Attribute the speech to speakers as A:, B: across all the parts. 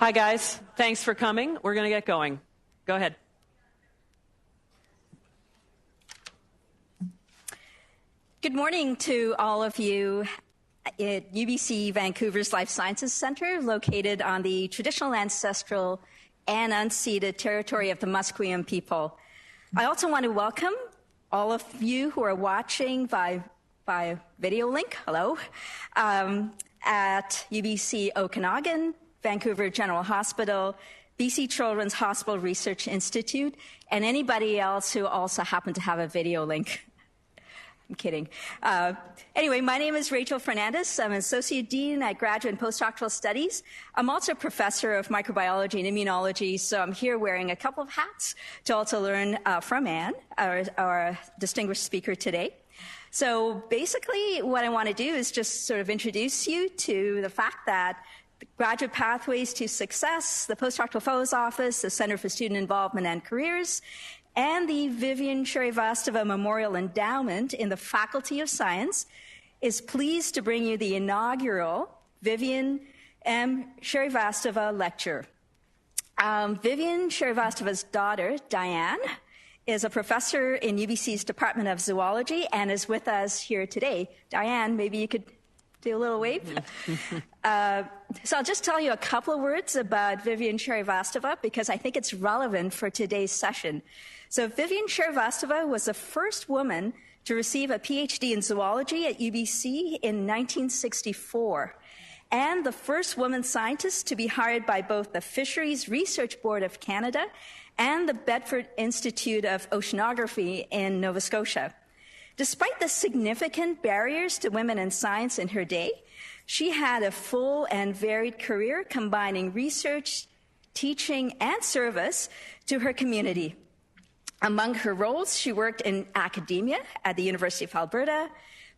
A: Hi, guys. Thanks for coming. We're going to get going. Go ahead.
B: Good morning to all of you at UBC Vancouver's Life Sciences Centre, located on the traditional, ancestral, and unceded territory of the Musqueam people. I also want to welcome all of you who are watching by video link, hello, at UBC Okanagan, Vancouver General Hospital, BC Children's Hospital Research Institute, and anybody else who also happen to have a video link. I'm kidding. Anyway, my name is Rachel Fernandez. I'm an Associate Dean at Graduate and Postdoctoral Studies. I'm also a Professor of Microbiology and Immunology, so I'm here wearing a couple of hats to also learn from Anne, our distinguished speaker today. So basically, what I want to do is just sort of introduce you to the fact that the Graduate Pathways to Success, the Postdoctoral Fellows Office, the Center for Student Involvement and Careers, and the Vivian Shrivastava Memorial Endowment in the Faculty of Science is pleased to bring you the inaugural Vivian M. Shrivastava Lecture. Vivian Shrivastava's daughter, Diane, is a professor in UBC's Department of Zoology and is with us here today. Diane, maybe you could do a little wave. So I'll just tell you a couple of words about Vivian Shrivastava because I think it's relevant for today's session. So Vivian Shrivastava was the first woman to receive a PhD in zoology at UBC in 1964, and the first woman scientist to be hired by both the Fisheries Research Board of Canada and the Bedford Institute of Oceanography in Nova Scotia. Despite the significant barriers to women in science in her day, she had a full and varied career combining research, teaching, and service to her community. Among her roles, she worked in academia at the University of Alberta,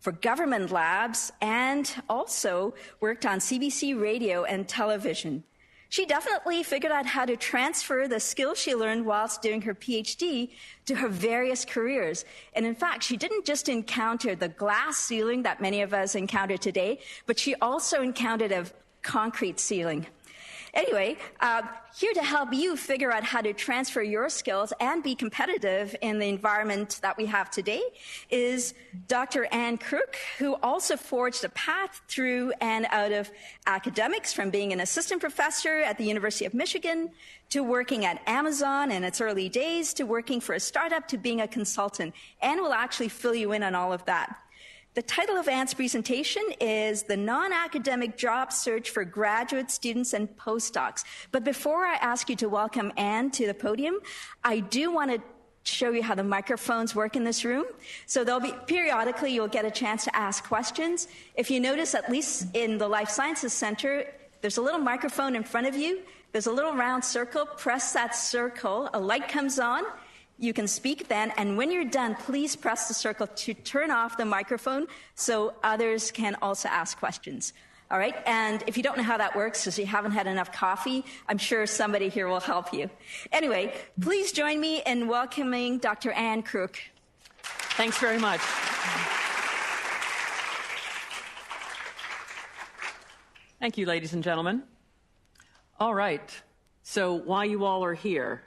B: for government labs, and also worked on CBC radio and television. She definitely figured out how to transfer the skills she learned whilst doing her PhD to her various careers. And in fact, she didn't just encounter the glass ceiling that many of us encounter today, but she also encountered a concrete ceiling. Anyway, here to help you figure out how to transfer your skills and be competitive in the environment that we have today is Dr. Anne Krook, who also forged a path through and out of academics, from being an assistant professor at the University of Michigan to working at Amazon in its early days to working for a startup to being a consultant. Anne will actually fill you in on all of that. The title of Anne's presentation is The Non-Academic Job Search for Graduate Students and Postdocs. But before I ask you to welcome Anne to the podium, I do want to show you how the microphones work in this room. So there'll be, periodically, you'll get a chance to ask questions. If you notice, at least in the Life Sciences Center, there's a little microphone in front of you. There's a little round circle. Press that circle. A light comes on. You can speak then, and when you're done, please press the circle to turn off the microphone so others can also ask questions. All right? And if you don't know how that works because you haven't had enough coffee, I'm sure somebody here will help you. Anyway, please join me in welcoming Dr. Anne Krook.
A: Thanks very much. Thank you, ladies and gentlemen. All right. So why you all are here.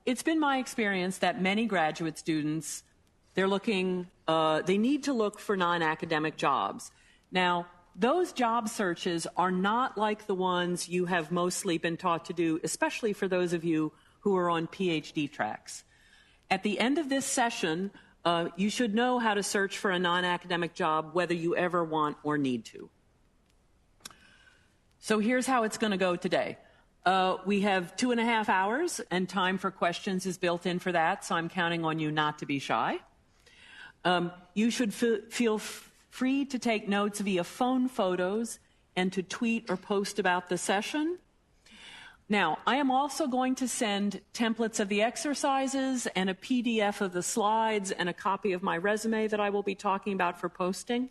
A: It's been my experience that many graduate students, they need to look for non-academic jobs. Now, those job searches are not like the ones you have mostly been taught to do, especially for those of you who are on PhD tracks. At the end of this session, you should know how to search for a non-academic job, whether you ever want or need to. So here's how it's going to go today. We have 2.5 hours, and time for questions is built in for that, so I'm counting on you not to be shy. You should feel free to take notes via phone photos and to tweet or post about the session. Now, I am also going to send templates of the exercises and a PDF of the slides and a copy of my resume that I will be talking about for posting.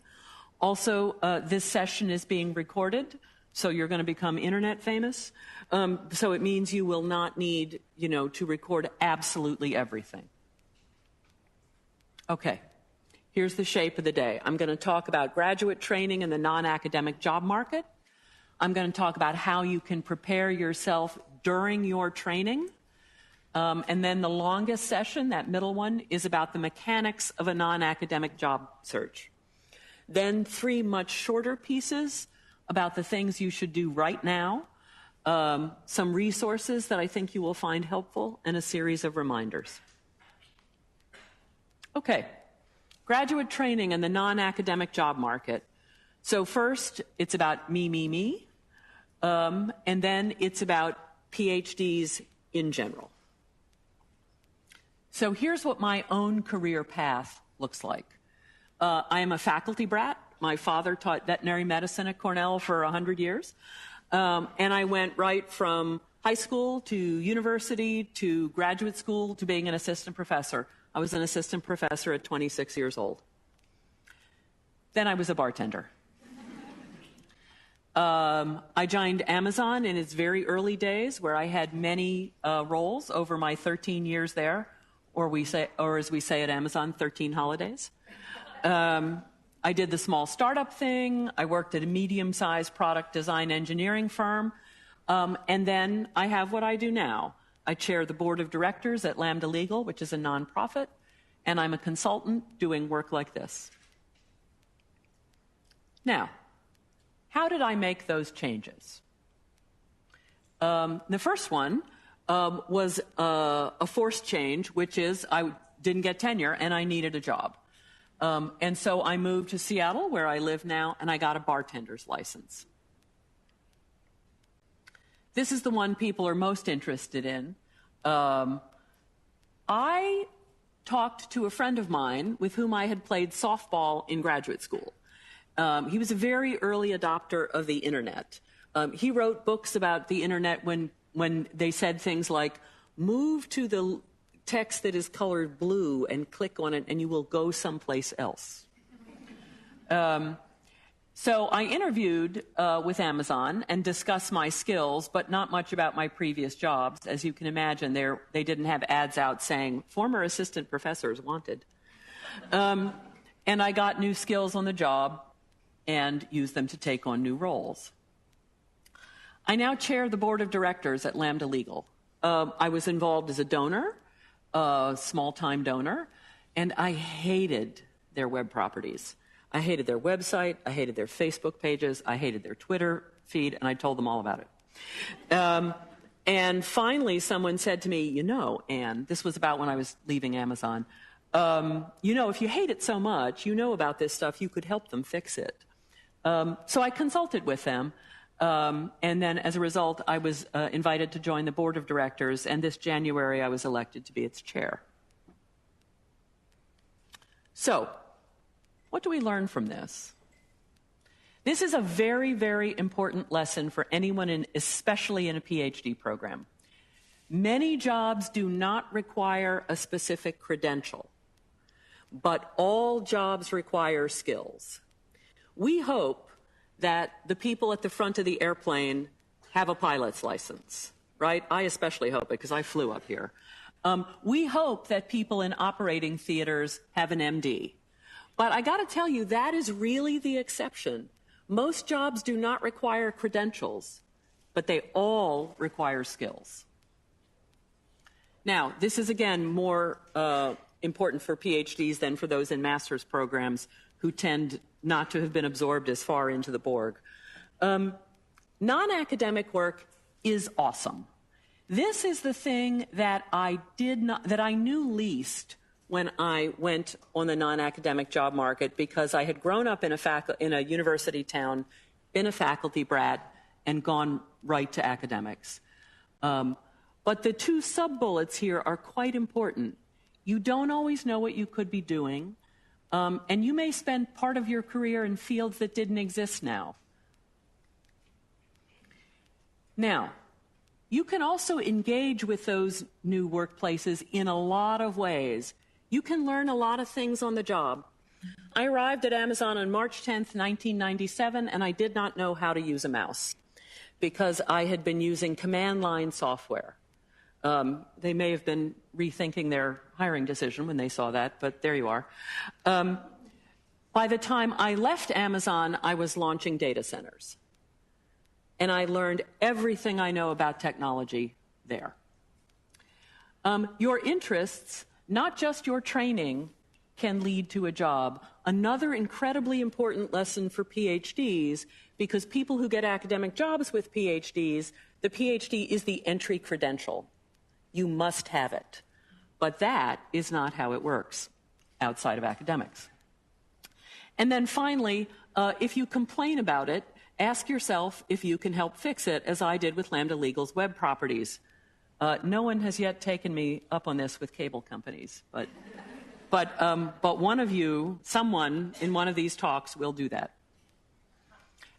A: Also, this session is being recorded, so you're going to become internet famous. So it means you will not need, to record absolutely everything. Okay, here's the shape of the day. I'm going to talk about graduate training in the non-academic job market. I'm going to talk about how you can prepare yourself during your training. And then the longest session, that middle one, is about the mechanics of a non-academic job search. Then 3 much shorter pieces about the things you should do right now, some resources that I think you will find helpful, and a series of reminders. Okay, graduate training and the non-academic job market. So first, it's about me, and then it's about PhDs in general. So here's what my own career path looks like. I am a faculty brat. My father taught veterinary medicine at Cornell for 100 years. And I went right from high school to university to graduate school to being an assistant professor. I was an assistant professor at 26 years old. Then I was a bartender. I joined Amazon in its very early days, where I had many roles over my 13 years there, or as we say at Amazon, 13 holidays. I did the small startup thing. I worked at a medium-sized product design engineering firm. And then I have what I do now. I chair the board of directors at Lambda Legal, which is a nonprofit, and I'm a consultant doing work like this. Now, how did I make those changes? The first one was a forced change, which is I didn't get tenure and I needed a job. And so I moved to Seattle, where I live now, and I got a bartender's license. This is the one people are most interested in. I talked to a friend of mine with whom I had played softball in graduate school. He was a very early adopter of the internet. He wrote books about the internet when they said things like, move to the text that is colored blue and click on it and you will go someplace else. So I interviewed with Amazon and discussed my skills, but not much about my previous jobs. As you can imagine, they didn't have ads out saying, former assistant professors wanted. And I got new skills on the job and used them to take on new roles. I now chair the board of directors at Lambda Legal. I was involved as a donor, a small-time donor, and I hated their web properties. I hated their website, I hated their Facebook pages, I hated their Twitter feed, and I told them all about it. And finally, someone said to me, you know, Anne, this was about when I was leaving Amazon, you know, if you hate it so much, you know about this stuff, you could help them fix it. So I consulted with them, and then as a result, I was invited to join the board of directors, and this January I was elected to be its chair. So, what do we learn from this? This is a very, very important lesson for anyone, especially in a PhD program. Many jobs do not require a specific credential, but all jobs require skills. We hope that the people at the front of the airplane have a pilot's license, right? I especially hope it because I flew up here. We hope that people in operating theaters have an MD. But I got to tell you, that is really the exception. Most jobs do not require credentials, but they all require skills. Now, this is, again, more important for PhDs than for those in master's programs who tend not to have been absorbed as far into the Borg. Non-academic work is awesome. This is the thing that I knew least when I went on the non-academic job market, because I had grown up in a university town, been a faculty brat, and gone right to academics. But the two sub-bullets here are quite important. You don't always know what you could be doing, and you may spend part of your career in fields that didn't exist now. Now, you can also engage with those new workplaces in a lot of ways. You can learn a lot of things on the job. I arrived at Amazon on March 10th, 1997, and I did not know how to use a mouse because I had been using command line software. They may have been rethinking their hiring decision when they saw that, but there you are. By the time I left Amazon, I was launching data centers. and I learned everything I know about technology there. Your interests, not just your training, can lead to a job. Another incredibly important lesson for PhDs, because people who get academic jobs with PhDs, the PhD is the entry credential. You must have it. But that is not how it works outside of academics. And then finally, if you complain about it, ask yourself if you can help fix it, as I did with Lambda Legal's web properties. No one has yet taken me up on this with cable companies, but one of you, someone in one of these talks will do that.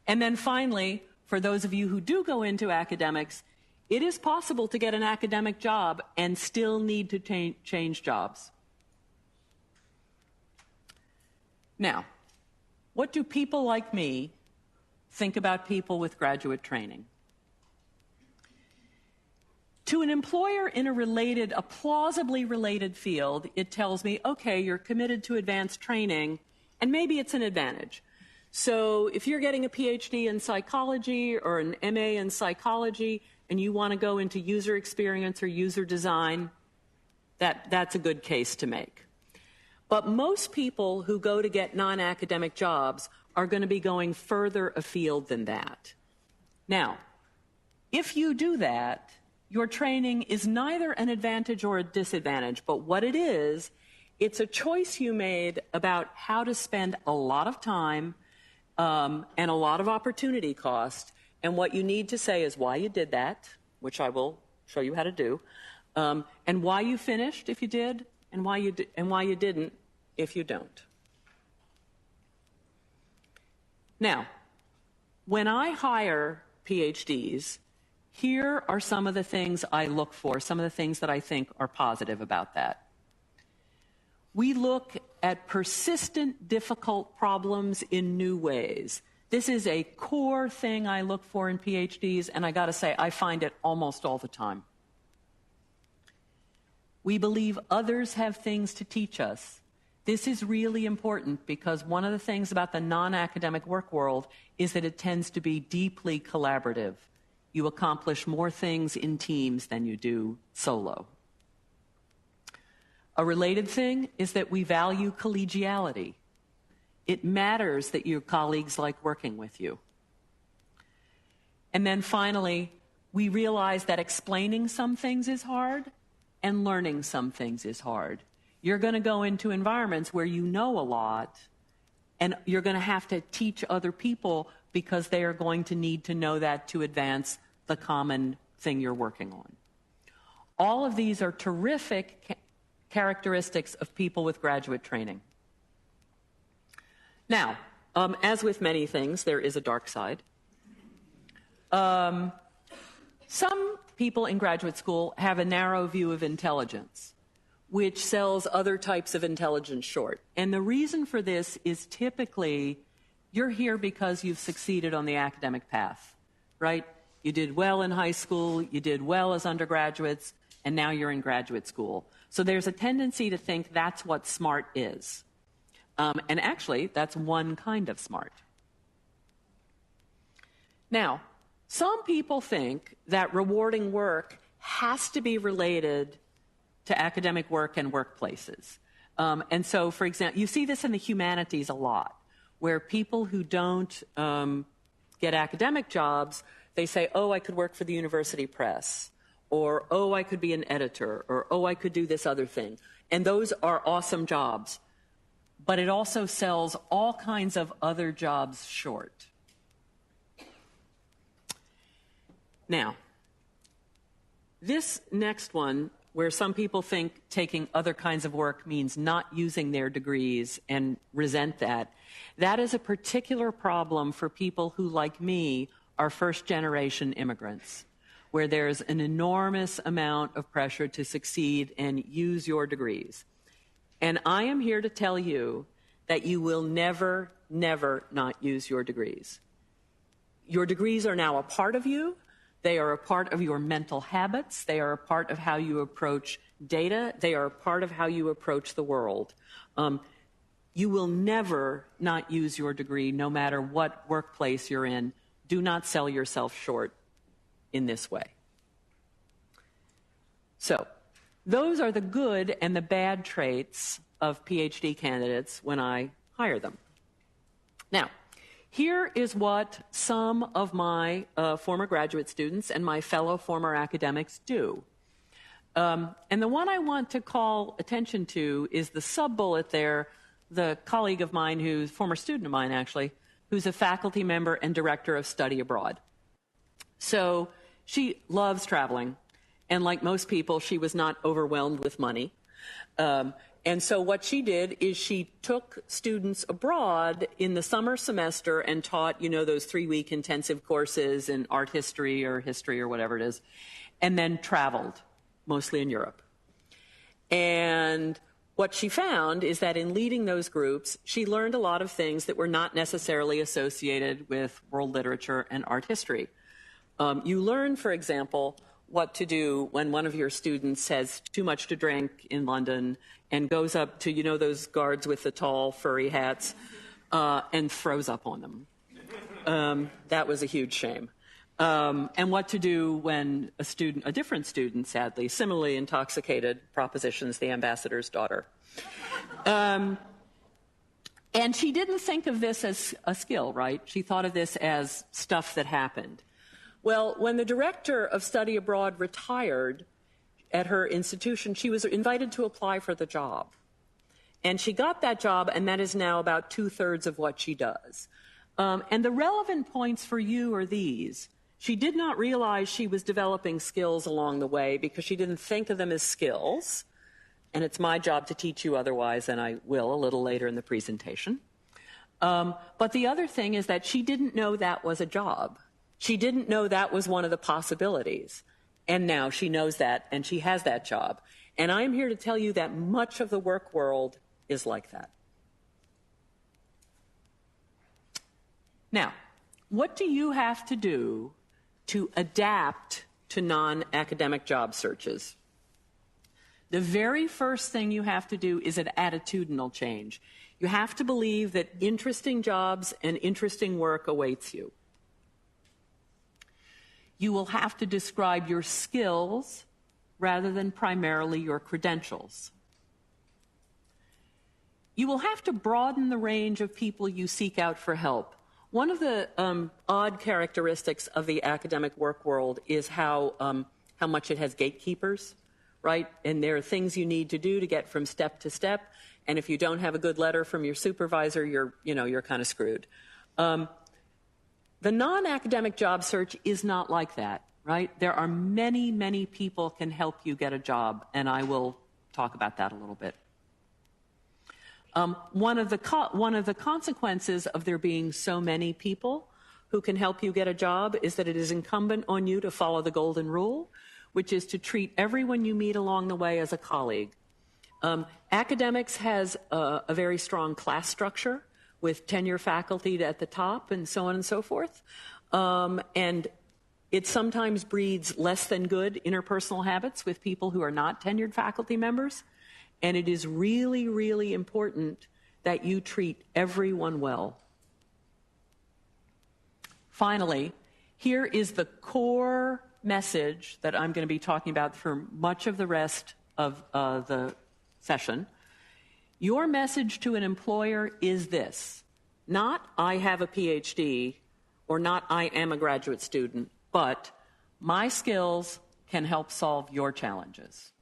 A: And then finally, for those of you who do go into academics, it is possible to get an academic job and still need to change jobs. Now, what do people like me think about people with graduate training? To an employer in a plausibly related field, it tells me, okay, you're committed to advanced training, and maybe it's an advantage. So if you're getting a PhD in psychology or an MA in psychology, and you want to go into user experience or user design, that's a good case to make. But most people who go to get non-academic jobs are going to be going further afield than that. Now, if you do that, your training is neither an advantage or a disadvantage, but what it is, it's a choice you made about how to spend a lot of time and a lot of opportunity cost, and what you need to say is why you did that, which I will show you how to do, and why you finished if you did, and why you didn't if you don't. Now, when I hire PhDs, here are some of the things I look for, some of the things that I think are positive about that. We look at persistent, difficult problems in new ways. This is a core thing I look for in PhDs, and I got to say, I find it almost all the time. We believe others have things to teach us. This is really important because one of the things about the non-academic work world is that it tends to be deeply collaborative. You accomplish more things in teams than you do solo. A related thing is that we value collegiality. It matters that your colleagues like working with you. And then finally, we realize that explaining some things is hard and learning some things is hard. You're going to go into environments where you know a lot, and you're going to have to teach other people because they are going to need to know that to advance the common thing you're working on. All of these are terrific characteristics of people with graduate training. Now, as with many things, there is a dark side. Some people in graduate school have a narrow view of intelligence, which sells other types of intelligence short. And the reason for this is typically you're here because you've succeeded on the academic path, right? You did well in high school, you did well as undergraduates, and now you're in graduate school. So there's a tendency to think that's what smart is. And actually, that's one kind of smart. Now, some people think that rewarding work has to be related to academic work and workplaces. And so, for example, you see this in the humanities a lot, where people who don't get academic jobs, they say, oh, I could work for the university press, or, oh, I could be an editor, or, oh, I could do this other thing. And those are awesome jobs. But it also sells all kinds of other jobs short. Now, this next one, where some people think taking other kinds of work means not using their degrees and resent that, that is a particular problem for people who, like me, are first-generation immigrants, where there's an enormous amount of pressure to succeed and use your degrees. And I am here to tell you that you will never, never not use your degrees. Your degrees are now a part of you. They are a part of your mental habits. They are a part of how you approach data. They are a part of how you approach the world. You will never not use your degree, no matter what workplace you're in, Do not sell yourself short in this way. So, those are the good and the bad traits of PhD candidates when I hire them. Now, here is what some of my former graduate students and my fellow former academics do. And the one I want to call attention to is the sub-bullet there, the colleague of mine, who's former student of mine actually, who's a faculty member and director of study abroad. So she loves traveling, and like most people, she was not overwhelmed with money. And so what she did is she took students abroad in the summer semester and taught, you know, those 3-week intensive courses in art history or whatever it is, and then traveled, mostly in Europe. And what she found is that in leading those groups, she learned a lot of things that were not necessarily associated with world literature and art history. You learn, for example, what to do when one of your students has too much to drink in London and goes up to, you know, those guards with the tall furry hats and throws up on them. That was a huge shame. And what to do when a different student, sadly, similarly intoxicated, propositions the ambassador's daughter. And she didn't think of this as a skill, right? She thought of this as stuff that happened. Well, when the director of study abroad retired at her institution, she was invited to apply for the job. And she got that job, and that is now about 2/3 of what she does. And the relevant points for you are these. She did not realize she was developing skills along the way because she didn't think of them as skills. And it's my job to teach you otherwise, and I will a little later in the presentation. But the other thing is that she didn't know that was a job. She didn't know that was one of the possibilities. And now she knows that, and she has that job. And I'm here to tell you that much of the work world is like that. Now, what do you have to do to adapt to non-academic job searches? The very first thing you have to do is an attitudinal change. You have to believe that interesting jobs and interesting work awaits you. You will have to describe your skills rather than primarily your credentials. You will have to broaden the range of people you seek out for help. One of the odd characteristics of the academic work world is how much it has gatekeepers, right? And there are things you need to do to get from step to step. And if you don't have a good letter from your supervisor, you're kind of screwed. The non-academic job search is not like that, right? There are many, many people can help you get a job, and I will talk about that a little bit. One of the consequences of there being so many people who can help you get a job is that it is incumbent on you to follow the golden rule, which is to treat everyone you meet along the way as a colleague. Academics has a very strong class structure with tenure faculty at the top and so on and so forth. And it sometimes breeds less than good interpersonal habits with people who are not tenured faculty members. And it is really, really important that you treat everyone well. Finally, here is the core message that I'm going to be talking about for much of the rest of the session. Your message to an employer is this: not I have a PhD or not I am a graduate student, but my skills can help solve your challenges.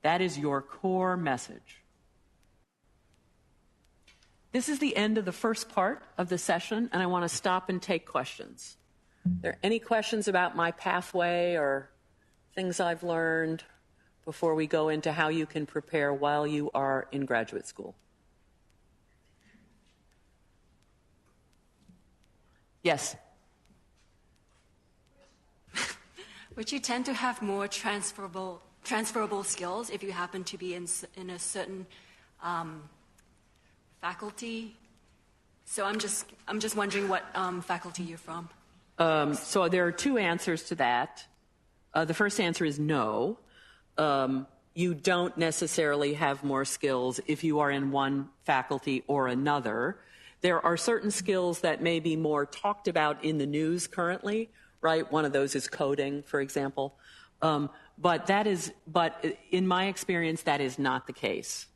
A: That is your core message. This is the end of the first part of the session, and I want to stop and take questions. Are there any questions about my pathway or things I've learned before we go into how you can prepare while you are in graduate school? Yes?
C: Would you tend to have more transferable skills if you happen to be in a certain faculty? So I'm just wondering what faculty you're from.
A: So there are two answers to that. The first answer is no. You don't necessarily have more skills if you are in one faculty or another. There are certain skills that may be more talked about in the news currently, right? One of those is coding, for example. But in my experience, that is not the case.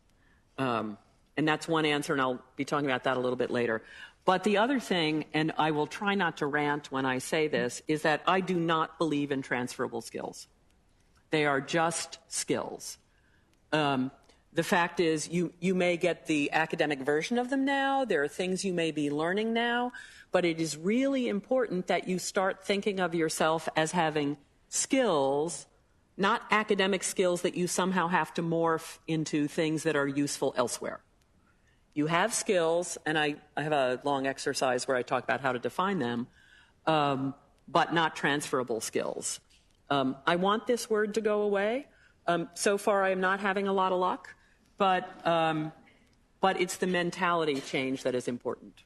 A: And that's one answer, and I'll be talking about that a little bit later. But the other thing, and I will try not to rant when I say this, is that I do not believe in transferable skills. They are just skills. The fact is, you may get the academic version of them now. There are things you may be learning now. But it is really important that you start thinking of yourself as having skills, not academic skills that you somehow have to morph into things that are useful elsewhere. You have skills, and I have a long exercise where I talk about how to define them, but not transferable skills. I want this word to go away. So far, I am not having a lot of luck. But it's the mentality change that is important.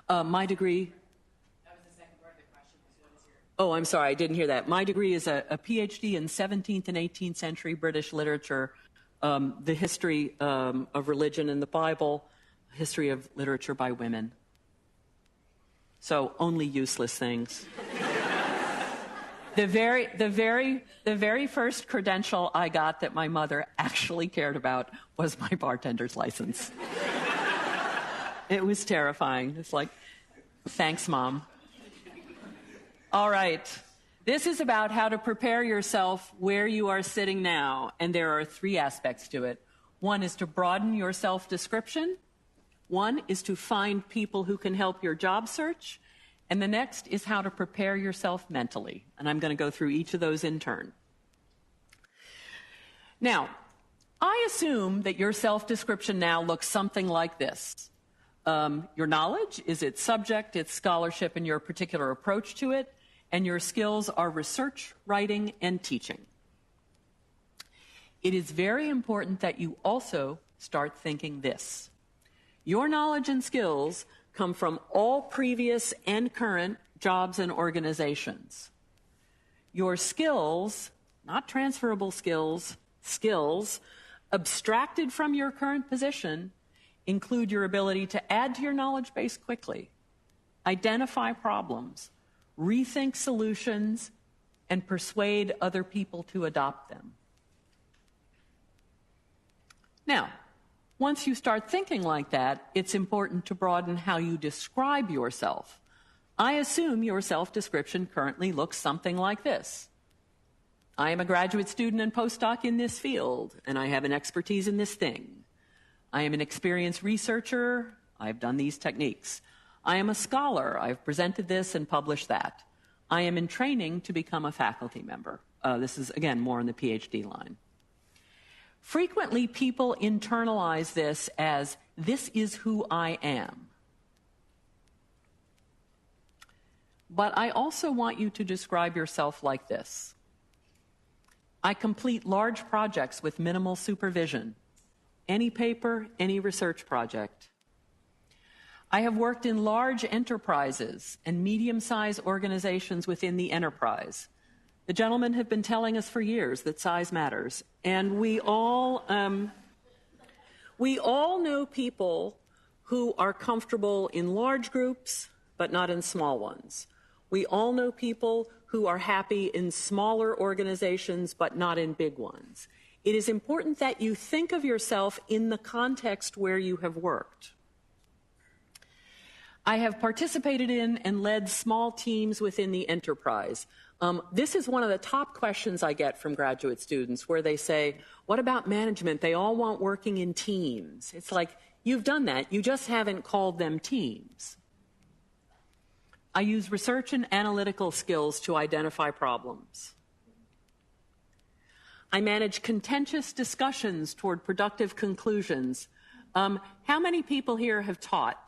A: My degree.
D: That was the second part of the question. What is your...
A: Oh, I'm sorry, I didn't hear that. My degree is a PhD in 17th and 18th century British literature, the history of religion in the Bible, history of literature by women. So only useless things. The very first credential I got that my mother actually cared about was my bartender's license. It was terrifying. It's like, thanks, Mom. All right. This is about how to prepare yourself where you are sitting now, and there are 3 aspects to it. One is to broaden your self-description. One is to find people who can help your job search. And the next is how to prepare yourself mentally. And I'm going to go through each of those in turn. Now, I assume that your self-description now looks something like this. Your knowledge is its subject, its scholarship, and your particular approach to it. And your skills are research, writing, and teaching. It is very important that you also start thinking this. Your knowledge and skills come from all previous and current jobs and organizations. Your skills, not transferable skills, skills abstracted from your current position include your ability to add to your knowledge base quickly, identify problems, rethink solutions, and persuade other people to adopt them. Now, once you start thinking like that, it's important to broaden how you describe yourself. I assume your self-description currently looks something like this. I am a graduate student and postdoc in this field, and I have an expertise in this thing. I am an experienced researcher. I've done these techniques. I am a scholar. I've presented this and published that. I am in training to become a faculty member. This is, again, more on the PhD line. Frequently, people internalize this as, this is who I am. But I also want you to describe yourself like this. I complete large projects with minimal supervision. Any paper, any research project. I have worked in large enterprises and medium-sized organizations within the enterprise. The gentlemen have been telling us for years that size matters. And we all know people who are comfortable in large groups, but not in small ones. We all know people who are happy in smaller organizations, but not in big ones. It is important that you think of yourself in the context where you have worked. I have participated in and led small teams within the enterprise. This is one of the top questions I get from graduate students where they say, what about management? They all want working in teams. It's like, you've done that. You just haven't called them teams. I use research and analytical skills to identify problems. I manage contentious discussions toward productive conclusions. How many people here have taught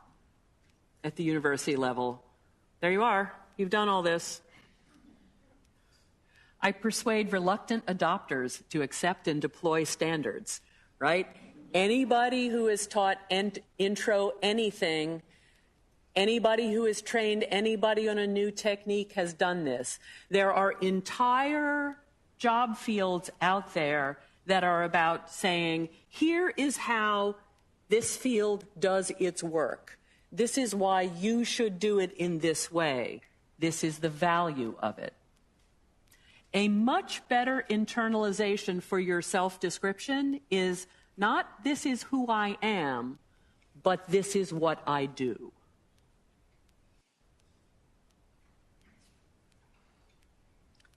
A: at the university level? There you are. You've done all this. I persuade reluctant adopters to accept and deploy standards, right? Anybody who has taught intro anything, anybody who has trained anybody on a new technique has done this. There are entire job fields out there that are about saying, here is how this field does its work. This is why you should do it in this way. This is the value of it. A much better internalization for your self-description is not this is who I am, but this is what I do.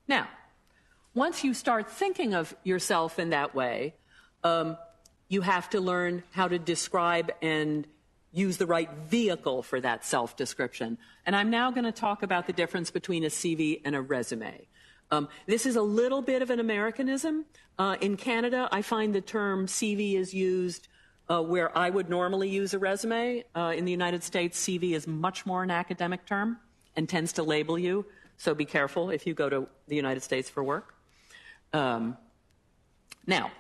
A: Now, once you start thinking of yourself in that way, you have to learn how to describe and use the right vehicle for that self-description. And I'm now going to talk about the difference between a CV and a resume. This is a little bit of an Americanism. In Canada, I find the term CV is used where I would normally use a resume. In the United States, CV is much more an academic term and tends to label you. So be careful if you go to the United States for work. Now,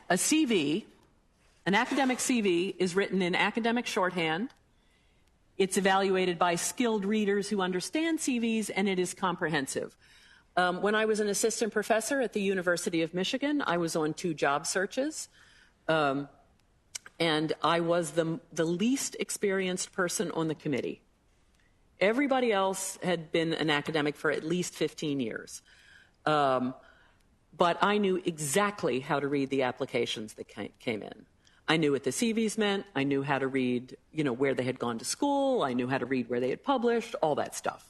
A: a CV, an academic CV, is written in academic shorthand. It's evaluated by skilled readers who understand CVs, and it is comprehensive. When I was an assistant professor at the University of Michigan, I was on 2 job searches, and I was the least experienced person on the committee. Everybody else had been an academic for at least 15 years. But I knew exactly how to read the applications that came in. I knew what the CVs meant. I knew how to read, where they had gone to school. I knew how to read where they had published, all that stuff.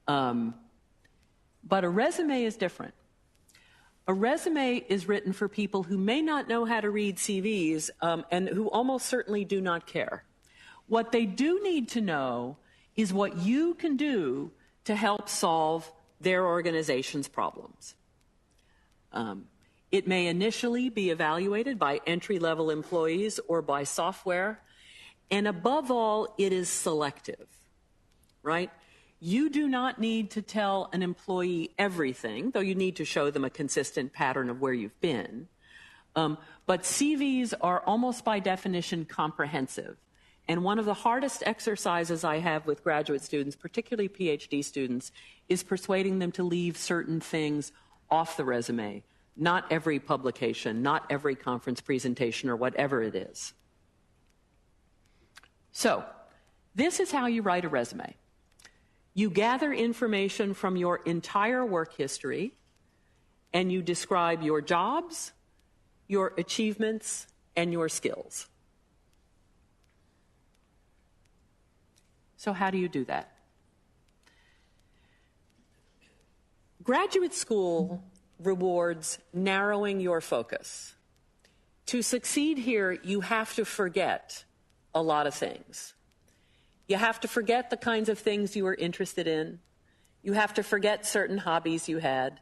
A: But a resume is different. A resume is written for people who may not know how to read CVs and who almost certainly do not care. What they do need to know is what you can do to help solve their organization's problems. It may initially be evaluated by entry-level employees or by software, and above all, it is selective, right? You do not need to tell an employee everything, though you need to show them a consistent pattern of where you've been. But CVs are almost by definition comprehensive. And one of the hardest exercises I have with graduate students, particularly PhD students, is persuading them to leave certain things off the resume. Not every publication, not every conference presentation, or whatever it is. So, this is how you write a resume. You gather information from your entire work history, and you describe your jobs, your achievements, and your skills. So how do you do that? Graduate school rewards narrowing your focus. To succeed here, you have to forget a lot of things. You have to forget the kinds of things you were interested in. You have to forget certain hobbies you had.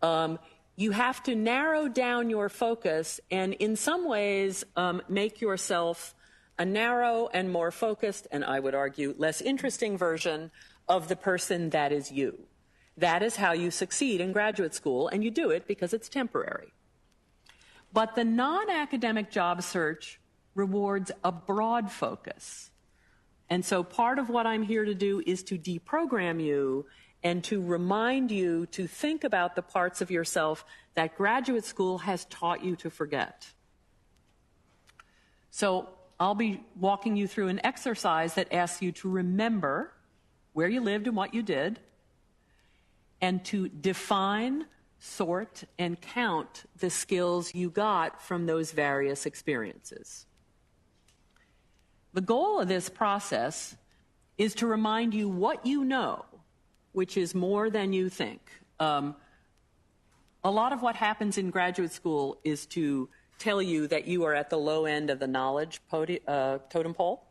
A: You have to narrow down your focus and in some ways make yourself a narrow and more focused, and I would argue less interesting version of the person that is you. That is how you succeed in graduate school, and you do it because it's temporary. But the non-academic job search rewards a broad focus. And so part of what I'm here to do is to deprogram you and to remind you to think about the parts of yourself that graduate school has taught you to forget. So I'll be walking you through an exercise that asks you to remember where you lived and what you did, and to define, sort, and count the skills you got from those various experiences. The goal of this process is to remind you what you know, which is more than you think. A lot of what happens in graduate school is to tell you that you are at the low end of the knowledge totem pole,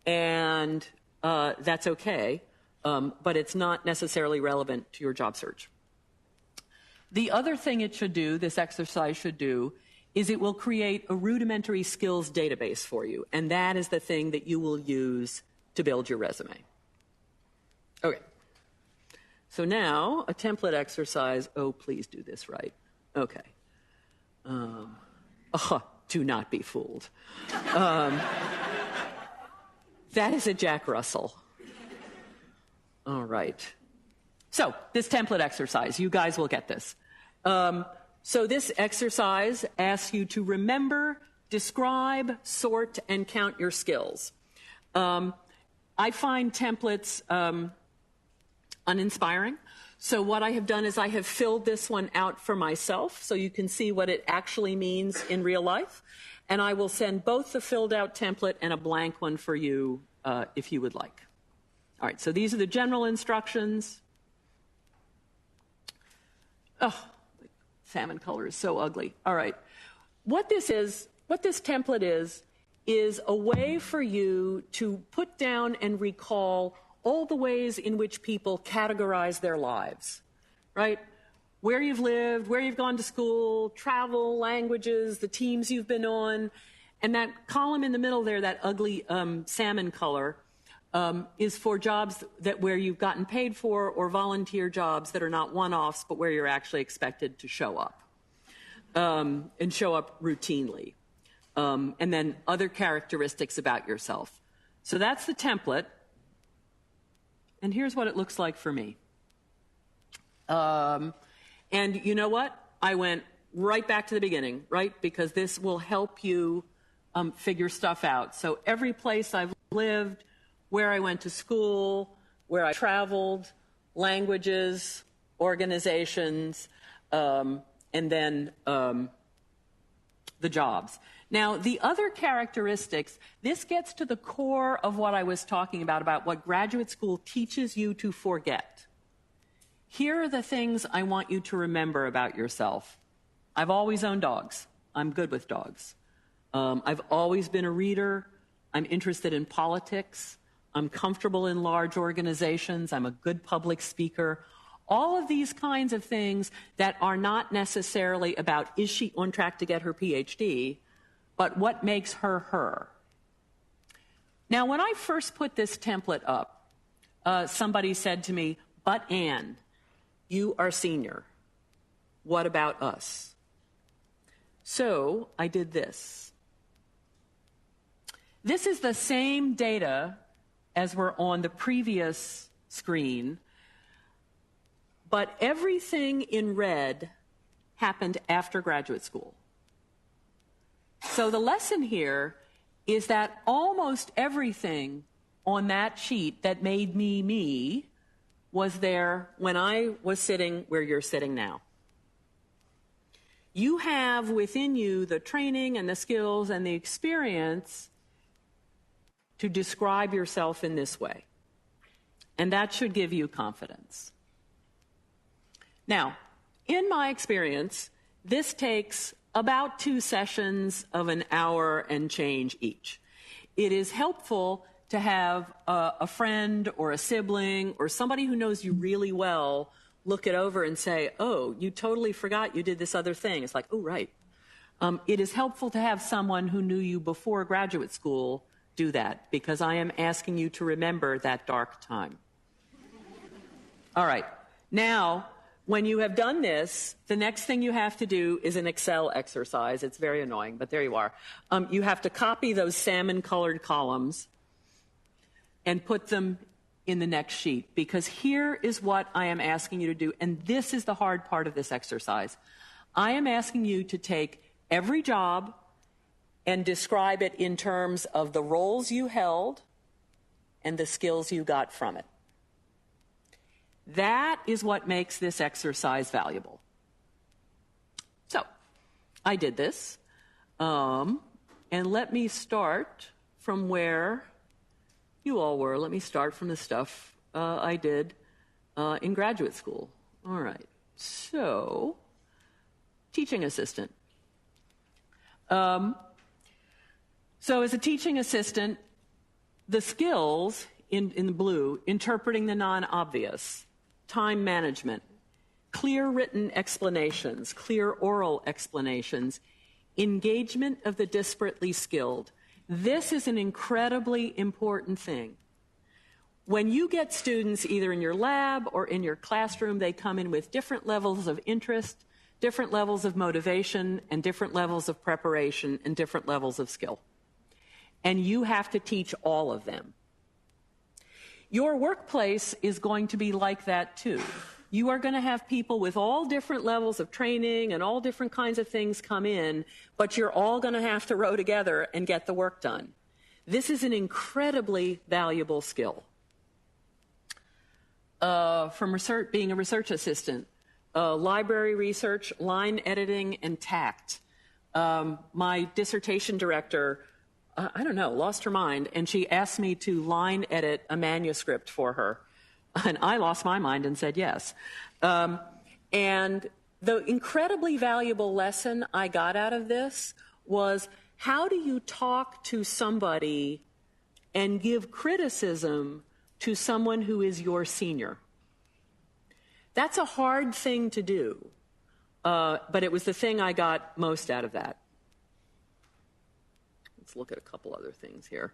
A: and that's okay. But it's not necessarily relevant to your job search. The other thing it should do, this exercise should do, is it will create a rudimentary skills database for you, and that is the thing that you will use to build your resume. Okay. So now, a template exercise. Oh, please do this right. Okay. Do not be fooled. That is a Jack Russell. All right. So, this template exercise, you guys will get this. So this exercise asks you to remember, describe, sort, and count your skills. I find templates uninspiring. So what I have done is I have filled this one out for myself so you can see what it actually means in real life. And I will send both the filled out template and a blank one for you if you would like. All right, so these are the general instructions. Oh, salmon color is so ugly. All right. What this template is a way for you to put down and recall all the ways in which people categorize their lives, right? Where you've lived, where you've gone to school, travel, languages, the teams you've been on. And that column in the middle there, that ugly salmon color, is for jobs where you've gotten paid for, or volunteer jobs that are not one-offs, but where you're actually expected to show up, and show up routinely. And then other characteristics about yourself. So that's the template. And here's what it looks like for me. And you know what? I went right back to the beginning, right? Because this will help you figure stuff out. So every place I've lived, where I went to school, where I traveled, languages, organizations, and then the jobs. Now, the other characteristics, this gets to the core of what I was talking about what graduate school teaches you to forget. Here are the things I want you to remember about yourself. I've always owned dogs. I'm good with dogs. I've always been a reader. I'm interested in politics. I'm comfortable in large organizations. I'm a good public speaker. All of these kinds of things that are not necessarily about, is she on track to get her PhD, but what makes her her. Now, when I first put this template up, somebody said to me, but Anne, you are senior. What about us? So I did this. This is the same data as were on the previous screen, but everything in red happened after graduate school. So the lesson here is that almost everything on that sheet that made me me was there when I was sitting where you're sitting now. You have within you the training and the skills and the experience to describe yourself in this way. And that should give you confidence. Now, in my experience, this takes about 2 sessions of an hour and change each. It is helpful to have a friend or a sibling or somebody who knows you really well look it over and say, oh, you totally forgot you did this other thing. It's like, oh, right. It is helpful to have someone who knew you before graduate school do that, because I am asking you to remember that dark time. All right. Now, when you have done this, the next thing you have to do is an Excel exercise. It's very annoying, but there you are. You have to copy those salmon-colored columns and put them in the next sheet, because here is what I am asking you to do, and this is the hard part of this exercise. I am asking you to take every job and describe it in terms of the roles you held and the skills you got from it. That is what makes this exercise valuable. So, I did this, and let me start from where you all were. Let me start from the stuff I did in graduate school. All right. So, teaching assistant. So as a teaching assistant, the skills in the blue, interpreting the non-obvious, time management, clear written explanations, clear oral explanations, engagement of the disparately skilled. This is an incredibly important thing. When you get students either in your lab or in your classroom, they come in with different levels of interest, different levels of motivation, and different levels of preparation, and different levels of skill. And you have to teach all of them. Your workplace is going to be like that too. You are going to have people with all different levels of training and all different kinds of things come in, but you're all going to have to row together and get the work done. This is an incredibly valuable skill. From being a research assistant, library research, line editing, and tact. My dissertation director, I don't know, lost her mind, and she asked me to line edit a manuscript for her. And I lost my mind and said yes. And the incredibly valuable lesson I got out of this was, how do you talk to somebody and give criticism to someone who is your senior? That's a hard thing to do, but it was the thing I got most out of that. Let's look at a couple other things here.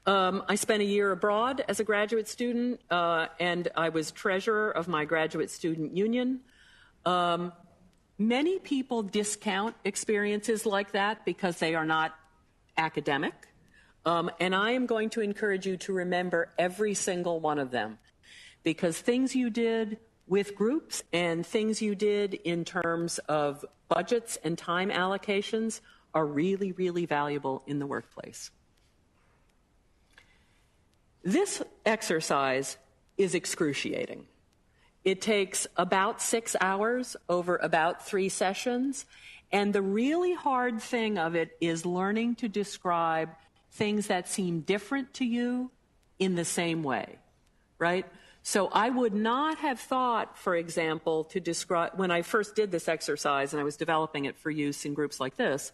A: I spent a year abroad as a graduate student, and I was treasurer of my graduate student union. Many people discount experiences like that because they are not academic, and I am going to encourage you to remember every single one of them, because things you did with groups and things you did in terms of budgets and time allocations are really, really valuable in the workplace. This exercise is excruciating. It takes about 6 hours over about 3 sessions, and the really hard thing of it is learning to describe things that seem different to you in the same way, right? So I would not have thought, for example, to describe, when I first did this exercise and I was developing it for use in groups like this,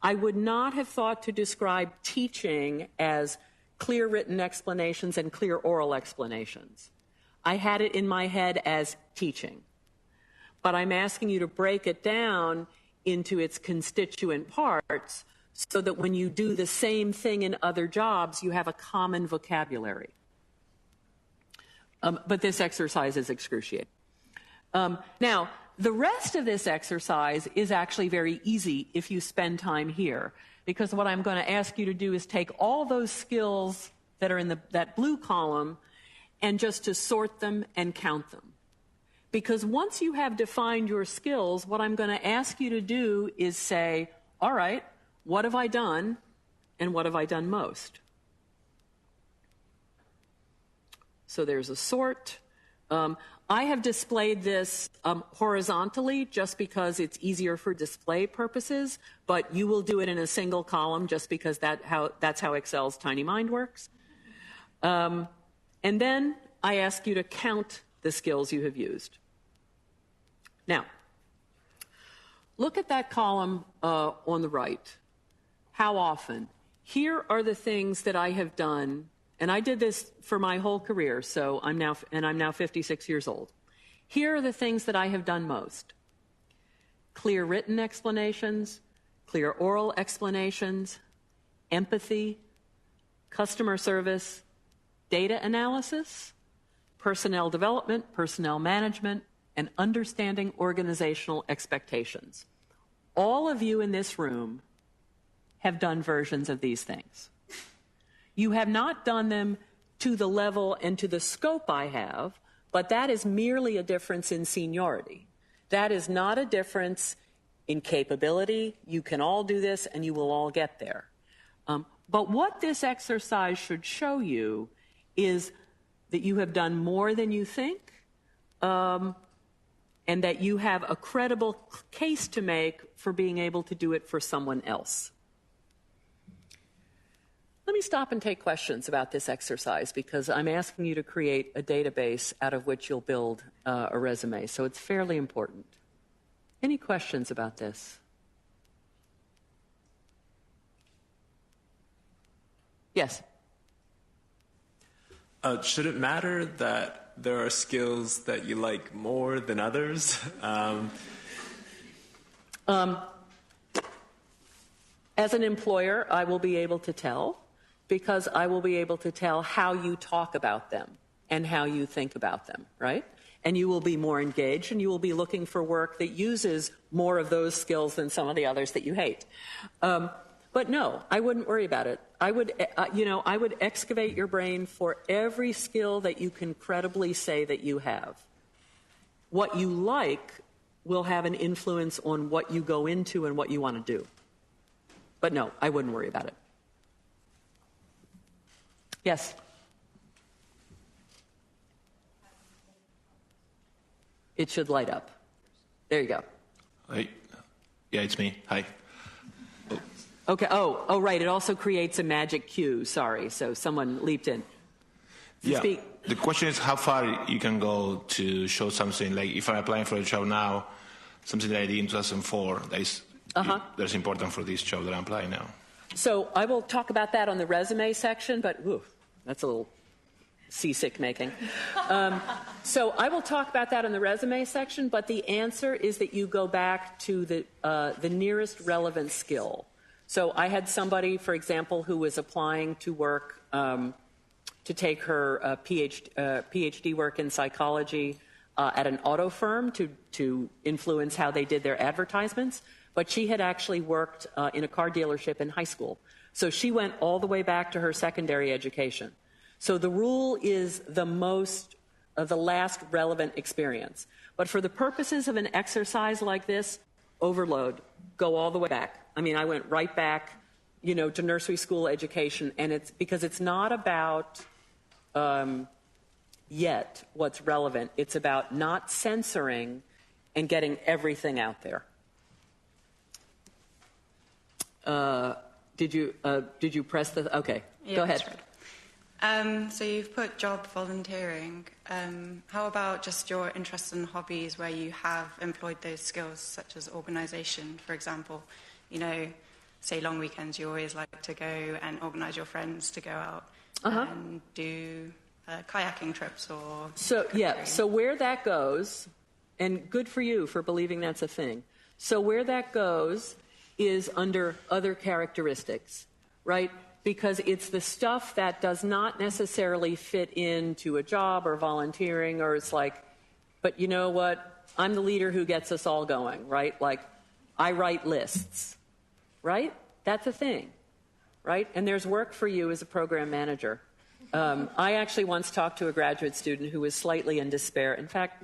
A: I would not have thought to describe teaching as clear written explanations and clear oral explanations. I had it in my head as teaching. But I'm asking you to break it down into its constituent parts so that when you do the same thing in other jobs, you have a common vocabulary. But this exercise is excruciating. Now, the rest of this exercise is actually very easy if you spend time here, because what I'm going to ask you to do is take all those skills that are in that blue column and just to sort them and count them. Because once you have defined your skills, what I'm going to ask you to do is say, all right, what have I done and what have I done most? So there's a sort. I have displayed this horizontally just because it's easier for display purposes, but you will do it in a single column just because that's how Excel's tiny mind works. And then I ask you to count the skills you have used. Now, look at that column on the right. How often? Here are the things that I have done. And I did this for my whole career, so I'm now 56 years old. Here are the things that I have done most. Clear written explanations, clear oral explanations, empathy, customer service, data analysis, personnel development, personnel management, and understanding organizational expectations. All of you in this room have done versions of these things. You have not done them to the level and to the scope I have, but that is merely a difference in seniority. That is not a difference in capability. You can all do this and you will all get there. But what this exercise should show you is that you have done more than you think, and that you have a credible case to make for being able to do it for someone else. Let me stop and take questions about this exercise because I'm asking you to create a database out of which you'll build a resume, so it's fairly important. Any questions about this? Yes?
E: Should it matter that there are skills that you like more than others?
A: As an employer, I will be able to tell, because I will be able to tell how you talk about them and how you think about them, right? And you will be more engaged and you will be looking for work that uses more of those skills than some of the others that you hate. But no, I wouldn't worry about it. I would excavate your brain for every skill that you can credibly say that you have. What you like will have an influence on what you go into and what you want to do. But no, I wouldn't worry about it. Yes? It should light up. There you go.
F: Hi. Yeah, it's me. Hi. Oh.
A: Okay. Oh, right. It also creates a magic cue. Sorry. So someone leaped in.
F: Yeah. The question is how far you can go to show something. Like if I'm applying for a job now, something that I did in 2004 that's important for this job that I'm applying now.
A: So I will talk about that on the resume section, but that's a little seasick making. So I will talk about that in the resume section, but the answer is that you go back to the nearest relevant skill. So I had somebody, for example, who was applying to work to take her PhD work in psychology at an auto firm to influence how they did their advertisements. But she had actually worked in a car dealership in high school. So she went all the way back to her secondary education. So the rule is the last relevant experience. But for the purposes of an exercise like this, overload, go all the way back. I mean, I went right back, to nursery school education, and it's because it's not about yet what's relevant. It's about not censoring and getting everything out there. Did you press the? Okay,
G: yeah,
A: go ahead.
G: Right. So you've put job volunteering. How about just your interests and hobbies where you have employed those skills, such as organisation, for example? Say long weekends, you always like to go and organise your friends to go out and do kayaking trips or. So where that goes, and good for you for believing that's a thing. So where that goes is under other characteristics, right? Because it's the stuff that does not necessarily fit into a job or volunteering, or it's like, but you know what? I'm the leader who gets us all going, right? Like, I write lists, right? That's a thing, right? And there's work for you as a program manager. I actually once talked to a graduate student who was slightly in despair. In fact,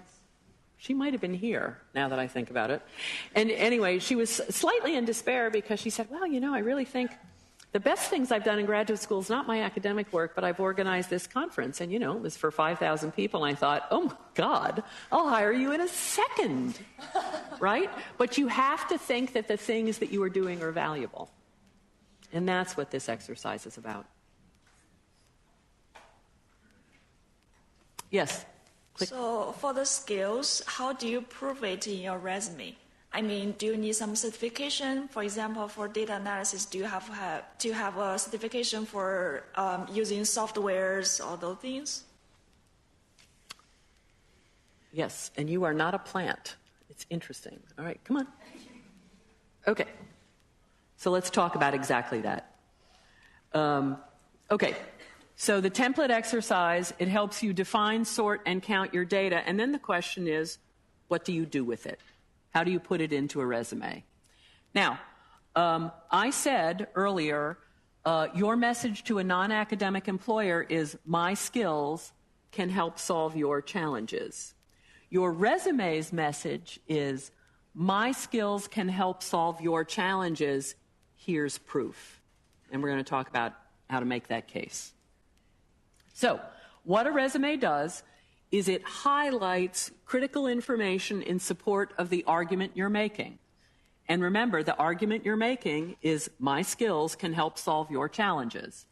G: she might have been here, now that I think about it. And anyway, she was slightly in despair because she said, well, I really think the best things I've done in graduate school is not my academic work, but I've organized this conference. And, it was for 5,000 people. And I thought, oh, my God, I'll hire you in a second, right? But you have to think that the things that you are doing are valuable. And that's what this exercise is about. Yes? Click.
H: So for the skills, how do you prove it in your resume? I mean, do you need some certification? For example, for data analysis, do you have a certification for using softwares, all those things?
A: Yes, and you are not a plant. It's interesting. All right, come on. Okay, so let's talk about exactly that. Okay. So the template exercise, it helps you define, sort, and count your data. And then the question is, what do you do with it? How do you put it into a resume? Now, I said earlier, your message to a non-academic employer is, my skills can help solve your challenges. Your resume's message is, my skills can help solve your challenges. Here's proof. And we're going to talk about how to make that case. So, what a resume does is it highlights critical information in support of the argument you're making. And remember, the argument you're making is, my skills can help solve your challenges.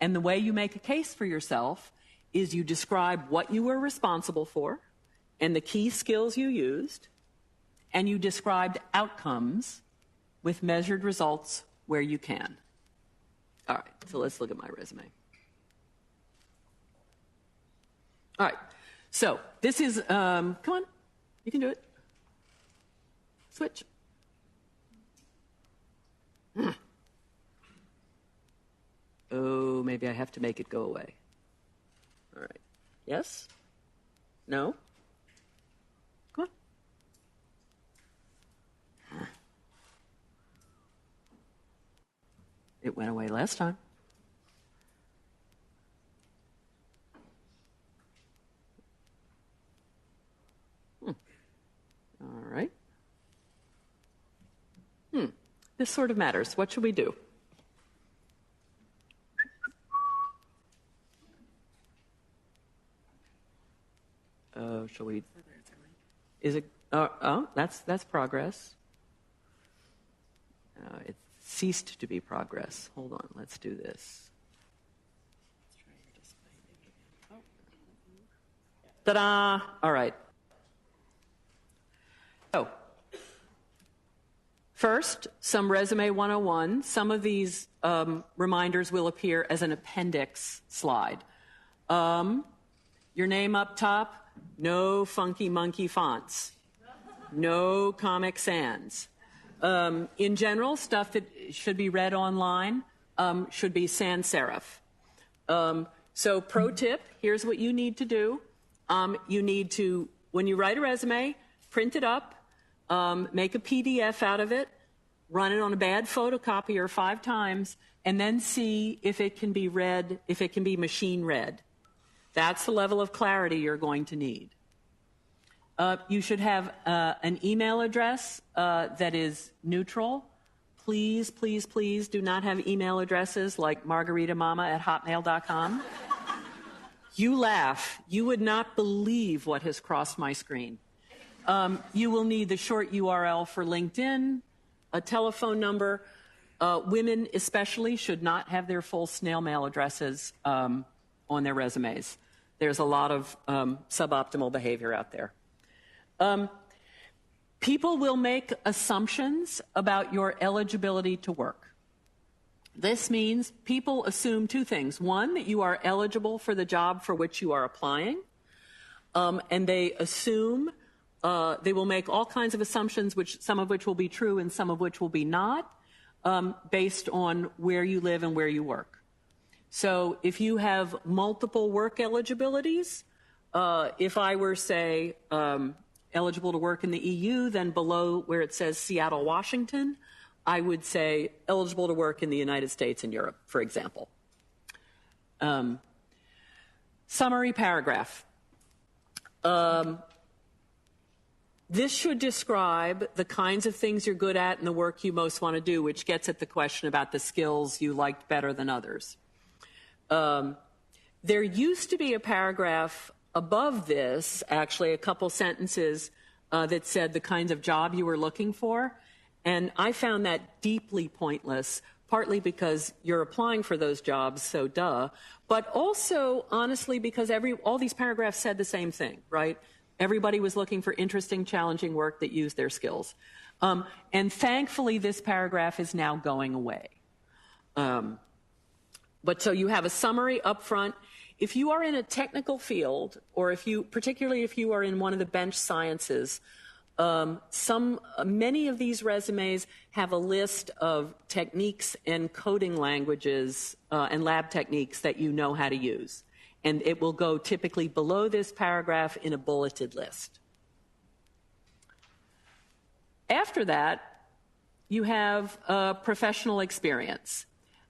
A: And the way you make a case for yourself is you describe what you were responsible for and the key skills you used, and you described outcomes with measured results where you can. All right, so let's look at my resume. All right, so this is, come on, you can do it. Switch. Oh, maybe I have to make it go away. All right, yes? No? Come on. It went away last time. This sort of matters. What should we do? Shall we? Is it? Oh, that's progress. It ceased to be progress. Hold on. Let's do this. Ta-da! All right. So, first, some Resume 101. Some of these reminders will appear as an appendix slide. Your name up top, no funky monkey fonts, no Comic Sans. In general, stuff that should be read online should be sans serif. So pro tip, here's what you need to do. You need to, when you write a resume, print it up, make a PDF out of it, run it on a bad photocopier 5 times, and then see if it can be read, if it can be machine read. That's the level of clarity you're going to need. You should have an email address that is neutral. Please, please, please do not have email addresses like margaritamama@hotmail.com. You laugh. You would not believe what has crossed my screen. You will need the short URL for LinkedIn, a telephone number. Women especially should not have their full snail mail addresses on their resumes. There's a lot of suboptimal behavior out there. People will make assumptions about your eligibility to work. This means people assume 2 things. 1, that you are eligible for the job for which you are applying, and they assume they will make all kinds of assumptions, some of which will be true and some of which will be not, based on where you live and where you work. So if you have multiple work eligibilities, if I were, say, eligible to work in the EU, then below where it says Seattle, Washington, I would say eligible to work in the United States and Europe, for example. Summary paragraph. This should describe the kinds of things you're good at and the work you most want to do, which gets at the question about the skills you liked better than others. There used to be a paragraph above this, actually a couple sentences that said the kinds of job you were looking for, and I found that deeply pointless, partly because you're applying for those jobs, so duh, but also, honestly, because all these paragraphs said the same thing, right? Everybody was looking for interesting, challenging work that used their skills. And thankfully, this paragraph is now going away. But so you have a summary up front. If you are in a technical field, or particularly if you are in one of the bench sciences, many of these resumes have a list of techniques and coding languages and lab techniques that you know how to use. And it will go typically below this paragraph in a bulleted list. After that, you have professional experience.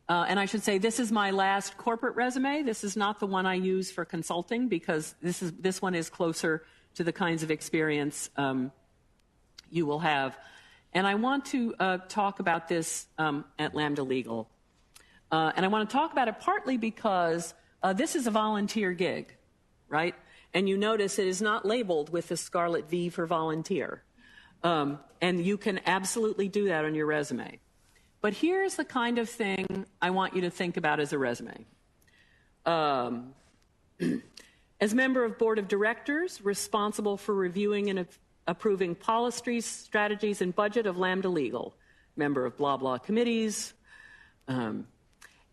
A: And I should say this is my last corporate resume. This is not the one I use for consulting, because this one is closer to the kinds of experience you will have. And I want to talk about this at Lambda Legal. And I want to talk about it partly because this is a volunteer gig, right? And you notice it is not labeled with the scarlet V for volunteer. And you can absolutely do that on your resume. But here's the kind of thing I want you to think about as a resume. As member of board of directors, responsible for reviewing and approving policies, strategies, and budget of Lambda Legal. Member of blah, blah committees.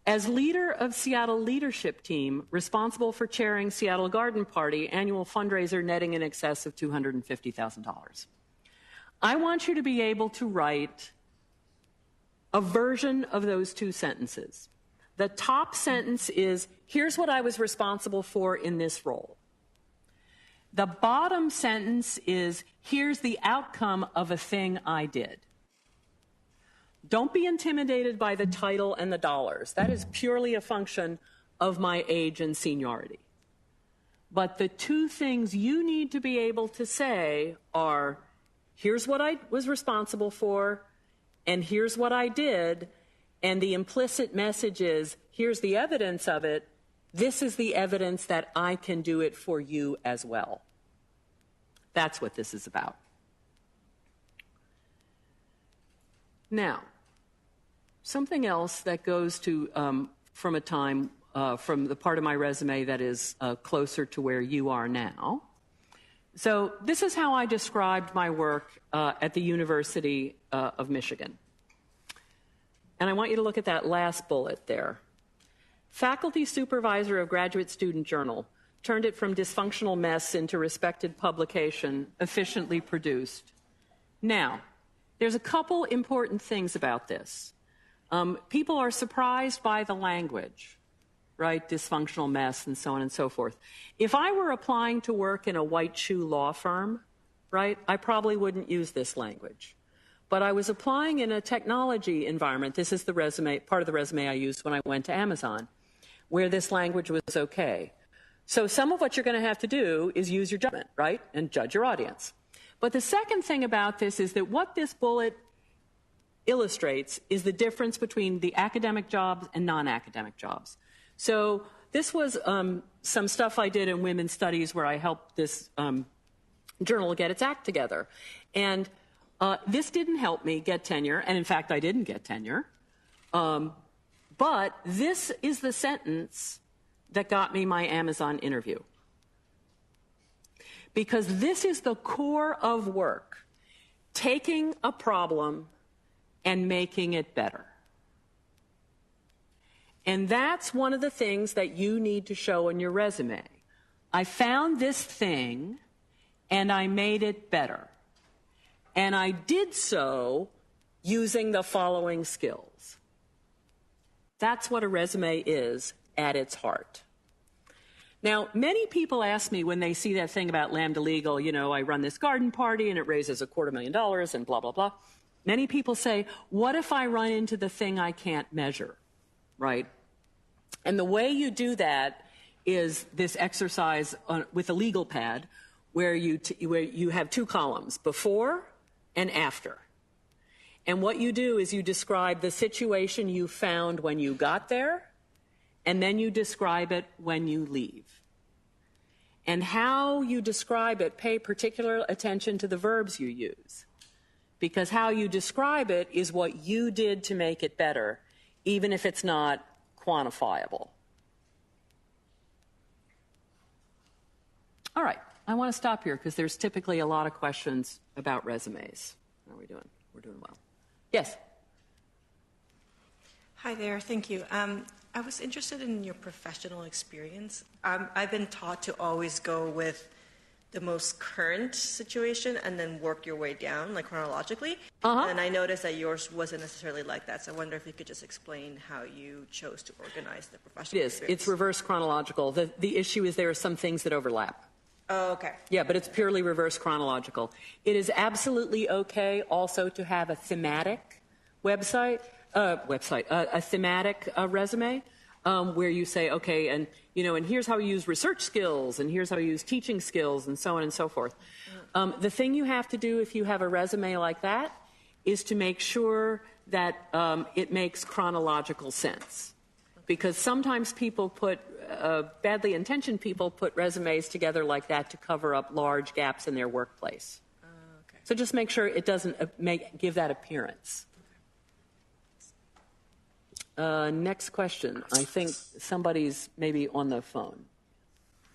A: As leader of Seattle leadership team, responsible for chairing Seattle Garden Party, annual fundraiser netting in excess of $250,000. I want you to be able to write a version of those 2 sentences. The top sentence is, here's what I was responsible for in this role. The bottom sentence is, here's the outcome of a thing I did. Don't be intimidated by the title and the dollars. That is purely a function of my age and seniority. But the 2 things you need to be able to say are, here's what I was responsible for, and here's what I did, and the implicit message is, here's the evidence of it, this is the evidence that I can do it for you as well. That's what this is about. Now, something else that goes to from a time, from the part of my resume that is closer to where you are now. So this is how I described my work at the University of Michigan. And I want you to look at that last bullet there. Faculty supervisor of Graduate Student Journal, turned it from dysfunctional mess into respected publication, efficiently produced. Now, there's a couple important things about this. People are surprised by the language, right? Dysfunctional mess and so on and so forth. If I were applying to work in a white shoe law firm, right, I probably wouldn't use this language. But I was applying in a technology environment. This is the resume, part of the resume I used when I went to Amazon, where this language was okay. So some of what you're going to have to do is use your judgment, right, and judge your audience. But the second thing about this is that what this bullet illustrates is the difference between the academic jobs and non-academic jobs. So this was some stuff I did in women's studies where I helped this journal get its act together. And this didn't help me get tenure, and in fact, I didn't get tenure. But this is the sentence that got me my Amazon interview. Because this is the core of work, taking a problem and making it better. And that's one of the things that you need to show in your resume. I found this thing and I made it better. And I did so using the following skills. That's what a resume is at its heart. Now, many people ask me when they see that thing about Lambda Legal, you know, I run this garden party and it raises $250,000 and blah, blah, blah. Many people say, what if I run into the thing I can't measure, right? And the way you do that is this exercise with a legal pad where you have two columns, before and after. And what you do is you describe the situation you found when you got there, and then you describe it when you leave. And how you describe it, pay particular attention to the verbs you use. Because how you describe it is what you did to make it better, even if it's not quantifiable. All right, I want to stop here because there's typically a lot of questions about resumes. How are we doing? We're doing well. Yes?
I: Hi there, thank you. I was interested in your professional experience. I've been taught to always go with the most current situation and then work your way down, like chronologically. And I noticed that yours wasn't necessarily like that, so I wonder if you could just explain how you chose to organize the professional experience.
A: It is. It's reverse chronological. The issue is there are some things that overlap.
I: Oh, okay.
A: Yeah, but it's purely reverse chronological. It is absolutely okay also to have a thematic a thematic resume where you say, okay, and and here's how you use research skills, and here's how you use teaching skills, and so on and so forth. The thing you have to do if you have a resume like that is to make sure that it makes chronological sense. Because sometimes people badly intentioned people put resumes together like that to cover up large gaps in their workplace.
I: Okay.
A: So just make sure it doesn't give that appearance. Next question. I think somebody's maybe on the phone.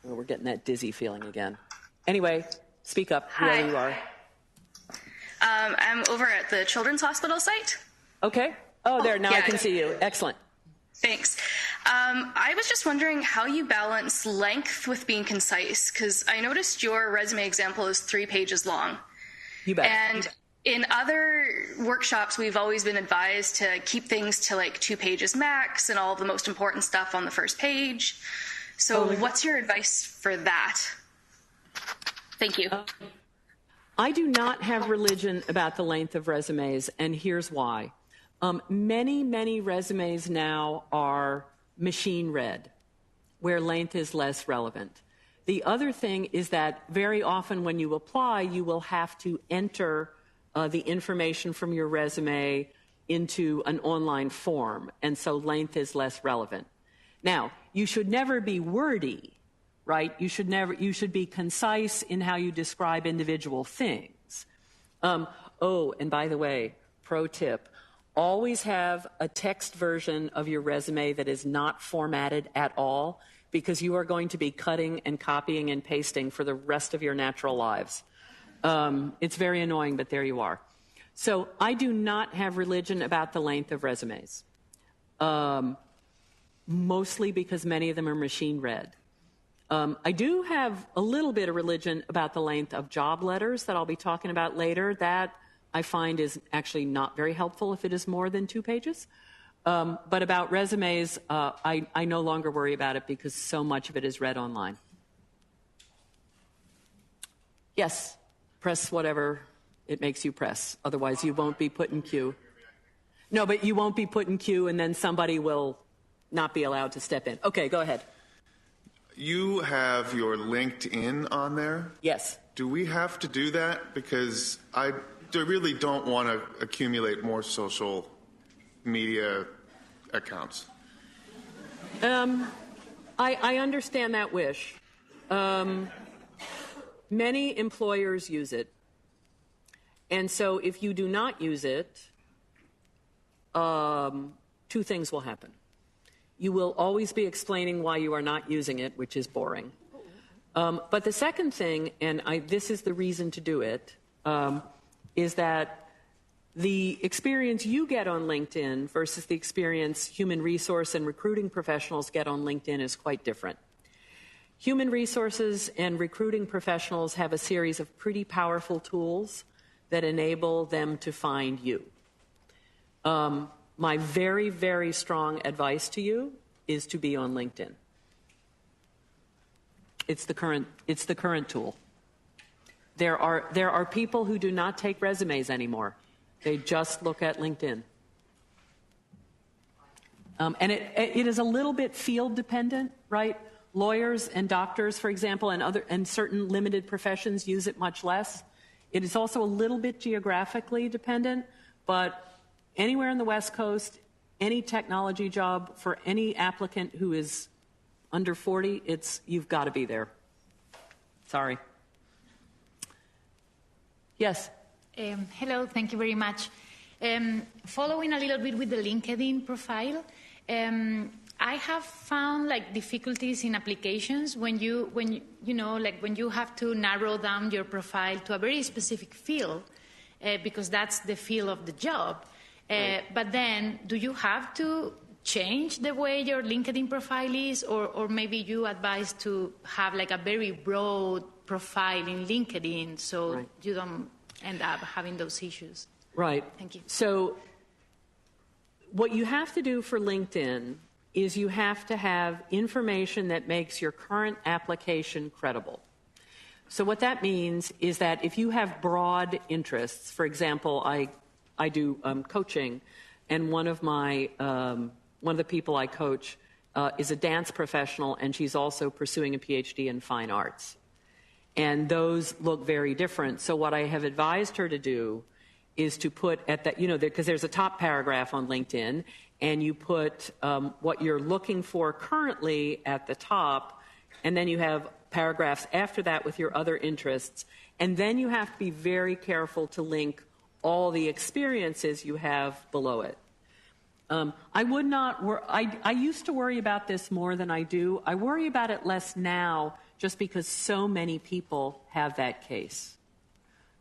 A: Oh, we're getting that dizzy feeling again. Anyway, speak up, whoever you are.
J: I'm over at the Children's Hospital site.
A: Okay. Oh, there. Now
J: yeah,
A: I can see you. Excellent.
J: Thanks. I was just wondering how you balance length with being concise, because I noticed your resume example is 3 pages long.
A: You bet.
J: And in other workshops, we've always been advised to keep things to like 2 pages max and all the most important stuff on the first page. So what's your advice for that? Thank you.
A: I do not have religion about the length of resumes, and here's why. Many resumes now are machine read, where length is less relevant. The other thing is that very often when you apply, you will have to enter the information from your resume into an online form, and so length is less relevant. Now, you should never be wordy, right? You should be concise in how you describe individual things. Oh, and by the way, pro tip, always have a text version of your resume that is not formatted at all, because you are going to be cutting and copying and pasting for the rest of your natural lives. It's very annoying, but there you are. So I do not have religion about the length of resumes, mostly because many of them are machine read. I do have a little bit of religion about the length of job letters that I'll be talking about later. That I find is actually not very helpful if it is more than 2 pages. But about resumes, I no longer worry about it because so much of it is read online. Yes, press whatever it makes you press. Otherwise, you won't be put in queue. No, but you won't be put in queue, and then somebody will not be allowed to step in. Okay, go ahead.
K: You have your LinkedIn on there?
A: Yes.
K: Do we have to do that? Because I really don't want to accumulate more social media accounts.
A: I understand that wish. Many employers use it. And so if you do not use it, 2 things will happen. You will always be explaining why you are not using it, which is boring. But the second thing, and this is the reason to do it, is that the experience you get on LinkedIn versus the experience human resource and recruiting professionals get on LinkedIn is quite different. Human resources and recruiting professionals have a series of pretty powerful tools that enable them to find you. My very, very strong advice to you is to be on LinkedIn. It's the current tool. There are people who do not take resumes anymore. They just look at LinkedIn. And it is a little bit field dependent, right? Lawyers and doctors, for example, and certain limited professions use it much less. It is also a little bit geographically dependent, but anywhere in the West Coast, any technology job for any applicant who is under 40, you've got to be there. Sorry. Yes?
L: Hello, thank you very much. Following a little bit with the LinkedIn profile, I have found difficulties in applications when you have to narrow down your profile to a very specific field because that's the field of the job. Right. But then, do you have to change the way your LinkedIn profile is, or maybe you advise to have a very broad profile in LinkedIn so right. you don't end up having those issues?
A: Right.
L: Thank you.
A: So what you have to do for LinkedIn is you have to have information that makes your current application credible. So what that means is that if you have broad interests, for example, I do coaching, and one of the people I coach is a dance professional, and she's also pursuing a PhD in fine arts. And those look very different. So what I have advised her to do is to put at that, because there's a top paragraph on LinkedIn, and you put what you're looking for currently at the top, and then you have paragraphs after that with your other interests. And then you have to be very careful to link all the experiences you have below it. I would not. I used to worry about this more than I do. I worry about it less now just because so many people have that case.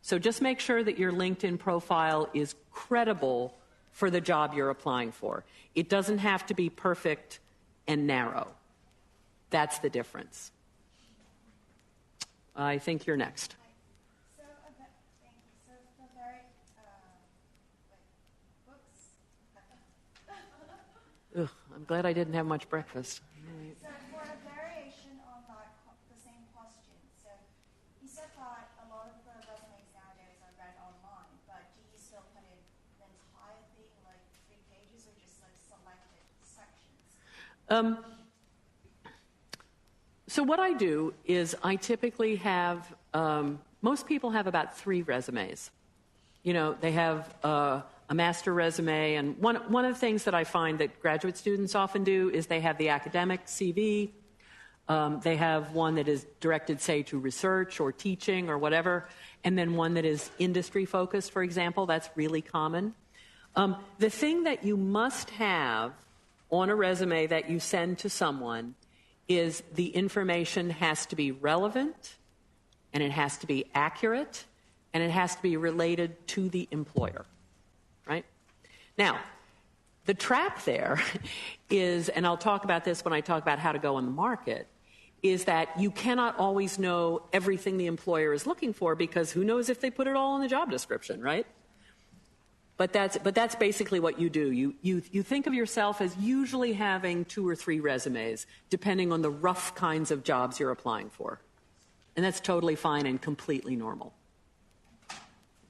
A: So just make sure that your LinkedIn profile is credible for the job you're applying for. It doesn't have to be perfect and narrow. That's the difference. I think you're next. Ugh, I'm glad I didn't have much breakfast.
M: So for a variation on the same question, so you said that a lot of the resumes nowadays are read online, but do you still put in the entire thing, 3 pages, or just selected sections?
A: So what I do is I typically have, most people have about 3 resumes. They have a master resume. And one of the things that I find that graduate students often do is they have the academic CV. They have one that is directed, say, to research or teaching or whatever, and then one that is industry-focused, for example. That's really common. The thing that you must have on a resume that you send to someone is the information has to be relevant, and it has to be accurate, and it has to be related to the employer, right? Now, the trap there is, and I'll talk about this when I talk about how to go on the market, is that you cannot always know everything the employer is looking for, because who knows if they put it all in the job description, right? But that's basically what you do. You think of yourself as usually having 2 or 3 resumes, depending on the rough kinds of jobs you're applying for. And that's totally fine and completely normal.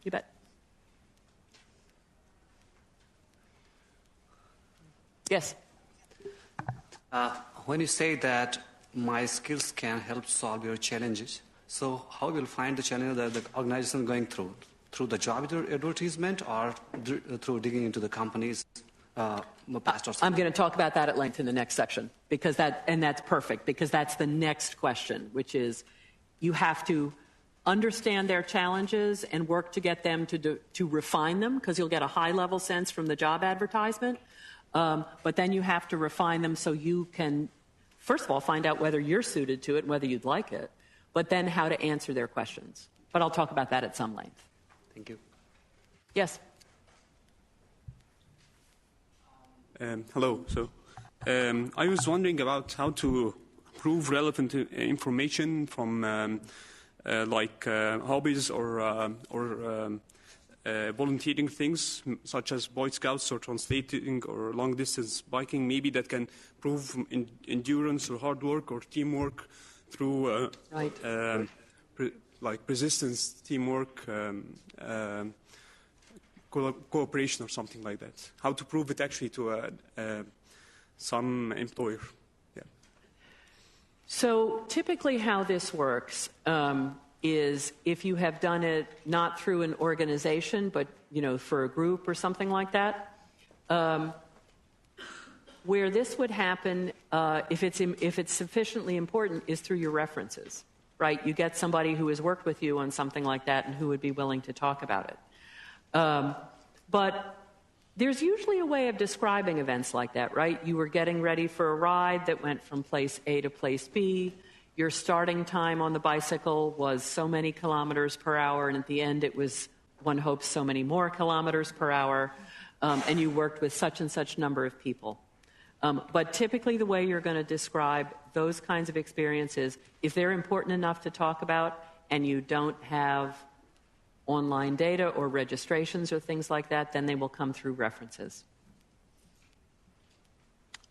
A: You bet. Yes?
N: When you say that my skills can help solve your challenges, so how will you find the challenge that the organization is going through? Through the job advertisement or through digging into the company's past or something?
A: I'm going to talk about that at length in the next section, because that's perfect, because that's the next question, which is you have to understand their challenges and work to get them to refine them, because you'll get a high-level sense from the job advertisement. But then you have to refine them so you can, first of all, find out whether you're suited to it and whether you'd like it, but then how to answer their questions. But I'll talk about that at some length.
N: Thank you.
A: Yes?
O: Hello. So I was wondering about how to prove relevant information from hobbies or volunteering things, such as Boy Scouts or translating or long-distance biking, maybe that can prove endurance or hard work or teamwork through like persistence, teamwork, cooperation or something like that. How to prove it actually to some employer. Yeah.
A: So typically how this works is if you have done it not through an organization, but for a group or something like that, where this would happen, if it's sufficiently important, is through your references. Right? You get somebody who has worked with you on something like that and who would be willing to talk about it. But there's usually a way of describing events like that, right? You were getting ready for a ride that went from place A to place B. Your starting time on the bicycle was so many kilometers per hour, and at the end it was, one hopes, so many more kilometers per hour, and you worked with such and such number of people. But typically the way you're going to describe those kinds of experiences, if they're important enough to talk about and you don't have online data or registrations or things like that, then they will come through references.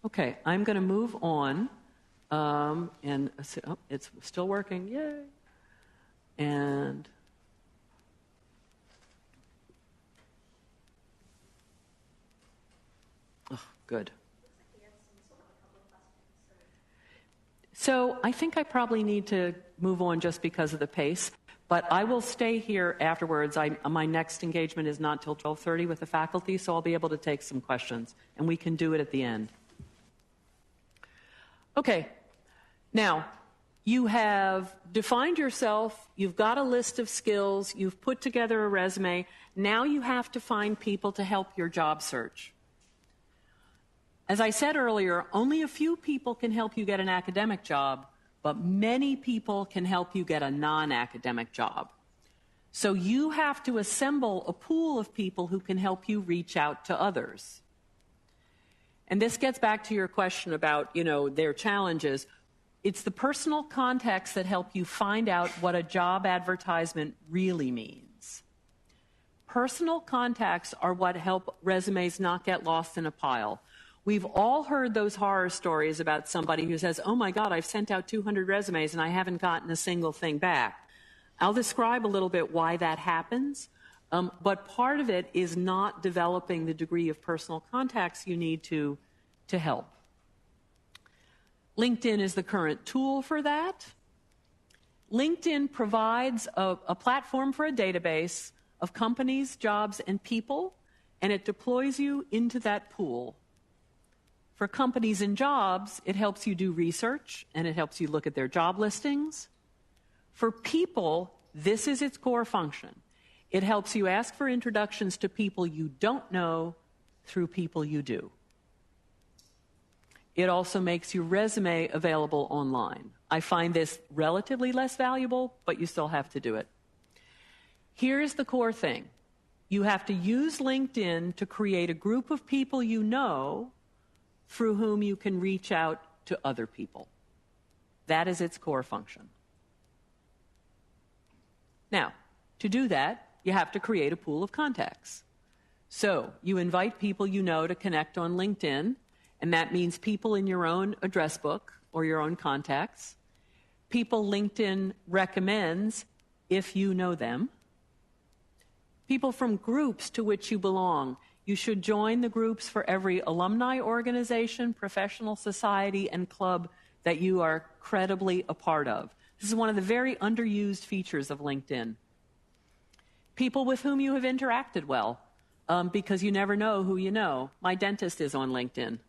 A: Okay, I'm going to move on. It's still working. Yay. And good. So I think I probably need to move on just because of the pace, but I will stay here afterwards. My next engagement is not till 12:30 with the faculty, so I'll be able to take some questions, and we can do it at the end. Okay, now you have defined yourself, you've got a list of skills, you've put together a resume, now you have to find people to help your job search. As I said earlier, only a few people can help you get an academic job, but many people can help you get a non-academic job. So you have to assemble a pool of people who can help you reach out to others. And this gets back to your question about, their challenges. It's the personal contacts that help you find out what a job advertisement really means. Personal contacts are what help resumes not get lost in a pile. We've all heard those horror stories about somebody who says, oh my God, I've sent out 200 resumes and I haven't gotten a single thing back. I'll describe a little bit why that happens, but part of it is not developing the degree of personal contacts you need to help. LinkedIn is the current tool for that. LinkedIn provides a platform for a database of companies, jobs, and people, and it deploys you into that pool. For companies and jobs, it helps you do research, and it helps you look at their job listings. For people, this is its core function. It helps you ask for introductions to people you don't know through people you do. It also makes your resume available online. I find this relatively less valuable, but you still have to do it. Here's the core thing. You have to use LinkedIn to create a group of people you know through whom you can reach out to other people. That is its core function. Now, to do that, you have to create a pool of contacts. So you invite people you know to connect on LinkedIn, and that means people in your own address book or your own contacts, people LinkedIn recommends if you know them, people from groups to which you belong. You should join the groups for every alumni organization, professional society, and club that you are credibly a part of. This is one of the very underused features of LinkedIn. People with whom you have interacted well, because you never know who you know. My dentist is on LinkedIn.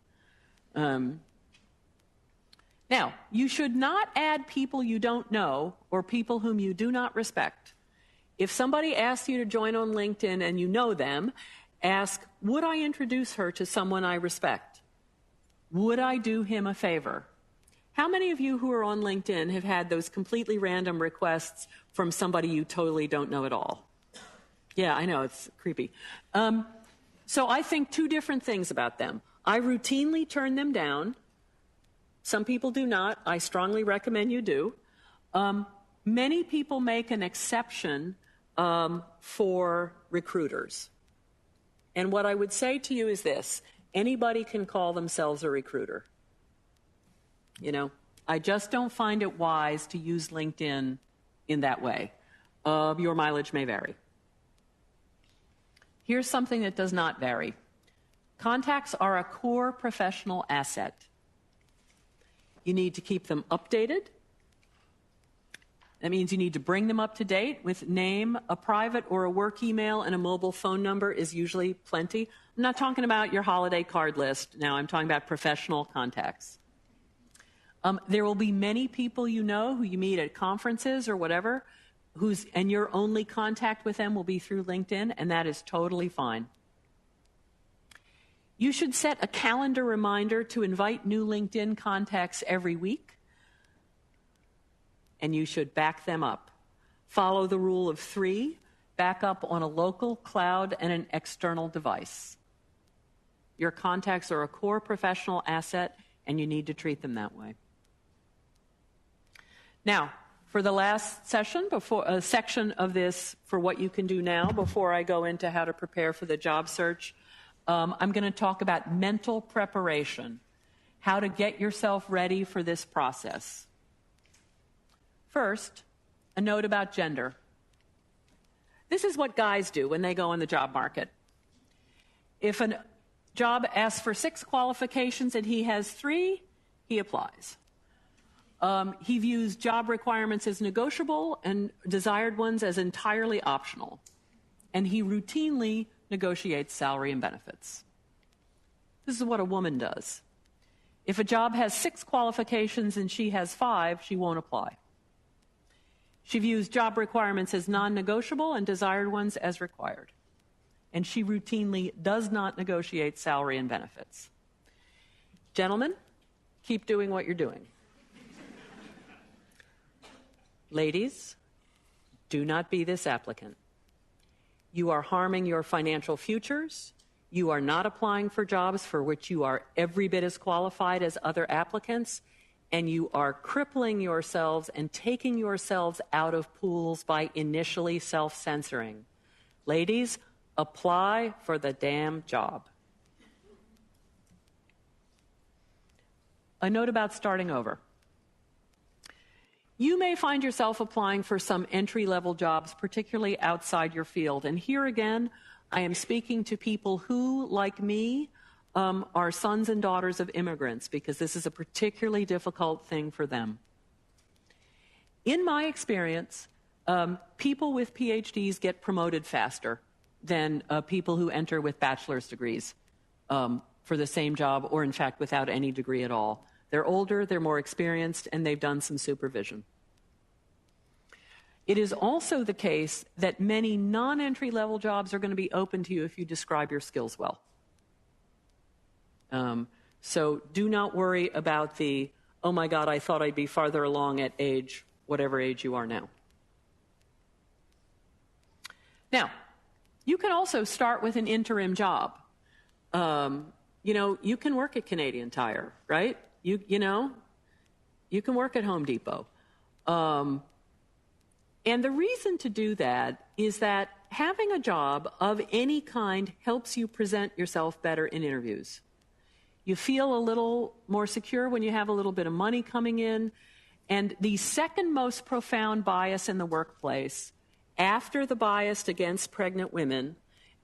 A: Now, you should not add people you don't know or people whom you do not respect. If somebody asks you to join on LinkedIn and you know them, ask, would I introduce her to someone I respect? Would I do him a favor? How many of you who are on LinkedIn have had those completely random requests from somebody you totally don't know at all? Yeah, I know, it's creepy. So I think two different things about them. I routinely turn them down. Some people do not. I strongly recommend you do. Many people make an exception for recruiters. And what I would say to you is this: anybody can call themselves a recruiter. You know, I just don't find it wise to use LinkedIn in that way. Your mileage may vary. Here's something that does not vary. Contacts are a core professional asset. You need to keep them updated. That means you need to bring them up to date with name, a private or a work email, and a mobile phone number is usually plenty. I'm not talking about your holiday card list now. I'm talking about professional contacts. There will be many people you know who you meet at conferences or whatever, and your only contact with them will be through LinkedIn, and that is totally fine. You should set a calendar reminder to invite new LinkedIn contacts every week, and you should back them up. Follow the rule of 3, back up on a local, cloud, and an external device. Your contacts are a core professional asset, and you need to treat them that way. Now, for the last section, section of this, for what you can do now, before I go into how to prepare for the job search, I'm going to talk about mental preparation, how to get yourself ready for this process. First, a note about gender. This is what guys do when they go in the job market. If a job asks for 6 qualifications and he has 3, he applies. He views job requirements as negotiable and desired ones as entirely optional. And he routinely negotiates salary and benefits. This is what a woman does. If a job has 6 qualifications and she has 5, she won't apply. She views job requirements as non-negotiable and desired ones as required. And she routinely does not negotiate salary and benefits. Gentlemen, keep doing what you're doing. Ladies, do not be this applicant. You are harming your financial futures. You are not applying for jobs for which you are every bit as qualified as other applicants, and you are crippling yourselves and taking yourselves out of pools by initially self-censoring. Ladies, apply for the damn job. A note about starting over. You may find yourself applying for some entry-level jobs, particularly outside your field. And here again, I am speaking to people who, like me, are sons and daughters of immigrants, because this is a particularly difficult thing for them. In my experience, people with PhDs get promoted faster. than people who enter with bachelor's degrees for the same job, or in fact without any degree at all. They're older, they're more experienced, and they've done some supervision. It is also the case that many non-entry level jobs are going to be open to you if you describe your skills well. So do not worry about the, oh my God, I thought I'd be farther along at age, whatever age you are now. Now, you can also start with an interim job. You know, you can work at Canadian Tire, right? You know, you can work at Home Depot. And the reason to do that is that having a job of any kind helps you present yourself better in interviews. You feel a little more secure when you have a little bit of money coming in. And the second most profound bias in the workplace, after the bias against pregnant women,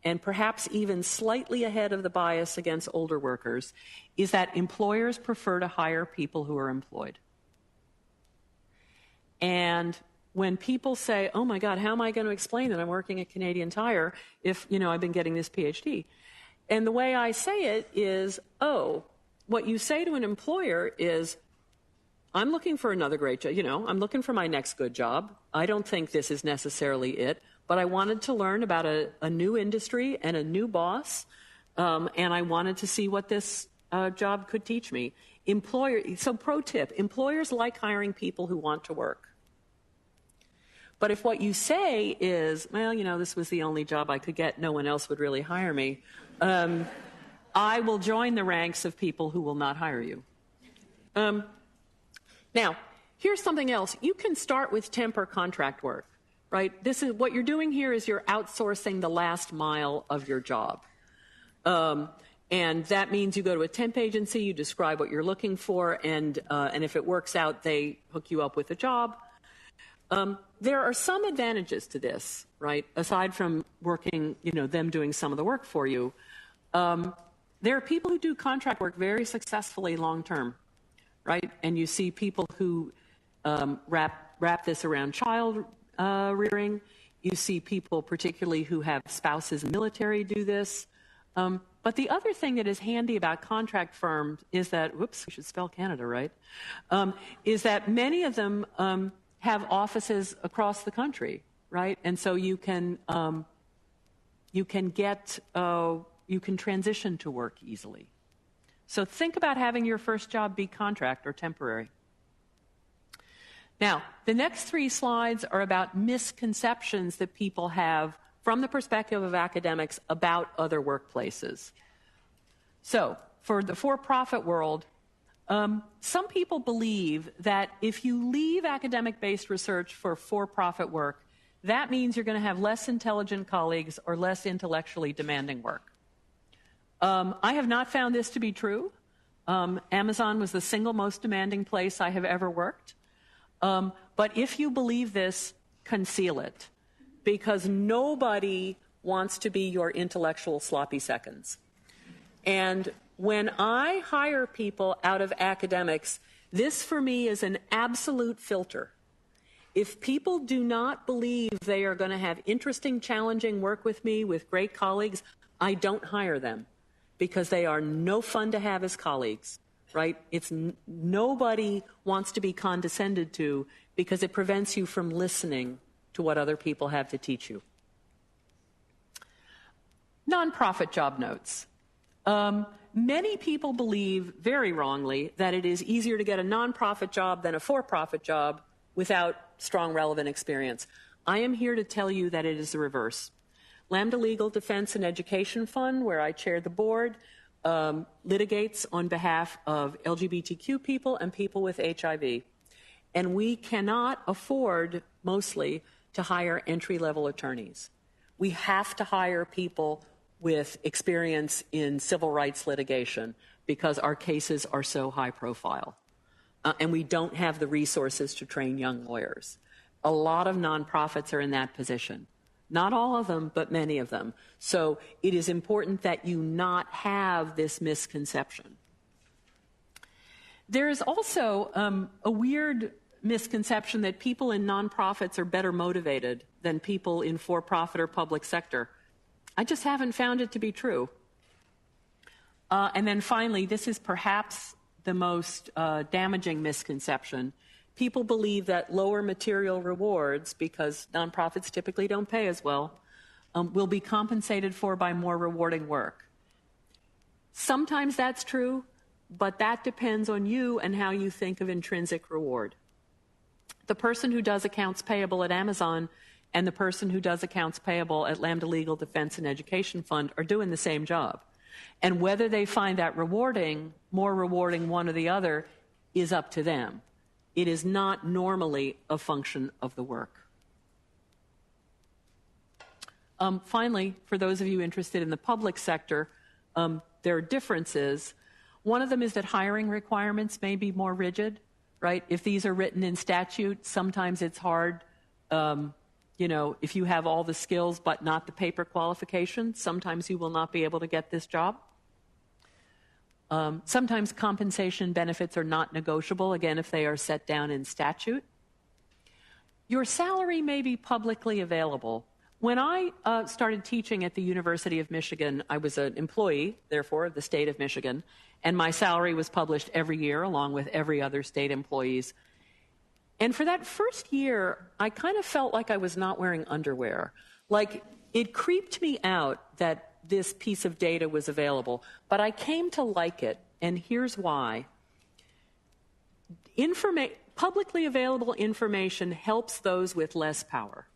A: and perhaps even slightly ahead of the bias against older workers, is that employers prefer to hire people who are employed. And when people say, oh my God, how am I going to explain that I'm working at Canadian Tire if, you know, I've been getting this PhD? And the way I say it is, oh, what you say to an employer is, I'm looking for another great job, you know, I'm looking for my next good job. I don't think this is necessarily it, but I wanted to learn about a new industry and a new boss, and I wanted to see what this job could teach me. So pro tip, employers like hiring people who want to work. But if what you say is, well, you know, this was the only job I could get, no one else would really hire me, I will join the ranks of people who will not hire you. Now, here's something else. You can start with temp or contract work, right? This is what you're doing here is you're outsourcing the last mile of your job. And that means you go to a temp agency, you describe what you're looking for, and if it works out, they hook you up with a job. There are some advantages to this, right? Aside from working, you know, them doing some of the work for you. There are people who do contract work very successfully long term, right? And you see people who wrap this around child rearing. You see people particularly who have spouses in the military do this. But the other thing that is handy about contract firms is that, whoops, we should spell Canada right, is that many of them have offices across the country, right? And so you can transition to work easily. So think about having your first job be contract or temporary. Now, the next 3 slides are about misconceptions that people have from the perspective of academics about other workplaces. So, for the for-profit world, some people believe that if you leave academic-based research for for-profit work, that means you're going to have less intelligent colleagues or less intellectually demanding work. I have not found this to be true. Amazon was the single most demanding place I have ever worked. But if you believe this, conceal it, because nobody wants to be your intellectual sloppy seconds. And when I hire people out of academics, this for me is an absolute filter. If people do not believe they are going to have interesting, challenging work with me with great colleagues, I don't hire them because they are no fun to have as colleagues, right? Nobody wants to be condescended to because it prevents you from listening to what other people have to teach you. Nonprofit job notes. Many people believe, very wrongly, that it is easier to get a nonprofit job than a for-profit job without strong relevant experience. I am here to tell you that it is the reverse. Lambda Legal Defense and Education Fund, where I chair the board, litigates on behalf of LGBTQ people and people with HIV. And we cannot afford, mostly, to hire entry-level attorneys. We have to hire people with experience in civil rights litigation because our cases are so high profile. And we don't have the resources to train young lawyers. A lot of nonprofits are in that position. Not all of them, but many of them. So it is important that you not have this misconception. There is also a weird misconception that people in nonprofits are better motivated than people in for-profit or public sector. I just haven't found it to be true. And then finally, this is perhaps the most damaging misconception. People believe that lower material rewards, because nonprofits typically don't pay as well, will be compensated for by more rewarding work. Sometimes that's true, but that depends on you and how you think of intrinsic reward. The person who does accounts payable at Amazon and the person who does accounts payable at Lambda Legal Defense and Education Fund are doing the same job. And whether they find that rewarding, more rewarding one or the other, is up to them. It is not normally a function of the work. Finally, for those of you interested in the public sector, there are differences. One of them is that hiring requirements may be more rigid, right? If these are written in statute, sometimes it's hard. If you have all the skills but not the paper qualifications, sometimes you will not be able to get this job. Sometimes compensation benefits are not negotiable, again, if they are set down in statute. Your salary may be publicly available. When I started teaching at the University of Michigan, I was an employee, therefore, of the state of Michigan, and my salary was published every year along with every other state employee's. And for that first year, I kind of felt like I was not wearing underwear. Like, it creeped me out that this piece of data was available, but I came to like it, and here's why. Publicly available information helps those with less power.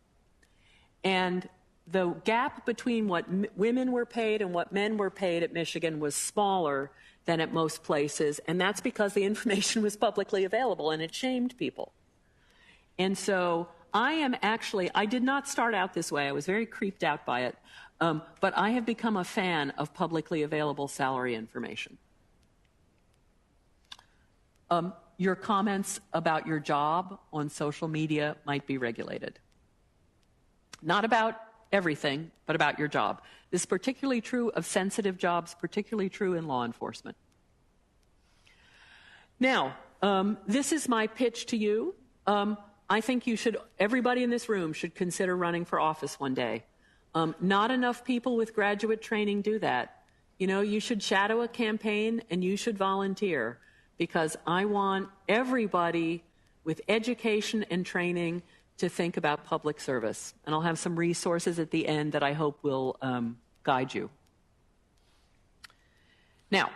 A: And the gap between what women were paid and what men were paid at Michigan was smaller than at most places, and that's because the information was publicly available, and it shamed people. And so I did not start out this way. I was very creeped out by it. But I have become a fan of publicly available salary information. Your comments about your job on social media might be regulated. Not about everything, but about your job. This is particularly true of sensitive jobs, particularly true in law enforcement. Now, this is my pitch to you. I think everybody in this room should consider running for office one day. Not enough people with graduate training do that. You should shadow a campaign and you should volunteer, because I want everybody with education and training to think about public service. And I'll have some resources at the end that I hope will guide you. Now,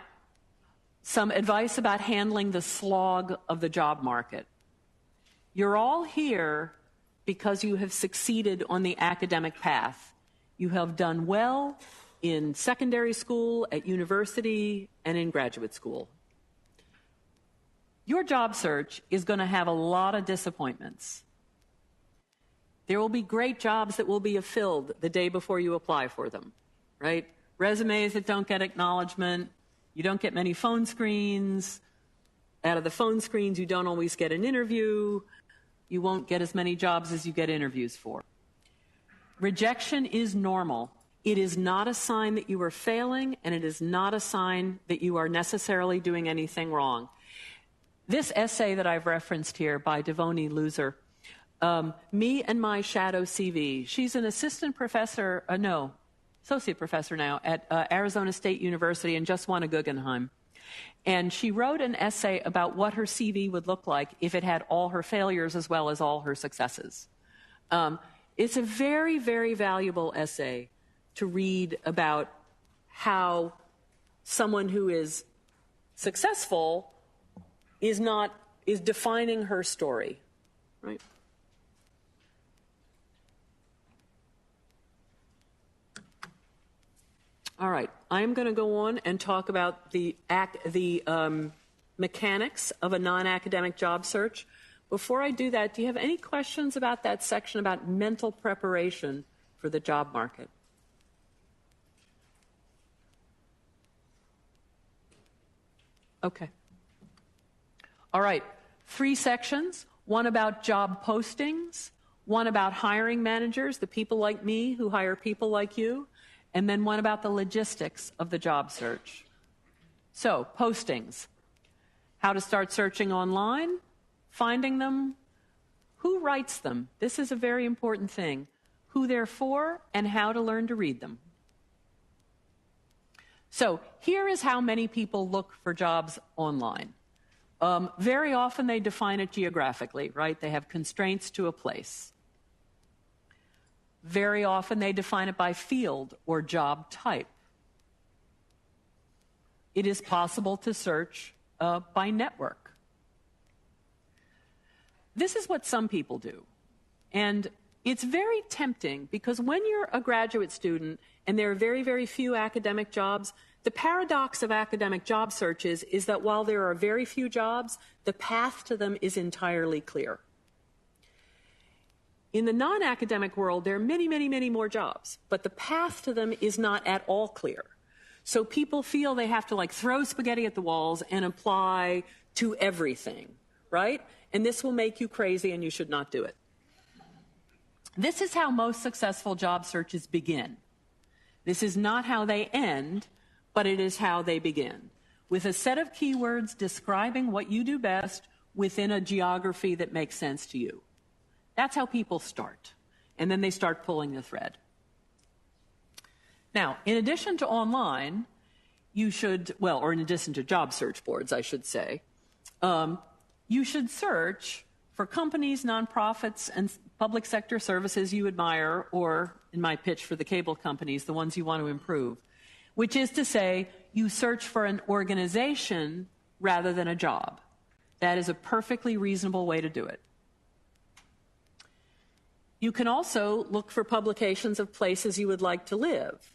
A: some advice about handling the slog of the job market. You're all here because you have succeeded on the academic path. You have done well in secondary school, at university, and in graduate school. Your job search is going to have a lot of disappointments. There will be great jobs that will be filled the day before you apply for them, right? Resumes that don't get acknowledgement. You don't get many phone screens. Out of the phone screens, you don't always get an interview. You won't get as many jobs as you get interviews for. Rejection is normal. It is not a sign that you are failing, and it is not a sign that you are necessarily doing anything wrong. This essay that I've referenced here by Devoni Loser, Me and My Shadow CV. She's an associate professor now at Arizona State University and just won a Guggenheim. And she wrote an essay about what her CV would look like if it had all her failures as well as all her successes. It's a very, very valuable essay to read about how someone who is successful is defining her story, right? All right, I'm going to go on and talk about the mechanics of a non-academic job search. Before I do that, do you have any questions about that section about mental preparation for the job market? Okay. All right, 3 sections, one about job postings, one about hiring managers, the people like me who hire people like you, and then one about the logistics of the job search. So, postings. How to start searching online, finding them, who writes them. This is a very important thing. Who they're for, and how to learn to read them. So here is how many people look for jobs online. Very often they define it geographically, right? They have constraints to a place. Very often they define it by field or job type. It is possible to search by network. This is what some people do. And it's very tempting because when you're a graduate student and there are very, very few academic jobs, the paradox of academic job searches is that while there are very few jobs, the path to them is entirely clear. In the non-academic world, there are many, many, many more jobs, but the path to them is not at all clear. So people feel they have to like throw spaghetti at the walls and apply to everything, right? And this will make you crazy and you should not do it. This is how most successful job searches begin. This is not how they end, but it is how they begin, with a set of keywords describing what you do best within a geography that makes sense to you. That's how people start, and then they start pulling the thread. Now, in addition to online, you should, well, or in addition to job search boards, I should say, you should search for companies, nonprofits, and public sector services you admire, or in my pitch for the cable companies, the ones you want to improve, which is to say, you search for an organization rather than a job. That is a perfectly reasonable way to do it. You can also look for publications of places you would like to live.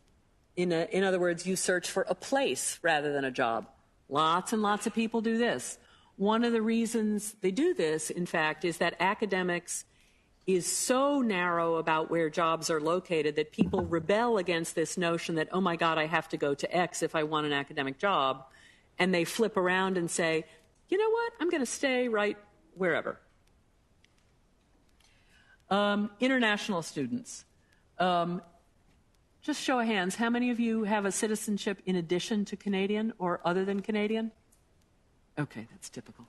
A: In other words, you search for a place rather than a job. Lots and lots of people do this. One of the reasons they do this, in fact, is that academics is so narrow about where jobs are located that people rebel against this notion that, oh my God, I have to go to X if I want an academic job. And they flip around and say, you know what, I'm going to stay right wherever. International students. Just show of hands, how many of you have a citizenship in addition to Canadian or other than Canadian? Okay, that's typical.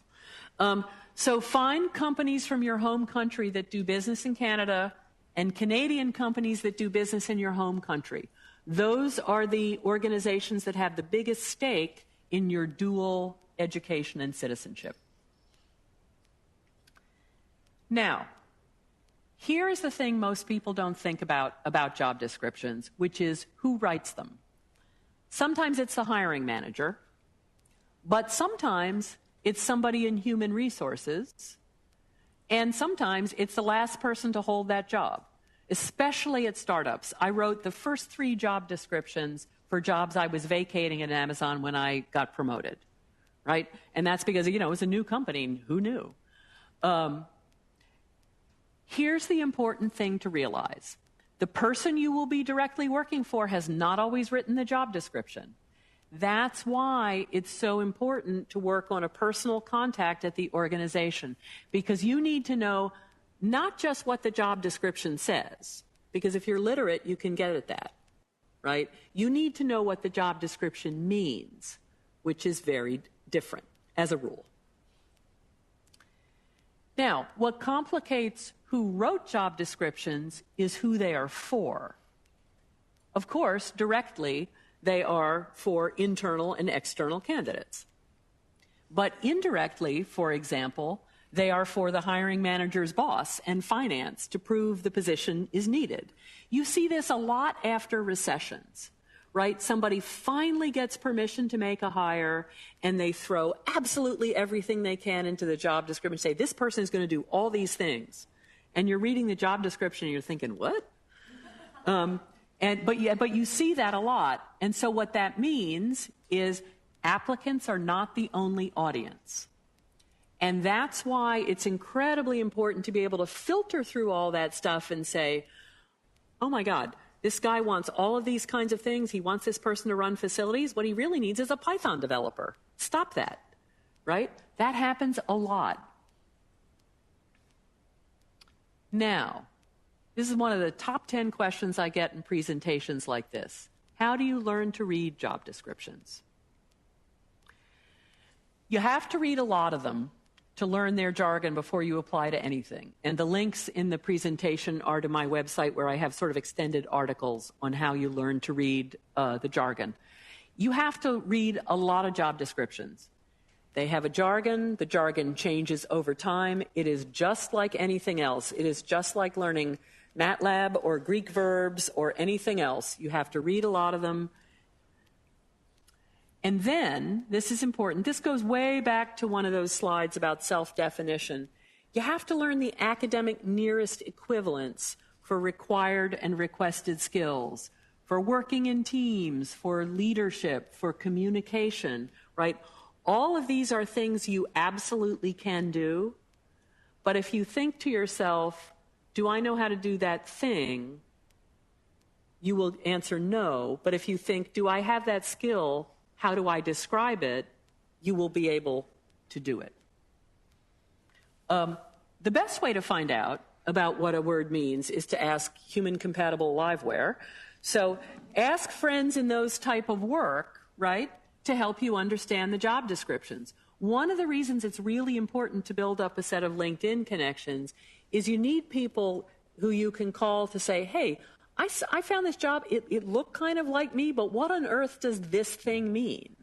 A: So find companies from your home country that do business in Canada and Canadian companies that do business in your home country. Those are the organizations that have the biggest stake in your dual education and citizenship. Now, here is the thing most people don't think about job descriptions, which is who writes them. Sometimes it's the hiring manager, but sometimes it's somebody in human resources, and sometimes it's the last person to hold that job, especially at startups. I wrote the first 3 job descriptions for jobs I was vacating at Amazon when I got promoted, right? And that's because, you know, it was a new company, and who knew? Here's the important thing to realize. The person you will be directly working for has not always written the job description. That's why it's so important to work on a personal contact at the organization, because you need to know not just what the job description says, because if you're literate, you can get at that, right? You need to know what the job description means, which is very different as a rule. Now, what complicates who wrote job descriptions is who they are for. Of course, directly, they are for internal and external candidates. But indirectly, for example, they are for the hiring manager's boss and finance to prove the position is needed. You see this a lot after recessions, right? Somebody finally gets permission to make a hire, and they throw absolutely everything they can into the job description and say, this person is going to do all these things. And you're reading the job description and you're thinking, what? But you see that a lot. And so what that means is applicants are not the only audience. And that's why it's incredibly important to be able to filter through all that stuff and say, oh my God, this guy wants all of these kinds of things. He wants this person to run facilities. What he really needs is a Python developer. Stop that, right? That happens a lot. Now, this is one of the top 10 questions I get in presentations like this. How do you learn to read job descriptions? You have to read a lot of them to learn their jargon before you apply to anything. And the links in the presentation are to my website where I have sort of extended articles on how you learn to read the jargon. You have to read a lot of job descriptions. They have a jargon. The jargon changes over time. It is just like anything else. It is just like learning MATLAB or Greek verbs or anything else. You have to read a lot of them. And then, this is important, this goes way back to one of those slides about self-definition. You have to learn the academic nearest equivalents for required and requested skills, for working in teams, for leadership, for communication, right? All of these are things you absolutely can do, but if you think to yourself, do I know how to do that thing? You will answer no, but if you think, do I have that skill? How do I describe it? You will be able to do it. The best way to find out about what a word means is to ask human-compatible liveware. So ask friends in those type of work, right, to help you understand the job descriptions. One of the reasons it's really important to build up a set of LinkedIn connections is you need people who you can call to say, hey, I found this job, it looked kind of like me, but what on earth does this thing mean,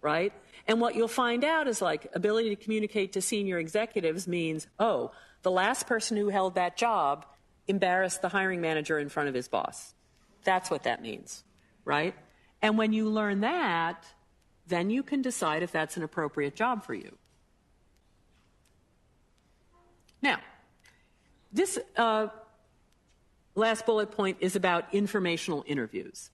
A: right? And what you'll find out is like ability to communicate to senior executives means, oh, the last person who held that job embarrassed the hiring manager in front of his boss. That's what that means, right? And when you learn that, then you can decide if that's an appropriate job for you. Now, this last bullet point is about informational interviews.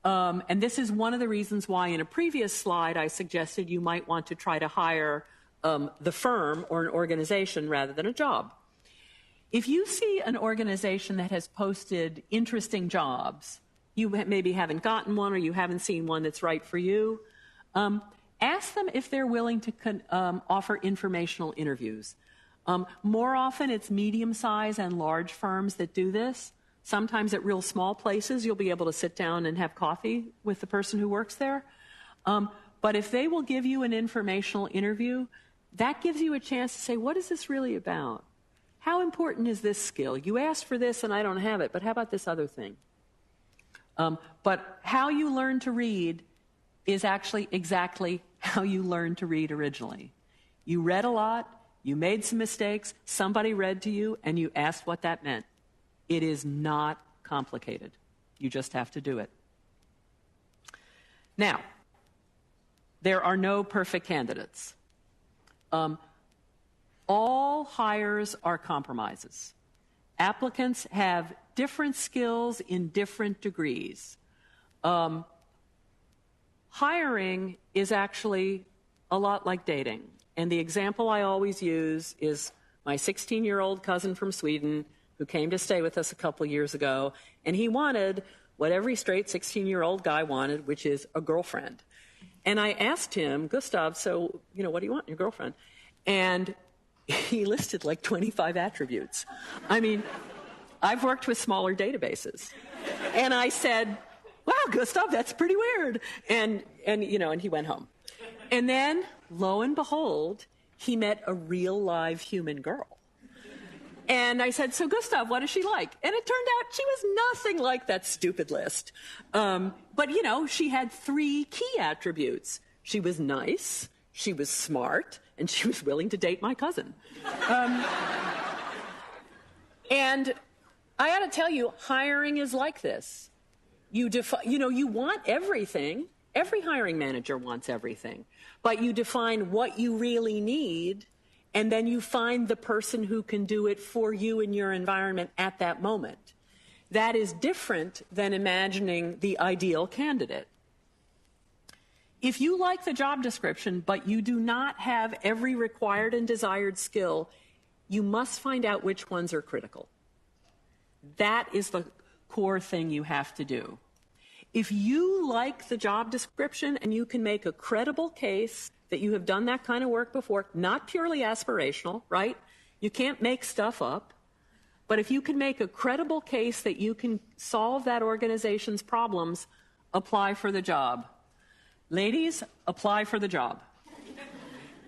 A: And this is one of the reasons why in a previous slide I suggested you might want to try to hire the firm or an organization rather than a job. If you see an organization that has posted interesting jobs, you maybe haven't gotten one or you haven't seen one that's right for you, ask them if they're willing to offer informational interviews. More often it's medium-sized and large firms that do this. Sometimes at real small places you'll be able to sit down and have coffee with the person who works there. But if they will give you an informational interview, that gives you a chance to say, what is this really about? How important is this skill? You asked for this and I don't have it, but how about this other thing? But how you learn to read is actually exactly how you learned to read originally. You read a lot, you made some mistakes, somebody read to you, and you asked what that meant. It is not complicated. You just have to do it. Now, there are no perfect candidates. All hires are compromises. Applicants have different skills in different degrees. Hiring is actually a lot like dating. And the example I always use is my 16-year-old cousin from Sweden who came to stay with us a couple years ago, and he wanted what every straight 16-year-old guy wanted, which is a girlfriend. And I asked him, Gustav, so, what do you want in your girlfriend? And he listed like 25 attributes. I mean, I've worked with smaller databases. And I said, wow, Gustav, that's pretty weird. And he went home. And then, lo and behold, he met a real live human girl. And I said, so Gustav, what is she like? And it turned out she was nothing like that stupid list. But she had 3 key attributes. She was nice, she was smart, and she was willing to date my cousin. And I ought to tell you, hiring is like this. You want everything. Every hiring manager wants everything. But you define what you really need, and then you find the person who can do it for you in your environment at that moment. That is different than imagining the ideal candidate. If you like the job description, but you do not have every required and desired skill, you must find out which ones are critical. That is the core thing you have to do. If you like the job description and you can make a credible case that you have done that kind of work before, not purely aspirational, right? You can't make stuff up. But if you can make a credible case that you can solve that organization's problems, apply for the job. Ladies, apply for the job.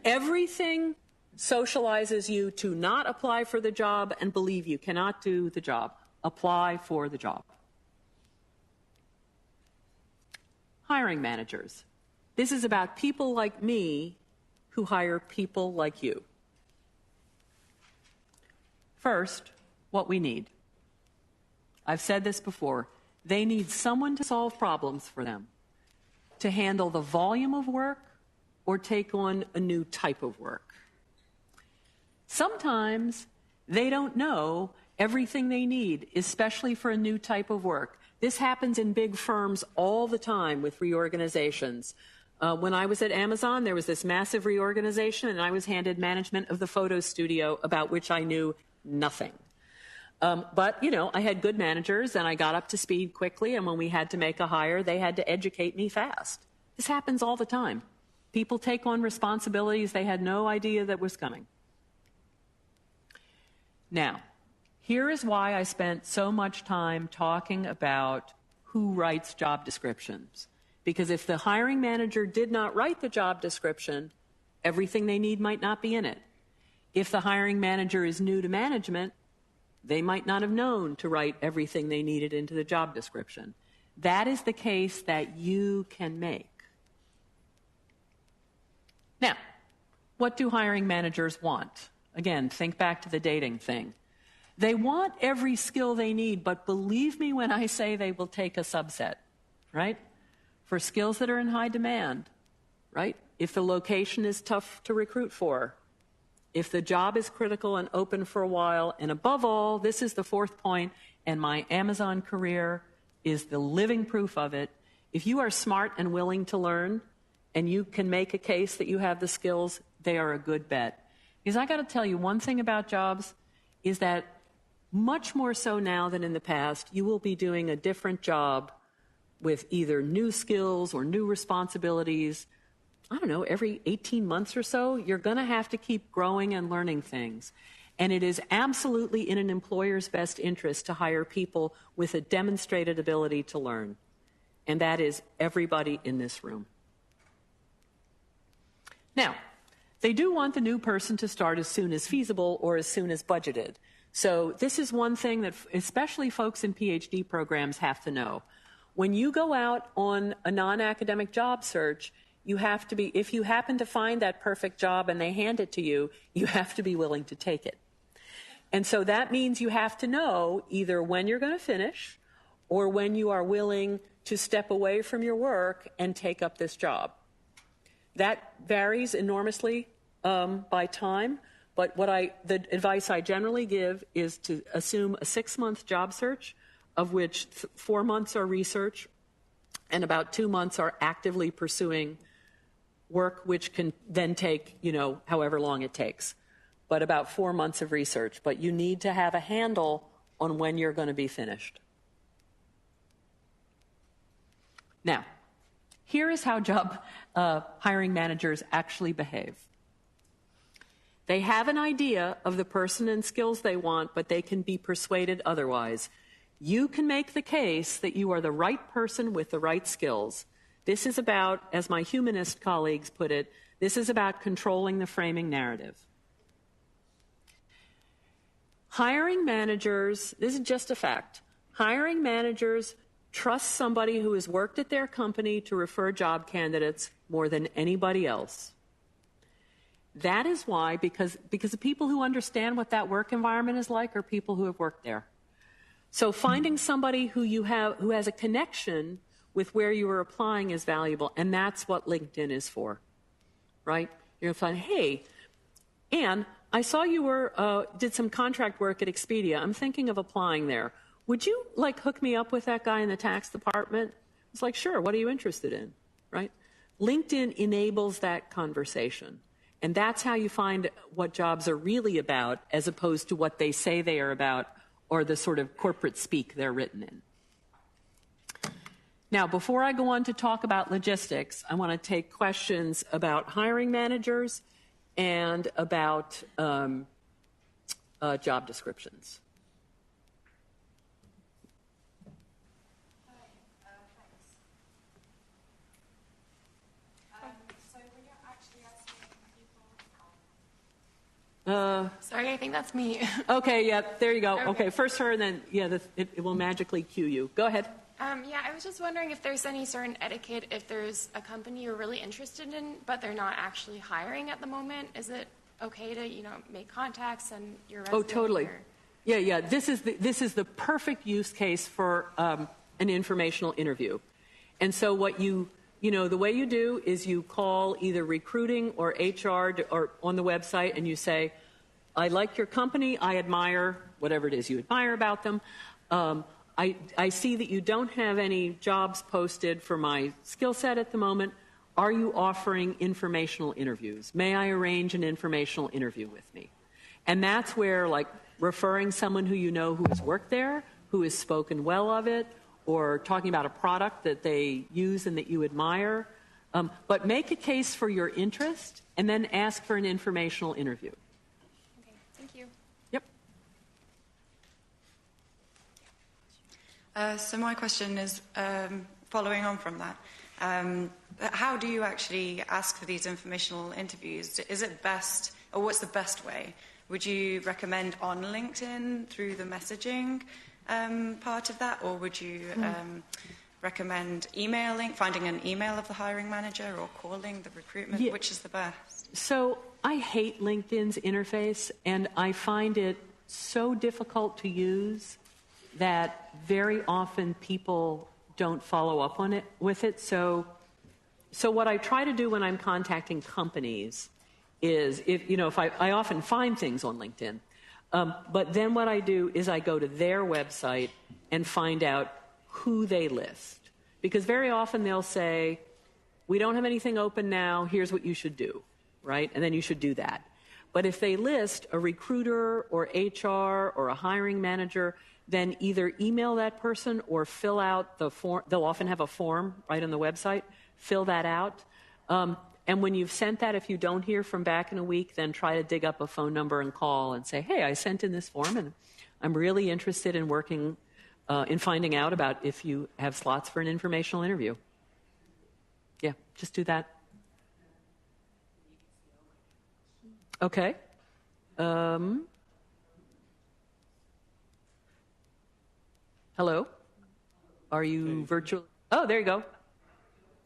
A: Everything socializes you to not apply for the job and believe you cannot do the job. Apply for the job. hiring managers. This is about people like me who hire people like you. First, what we need. I've said this before. They need someone to solve problems for them, to handle the volume of work or take on a new type of work. Sometimes they don't know everything they need, especially for a new type of work. This happens in big firms all the time with reorganizations. When I was at Amazon, there was this massive reorganization, and I was handed management of the photo studio, about which I knew nothing. But, I had good managers, and I got up to speed quickly, and when we had to make a hire, they had to educate me fast. This happens all the time. People take on responsibilities they had no idea that was coming. Now, here is why I spent so much time talking about who writes job descriptions. Because if the hiring manager did not write the job description, everything they need might not be in it. If the hiring manager is new to management, they might not have known to write everything they needed into the job description. That is the case that you can make. Now, what do hiring managers want? Again, think back to the dating thing. They want every skill they need, but believe me when I say they will take a subset, right? For skills that are in high demand, right? If the location is tough to recruit for, if the job is critical and open for a while, and above all, this is the fourth point, and my Amazon career is the living proof of it. If you are smart and willing to learn, and you can make a case that you have the skills, they are a good bet. Because I got to tell you, one thing about jobs is that much more so now than in the past, you will be doing a different job with either new skills or new responsibilities. I don't know, every 18 months or so, you're going to have to keep growing and learning things. And it is absolutely in an employer's best interest to hire people with a demonstrated ability to learn. And that is everybody in this room. Now, they do want the new person to start as soon as feasible or as soon as budgeted. So this is one thing that especially folks in PhD programs have to know. When you go out on a non-academic job search, you have to be, if you happen to find that perfect job and they hand it to you, you have to be willing to take it. And so that means you have to know either when you're going to finish or when you are willing to step away from your work and take up this job. That varies enormously by time, but the advice I generally give is to assume a 6-month job search, of which 4 months are research and about 2 months are actively pursuing work, which can then take, however long it takes, but about 4 months of research. But you need to have a handle on when you're going to be finished. Now, here is how job hiring managers actually behave. They have an idea of the person and skills they want, but they can be persuaded otherwise. You can make the case that you are the right person with the right skills. This is about, as my humanist colleagues put it, this is about controlling the framing narrative. Hiring managers, this is just a fact, hiring managers trust somebody who has worked at their company to refer job candidates more than anybody else. That is why, because the people who understand what that work environment is like are people who have worked there. So finding somebody who has a connection with where you are applying is valuable, and that's what LinkedIn is for, right? You're going to find, hey, Anne, I saw you did some contract work at Expedia. I'm thinking of applying there. Would you hook me up with that guy in the tax department? It's like, sure, what are you interested in, right? LinkedIn enables that conversation. And that's how you find what jobs are really about, as opposed to what they say they are about or the sort of corporate speak they're written in. Now, before I go on to talk about logistics, I want to take questions about hiring managers and about job descriptions.
C: Sorry, I think that's me.
A: Okay, yeah, there you go. Okay, first her, and then, it will magically cue you. Go ahead.
P: Yeah, I was just wondering if there's any certain etiquette if there's a company you're really interested in, but they're not actually hiring at the moment. Is it okay to, make contacts and your resume?
A: Oh, totally.
P: Or...
A: Yeah. This is the perfect use case for an informational interview. And so what the way you do is you call either recruiting or HR or on the website and you say, I like your company, I admire whatever it is you admire about them. I see that you don't have any jobs posted for my skill set at the moment. Are you offering informational interviews? May I arrange an informational interview with me? And that's where, referring someone who you know who has worked there, who has spoken well of it, or talking about a product that they use and that you admire. But make a case for your interest and then ask for an informational interview.
P: Okay, thank you.
A: Yep.
G: So my question is, following on from that, how do you actually ask for these informational interviews? Is it best, or what's the best way? Would you recommend on LinkedIn through the messaging part of that, or would you recommend finding an email of the hiring manager, or calling the recruitment? Yeah. Which is the best?
A: So I hate LinkedIn's interface, and I find it so difficult to use that very often people don't follow up on it with it. So what I try to do when I'm contacting companies is, if I often find things on LinkedIn, but then what I do is I go to their website and find out who they list. Because very often they'll say, we don't have anything open now, here's what you should do, right? And then you should do that. But if they list a recruiter or HR or a hiring manager, then either email that person or fill out the form. They'll often have a form right on the website. Fill that out. And when you've sent that, if you don't hear from back in a week, then try to dig up a phone number and call and say, hey, I sent in this form, and I'm really interested in working, in finding out about if you have slots for an informational interview. Yeah, just do that. Okay. Hello? Are you virtual? Oh, there you go.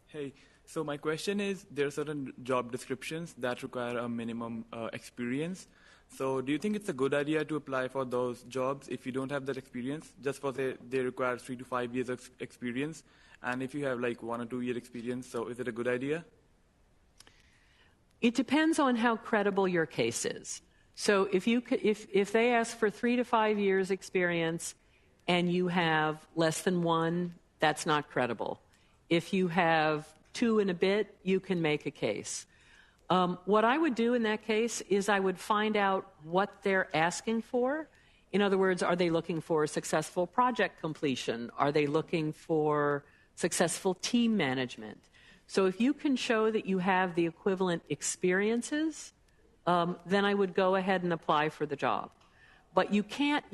Q: Hey, so my question is, there are certain job descriptions that require a minimum experience. So do you think it's a good idea to apply for those jobs if you don't have that experience, just for they require 3 to 5 years of experience? And if you have 1 or 2 year experience, so is it a good idea?
A: It depends on how credible your case is. So if they ask for 3 to 5 years experience and you have less than 1, that's not credible. If you have 2 and a bit, you can make a case. What I would do in that case is I would find out what they're asking for. In other words, are they looking for successful project completion? Are they looking for successful team management? So if you can show that you have the equivalent experiences, then I would go ahead and apply for the job. But you can't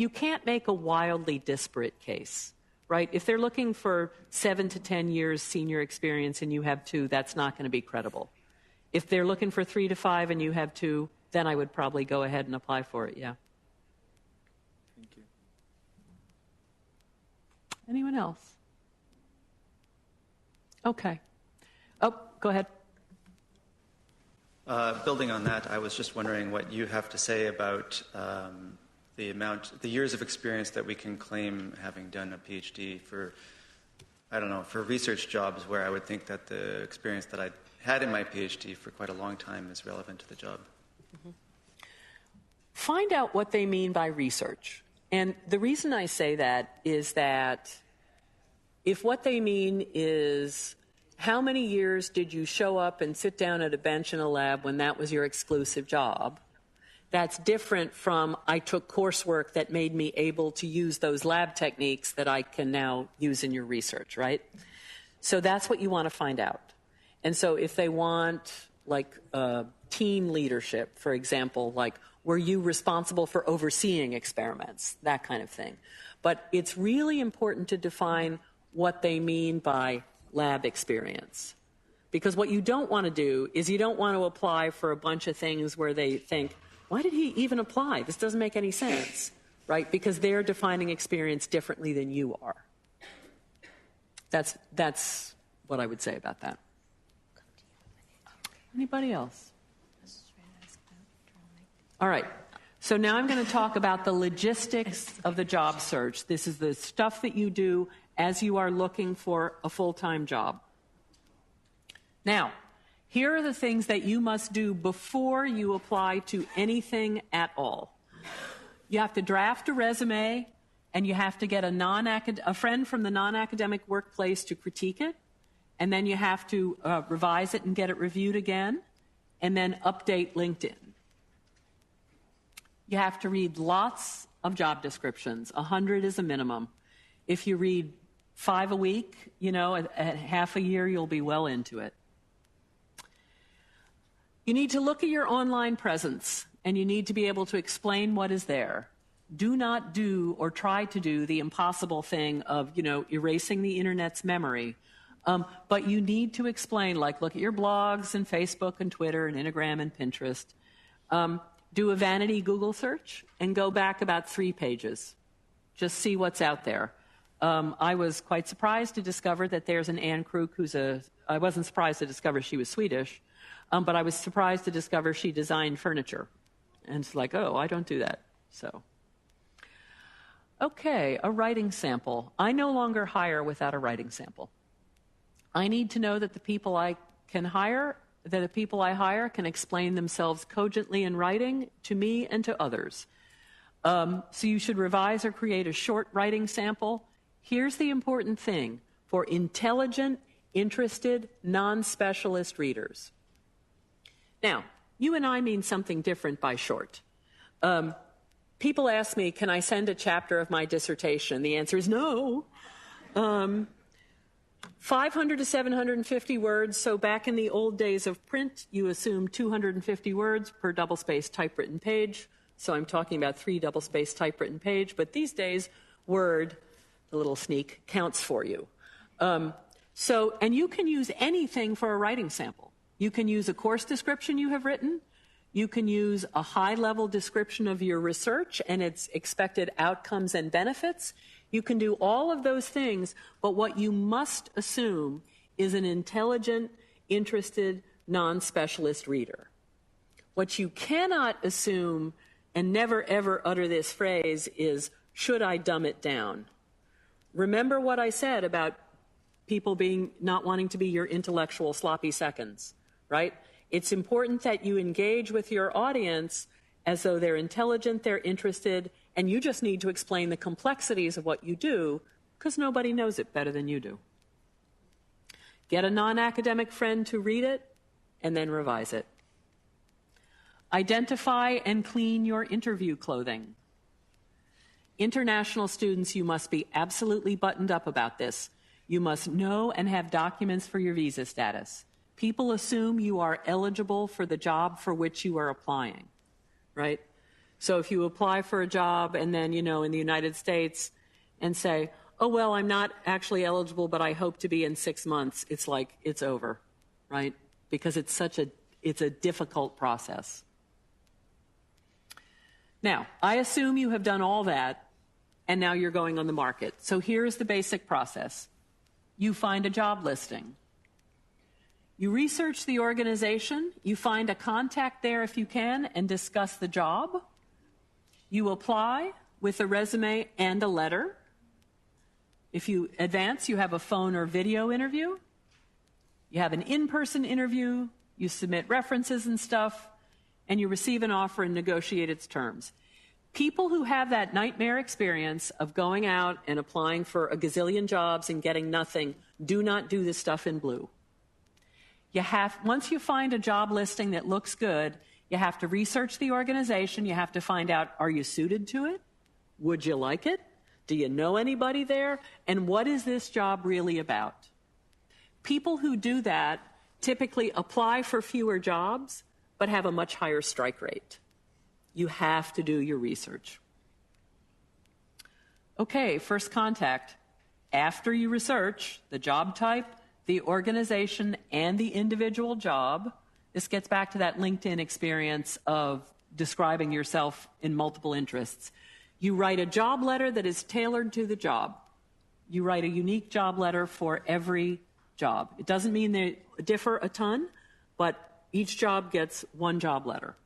A: make a wildly disparate case, right? If they're looking for 7 to 10 years senior experience and you have 2, that's not going to be credible. If they're looking for 3 to 5 and you have 2, then I would probably go ahead and apply for it, yeah.
Q: Thank you.
A: Anyone else? Okay. Oh, go ahead.
R: Building on that, I was just wondering what you have to say about the years of experience that we can claim having done a PhD for, for research jobs where I would think that the experience that I had in my PhD for quite a long time is relevant to the job.
A: Mm-hmm. Find out what they mean by research. And the reason I say that is that if what they mean is how many years did you show up and sit down at a bench in a lab when that was your exclusive job, that's different from I took coursework that made me able to use those lab techniques that I can now use in your research, right? So that's what you want to find out. And so if they want team leadership, for example, were you responsible for overseeing experiments, that kind of thing. But it's really important to define what they mean by lab experience. Because what you don't want to do is you don't want to apply for a bunch of things where they think, why did he even apply? This doesn't make any sense, right? Because they're defining experience differently than you are. That's what I would say about that. Anybody else? All right. So now I'm going to talk about the logistics of the job search. This is the stuff that you do as you are looking for a full-time job. Now, here are the things that you must do before you apply to anything at all. You have to draft a resume, and you have to get a friend from the non-academic workplace to critique it, and then you have to revise it and get it reviewed again, and then update LinkedIn. You have to read lots of job descriptions. 100 is a minimum. If you read 5 a week, at half a year, you'll be well into it. You need to look at your online presence, and you need to be able to explain what is there. Do not do or try to do the impossible thing of, erasing the internet's memory. But you need to explain, look at your blogs and Facebook and Twitter and Instagram and Pinterest. Do a vanity Google search and go back about 3 pages. Just see what's out there. I was quite surprised to discover that there's an Anne Krook I wasn't surprised to discover she was Swedish, but I was surprised to discover she designed furniture. And it's like, oh, I don't do that. So, okay, a writing sample. I no longer hire without a writing sample. I need to know that the people I hire can explain themselves cogently in writing to me and to others. So you should revise or create a short writing sample. Here's the important thing for intelligent, interested, non-specialist readers. Now, you and I mean something different by short. People ask me, can I send a chapter of my dissertation? The answer is no. 500 to 750 words. So back in the old days of print, you assumed 250 words per double-spaced typewritten page. So I'm talking about 3 double-spaced typewritten page. But these days, Word, the little sneak, counts for you. And you can use anything for a writing sample. You can use a course description you have written. You can use a high-level description of your research and its expected outcomes and benefits. You can do all of those things, but what you must assume is an intelligent, interested, non-specialist reader. What you cannot assume, and never ever utter this phrase, is, should I dumb it down? Remember what I said about people not wanting to be your intellectual sloppy seconds, right? It's important that you engage with your audience as though they're intelligent, they're interested, and you just need to explain the complexities of what you do because nobody knows it better than you do. Get a non-academic friend to read it and then revise it. Identify and clean your interview clothing. International students, you must be absolutely buttoned up about this. You must know and have documents for your visa status. People assume you are eligible for the job for which you are applying, right? So if you apply for a job and then, in the United States and say, oh, well, I'm not actually eligible, but I hope to be in 6 months, it's like, it's over, right? Because it's a difficult process. Now, I assume you have done all that, and now you're going on the market. So here's the basic process. You find a job listing. You research the organization. You find a contact there if you can and discuss the job. You apply with a resume and a letter. If you advance, you have a phone or video interview. You have an in-person interview. You submit references and stuff, and you receive an offer and negotiate its terms. People who have that nightmare experience of going out and applying for a gazillion jobs and getting nothing do not do this stuff in blue. Once you find a job listing that looks good, you have to research the organization. You have to find out, are you suited to it? Would you like it? Do you know anybody there? And what is this job really about? People who do that typically apply for fewer jobs, but have a much higher strike rate. You have to do your research. Okay, first contact. After you research the job type, the organization, and the individual job, this gets back to that LinkedIn experience of describing yourself in multiple interests. You write a job letter that is tailored to the job. You write a unique job letter for every job. It doesn't mean they differ a ton, but each job gets one job letter.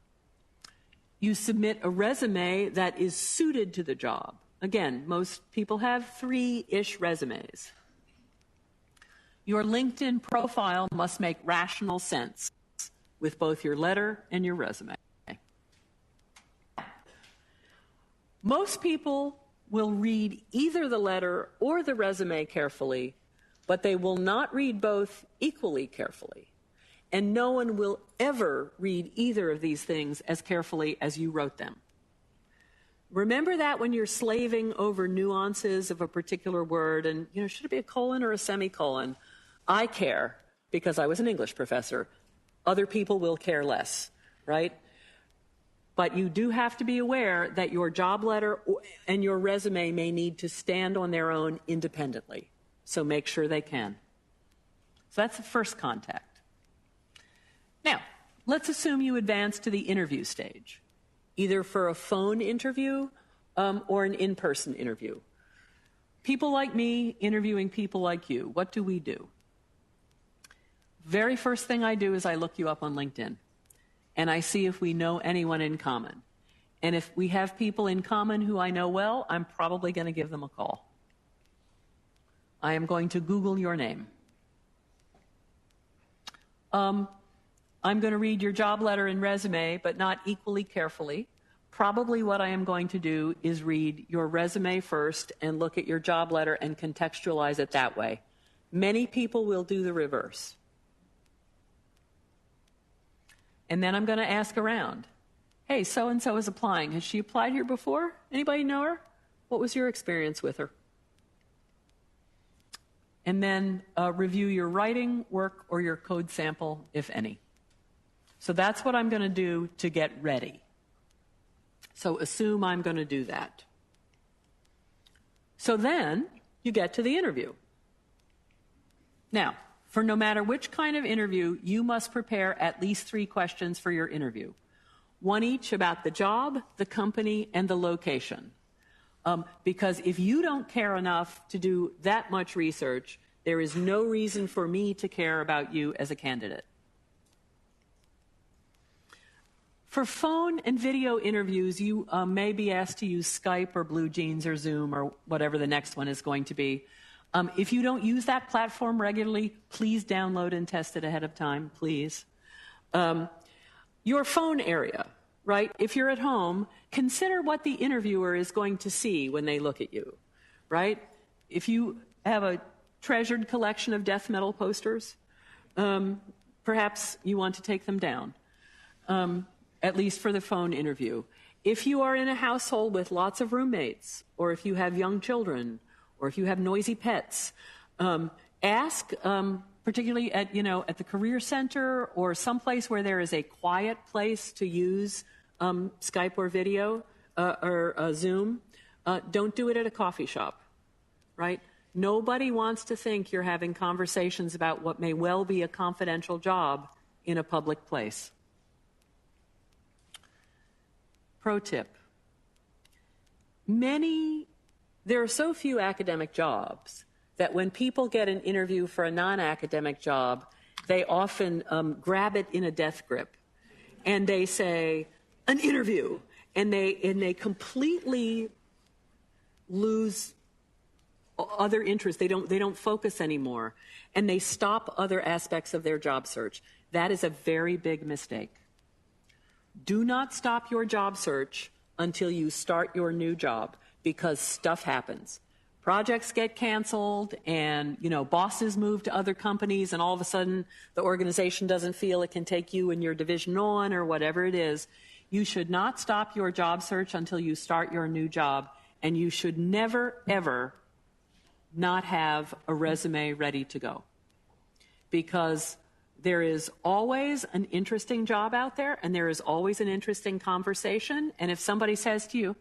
A: You submit a resume that is suited to the job. Again, most people have 3-ish resumes. Your LinkedIn profile must make rational sense with both your letter and your resume. Most people will read either the letter or the resume carefully, but they will not read both equally carefully. And no one will ever read either of these things as carefully as you wrote them. Remember that when you're slaving over nuances of a particular word and, should it be a colon or a semicolon? I care because I was an English professor. Other people will care less, right? But you do have to be aware that your job letter and your resume may need to stand on their own independently. So make sure they can. So that's the first contact. Now, let's assume you advance to the interview stage, either for a phone interview or an in-person interview. People like me interviewing people like you, what do we do? Very first thing I do is I look you up on LinkedIn, and I see if we know anyone in common. And if we have people in common who I know well, I'm probably going to give them a call. I am going to Google your name. I'm going to read your job letter and resume, but not equally carefully. Probably what I am going to do is read your resume first and look at your job letter and contextualize it that way. Many people will do the reverse. And then I'm going to ask around. Hey, so-and-so is applying. Has she applied here before? Anybody know her? What was your experience with her? And then review your writing, work, or your code sample, if any. So that's what I'm going to do to get ready. So assume I'm going to do that. So then you get to the interview. Now, for no matter which kind of interview, you must prepare at least 3 questions for your interview. One each about the job, the company, and the location. Because if you don't care enough to do that much research, there is no reason for me to care about you as a candidate. For phone and video interviews, you may be asked to use Skype or Blue Jeans or Zoom or whatever the next one is going to be. If you don't use that platform regularly, please download and test it ahead of time, please. Your phone area, right? If you're at home, consider what the interviewer is going to see when they look at you, right? If you have a treasured collection of death metal posters, perhaps you want to take them down, at least for the phone interview. If you are in a household with lots of roommates, or if you have young children, or if you have noisy pets, ask, particularly at the career center or someplace where there is a quiet place to use Skype or video or Zoom. Don't do it at a coffee shop, right? Nobody wants to think you're having conversations about what may well be a confidential job in a public place. Pro tip. There are so few academic jobs that when people get an interview for a non-academic job, they often grab it in a death grip. And they say, an interview. And they completely lose other interests. They don't focus anymore. And they stop other aspects of their job search. That is a very big mistake. Do not stop your job search until you start your new job, because stuff happens. Projects get canceled, and bosses move to other companies, and all of a sudden the organization doesn't feel it can take you and your division on, or whatever it is. You should not stop your job search until you start your new job, and you should never, ever not have a resume ready to go. Because there is always an interesting job out there, and there is always an interesting conversation. And if somebody says to you,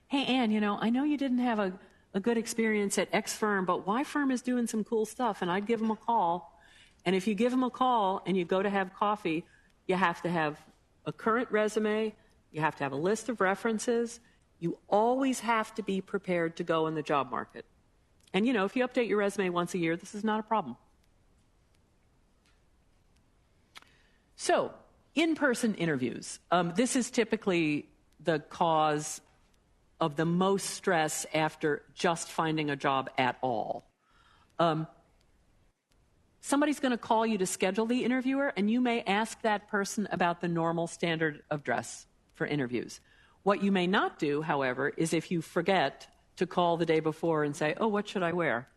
A: hey, Ann, I know you didn't have a good experience at X firm, but Y firm is doing some cool stuff, and I'd give them a call. And if you give them a call and you go to have coffee, you have to have a current resume, you have to have a list of references. You always have to be prepared to go in the job market. And, you know, if you update your resume once a year, this is not a problem. So, in-person interviews. This is typically the cause of the most stress after just finding a job at all. Somebody's going to call you to schedule the interviewer, and you may ask that person about the normal standard of dress for interviews. What you may not do, however, is if you forget to call the day before and say, oh, what should I wear?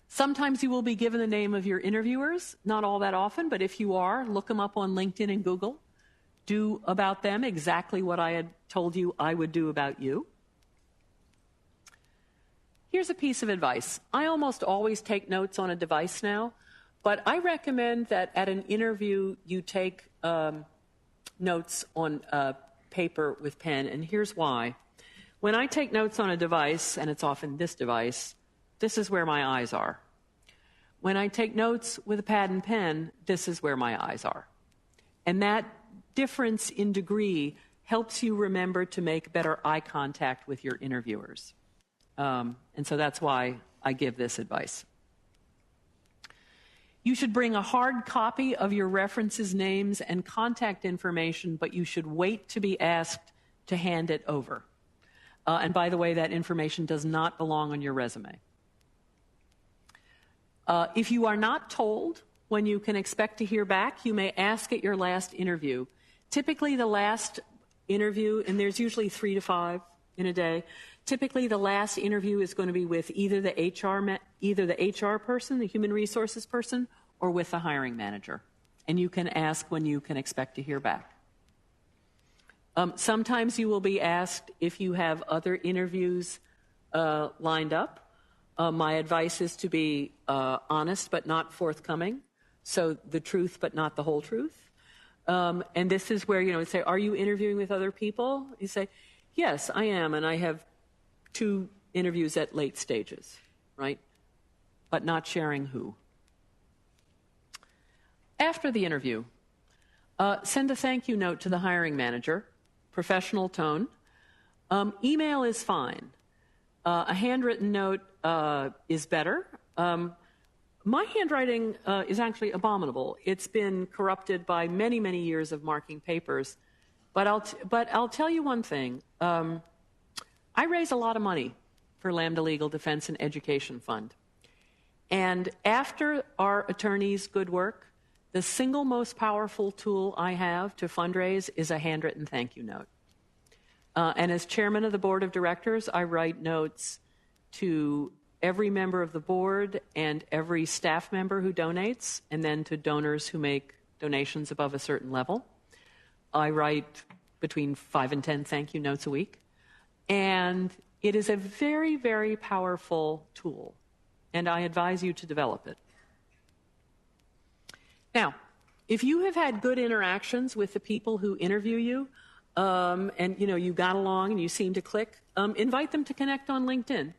A: Sometimes you will be given the name of your interviewers, not all that often, but if you are, look them up on LinkedIn and Google. Do about them exactly what I had told you I would do about you. Here's a piece of advice. I almost always take notes on a device now, but I recommend that at an interview you take notes on paper with pen, and here's why. When I take notes on a device, and it's often this device, this is where my eyes are. When I take notes with a pad and pen, this is where my eyes are. And that difference in degree helps you remember to make better eye contact with your interviewers. And so that's why I give this advice. You should bring a hard copy of your references, names, and contact information, but you should wait to be asked to hand it over. And by the way, that information does not belong on your resume. If you are not told when you can expect to hear back, you may ask at your last interview. Typically, the last interview, and there's usually 3 to 5 in a day, typically the last interview is going to be with either the HR person, the human resources person, or with the hiring manager. And you can ask when you can expect to hear back. Sometimes you will be asked if you have other interviews lined up. My advice is to be honest but not forthcoming. So the truth but not the whole truth. And this is where, you know, say, are you interviewing with other people? You say, yes, I am, and I have 2 interviews at late stages, right? But not sharing who. After the interview, send a thank you note to the hiring manager, professional tone. Email is fine. A handwritten note is better. My handwriting is actually abominable. It's been corrupted by many, many years of marking papers. But I'll tell you one thing. I raise a lot of money for Lambda Legal Defense and Education Fund. And after our attorneys' good work, the single most powerful tool I have to fundraise is a handwritten thank you note. And as chairman of the board of directors, I write notes to every member of the board and every staff member who donates, and then to donors who make donations above a certain level. I write between 5 and 10 thank you notes a week. And it is a very, very powerful tool, and I advise you to develop it. Now, if you have had good interactions with the people who interview you, and you know you got along and you seem to click, invite them to connect on LinkedIn.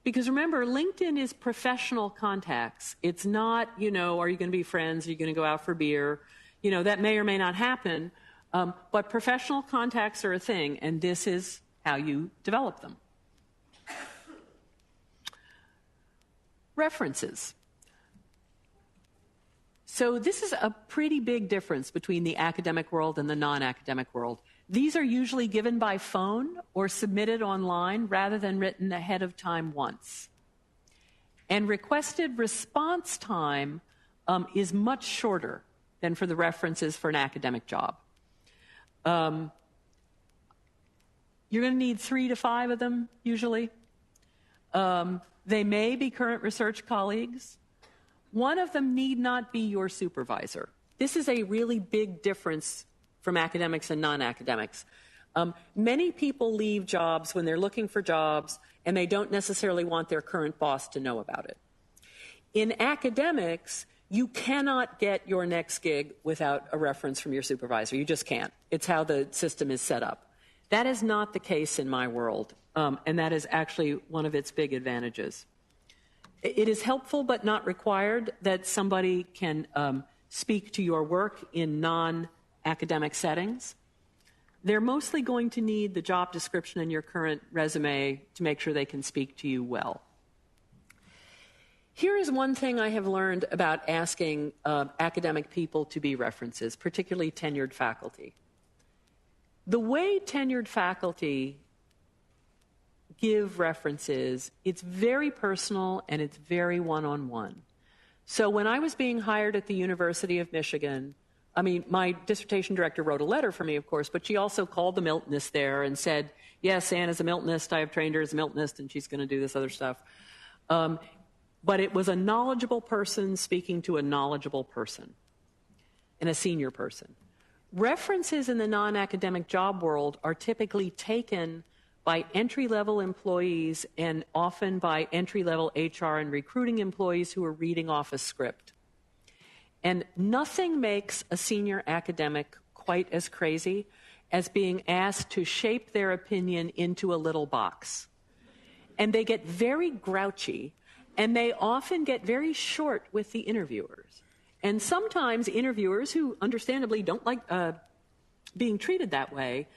A: Because remember, LinkedIn is professional contacts. It's not, you know, are you going to be friends? Are you going to go out for beer? You know, that may or may not happen. But professional contacts are a thing, and this is how you develop them. References. So this is a pretty big difference between the academic world and the non-academic world. These are usually given by phone or submitted online rather than written ahead of time once. And requested response time is much shorter than for the references for an academic job. You're going to need 3 to 5 of them, usually. They may be current research colleagues. One of them need not be your supervisor. This is a really big difference from academics and non-academics. Many people leave jobs when they're looking for jobs, and they don't necessarily want their current boss to know about it. In academics, you cannot get your next gig without a reference from your supervisor. You just can't. It's how the system is set up. That is not the case in my world, and that is actually one of its big advantages. It is helpful but not required that somebody can speak to your work in non-academic settings. they're mostly going to need the job description in your current resume to make sure they can speak to you well. Here is one thing I have learned about asking academic people to be references, particularly tenured faculty. The way tenured faculty give references, it's very personal and it's very one-on-one. So when I was being hired at the University of Michigan, I mean, my dissertation director wrote a letter for me, of course, but she also called the Miltonist there and said, yes, Anna's a Miltonist, I have trained her as a Miltonist, and she's going to do this other stuff. But it was a knowledgeable person speaking to a knowledgeable person and a senior person. References in the non-academic job world are typically taken by entry-level employees and often by entry-level HR and recruiting employees who are reading off a script. And nothing makes a senior academic quite as crazy as being asked to shape their opinion into a little box. And they get very grouchy, and they often get very short with the interviewers. And sometimes interviewers who understandably don't like being treated that way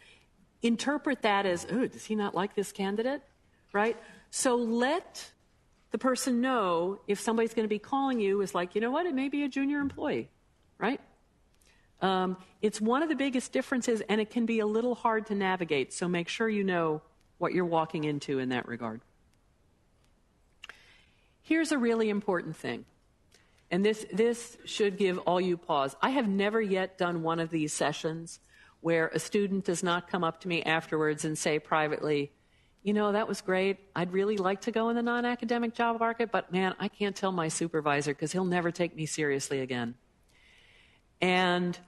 A: interpret that as, oh, does he not like this candidate, right? So let the person know if somebody's going to be calling you is like, you know what, it may be a junior employee, right? It's one of the biggest differences, and it can be a little hard to navigate, so make sure you know what you're walking into in that regard. Here's a really important thing, and this should give all you pause. I have never yet done one of these sessions where a student does not come up to me afterwards and say privately, you know, that was great. I'd really like to go in the non-academic job market, but man, I can't tell my supervisor because he'll never take me seriously again. And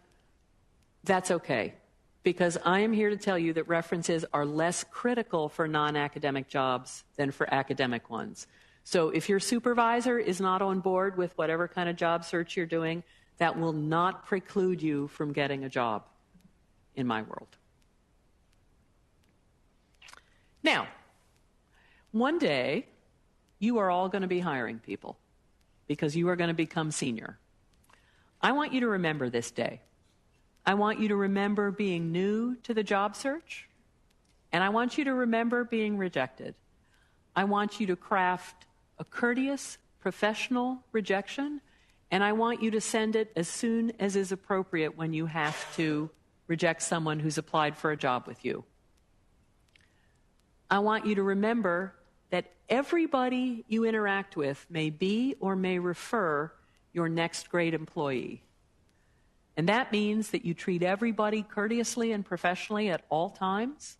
A: that's okay, because I am here to tell you that references are less critical for non-academic jobs than for academic ones. So if your supervisor is not on board with whatever kind of job search you're doing, that will not preclude you from getting a job in my world. Now, one day, you are all going to be hiring people because you are going to become senior. I want you to remember this day. I want you to remember being new to the job search, and I want you to remember being rejected. I want you to craft a courteous, professional rejection, and I want you to send it as soon as is appropriate when you have to reject someone who's applied for a job with you. I want you to remember that everybody you interact with may be or may refer your next great employee. And that means that you treat everybody courteously and professionally at all times,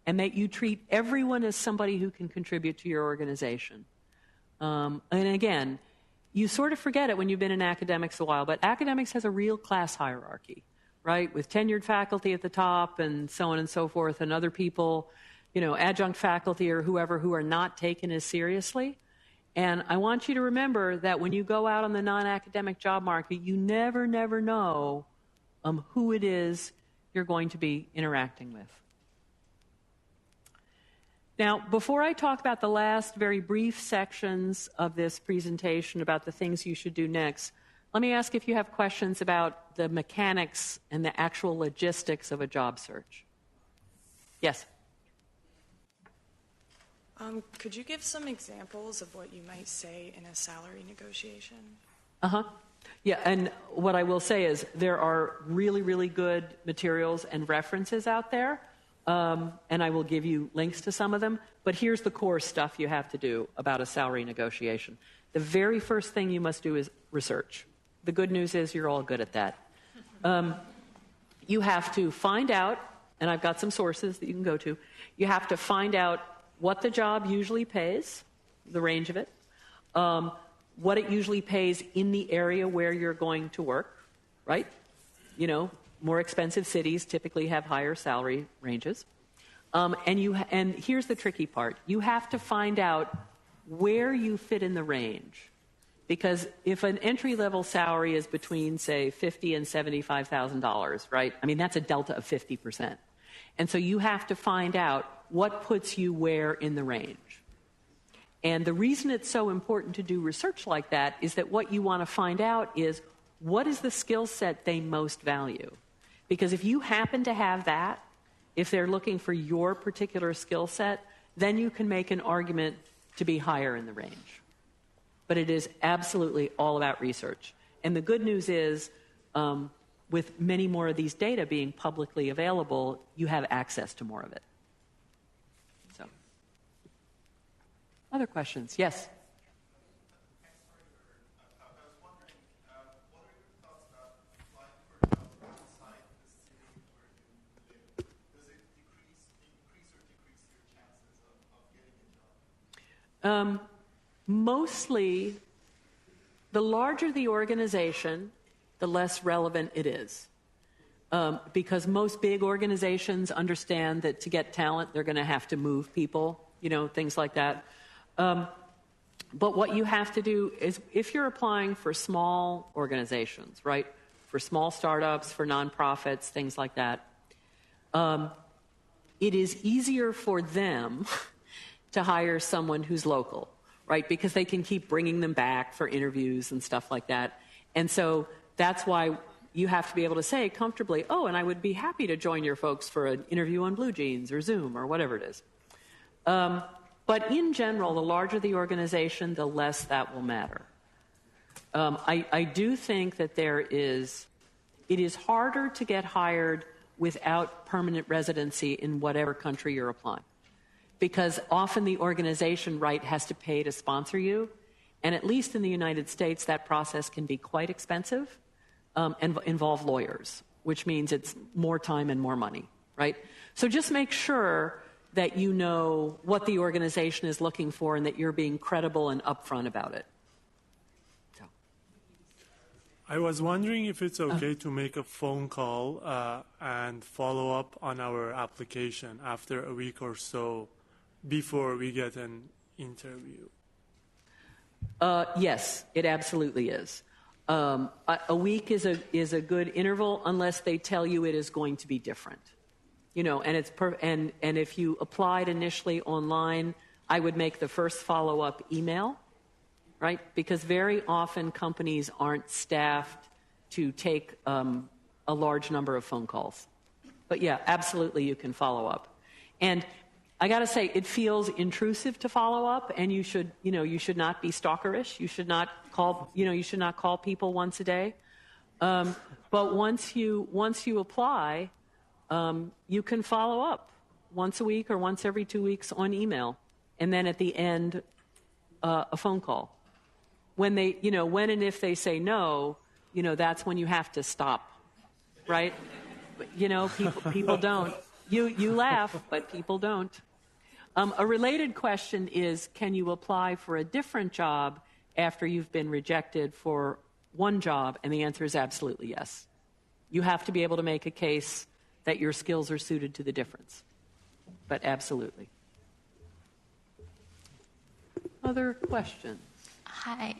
A: and that you treat everyone as somebody who can contribute to your organization. And again, you sort of forget it when you've been in academics a while, but academics has a real class hierarchy, right? With tenured faculty at the top and so on and so forth, and other people, you know, adjunct faculty or whoever who are not taken as seriously. And I want you to remember that when you go out on the non-academic job market, you never know who it is you're going to be interacting with. Now, before I talk about the last very brief sections of this presentation about the things you should do next, let me ask if you have questions about the mechanics and the actual logistics of a job search. Yes?
S: Could you give some examples of what you might say in a salary negotiation?
A: Yeah, and what I will say is there are really, really good materials and references out there, and I will give you links to some of them, but here's the core stuff you have to do about a salary negotiation. The very first thing you must do is research. The good news is you're all good at that. You have to find out, and I've got some sources that you can go to, you have to find out what the job usually pays, the range of it, what it usually pays in the area where you're going to work, right? You know, more expensive cities typically have higher salary ranges. And here's the tricky part. You have to find out where you fit in the range. Because if an entry-level salary is between, say, $50,000 and $75,000, right? I mean, that's a delta of 50%. And so you have to find out what puts you where in the range. And the reason it's so important to do research like that is that what you want to find out is what is the skill set they most value. Because if you happen to have that, if they're looking for your particular skill set, then you can make an argument to be higher in the range. But it is absolutely all about research. And the good news is, with many more of these data being publicly available, you have access to more of it. So, other questions? Yes? Mostly, the larger the organization, the less relevant it is. Because most big organizations understand that to get talent, they're going to have to move people, things like that. But what you have to do is, if you're applying for small organizations, right, for small startups, for nonprofits, things like that, it is easier for them to hire someone who's local, right, because they can keep bringing them back for interviews and stuff like that. And so that's why you have to be able to say comfortably, oh, and I would be happy to join your folks for an interview on Blue Jeans or Zoom or whatever it is. But in general, the larger the organization, the less that will matter. I do think that it is harder to get hired without permanent residency in whatever country you're applying. Because often the organization, right, has to pay to sponsor you. And at least in the United States, that process can be quite expensive and involve lawyers, which means it's more time and more money, right? So just make sure that you know what the organization is looking for and that you're being credible and upfront about it. So.
T: I was wondering if it's okay to make a phone call and follow up on our application after a week or so before we get an interview.
A: Yes, it absolutely is. A week is a good interval unless they tell you it is going to be different. And if you applied initially online, I would make the first follow-up email, right? Because very often companies aren't staffed to take a large number of phone calls. But yeah, absolutely you can follow up. And I got to say, it feels intrusive to follow up, and you should not be stalkerish. You should not call people once a day. But once you apply, you can follow up once a week or once every 2 weeks on email, and then at the end, a phone call. When and if they say no, that's when you have to stop, right? People don't. You laugh, but people don't. A related question is, can you apply for a different job after you've been rejected for one job? And the answer is absolutely yes. You have to be able to make a case that your skills are suited to the difference. But absolutely. Other questions?
U: Hi.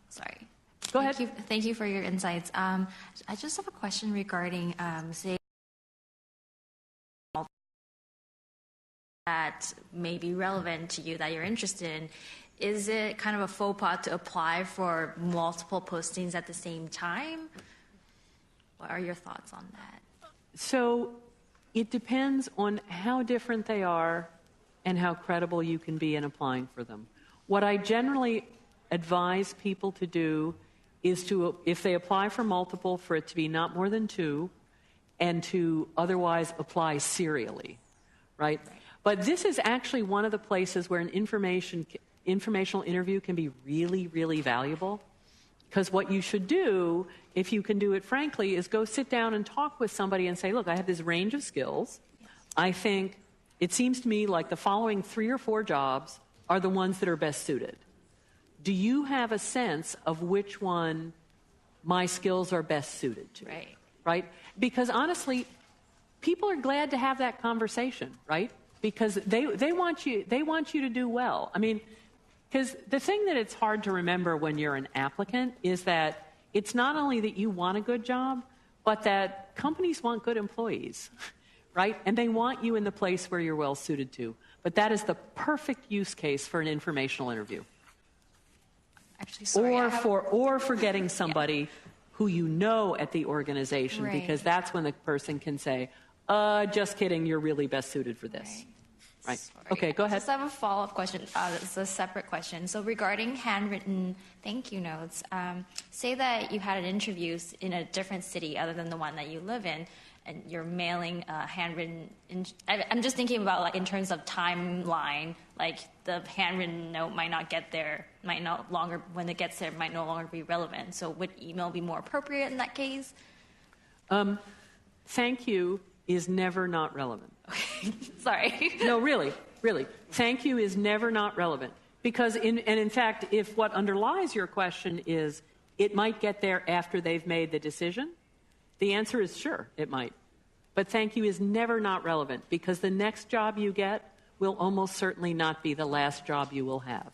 U: Sorry.
A: Go ahead.
U: Thank you for your insights. I just have a question regarding, say, that may be relevant to you that you're interested in. Is it kind of a faux pas to apply for multiple postings at the same time? What are your thoughts on that?
A: So it depends on how different they are and how credible you can be in applying for them. What I generally advise people to do is to, if they apply for multiple, for it to be not more than 2, and to otherwise apply serially, right? But this is actually one of the places where an informational interview can be really, really valuable. Because what you should do, if you can do it frankly, is go sit down and talk with somebody and say, look, I have this range of skills. I think it seems to me like the following 3 or 4 jobs are the ones that are best suited. Do you have a sense of which one my skills are best suited to? Right? Because honestly, people are glad to have that conversation, right? Because they want you to do well. I mean, because the thing that it's hard to remember when you're an applicant is that it's not only that you want a good job, but that companies want good employees, right? And they want you in the place where you're well suited to. But that is the perfect use case for an informational interview.
U: Actually, sorry,
A: or for getting somebody who you know at the organization, because that's when the person can say, Just kidding, you're really best suited for this. Right. Okay, go ahead.
U: I just have a follow-up question. It's a separate question. So regarding handwritten thank you notes, say that you had an interview in a different city other than the one that you live in, and you're mailing a handwritten. I'm just thinking about like in terms of timeline. Like the handwritten note might not get there, might no longer when it gets there might no longer be relevant. So would email be more appropriate in that case?
A: Thank you is never not relevant.
U: Sorry.
A: No, really. Thank you is never not relevant. Because, in fact, if what underlies your question is it might get there after they've made the decision, the answer is sure, it might. But thank you is never not relevant because the next job you get will almost certainly not be the last job you will have.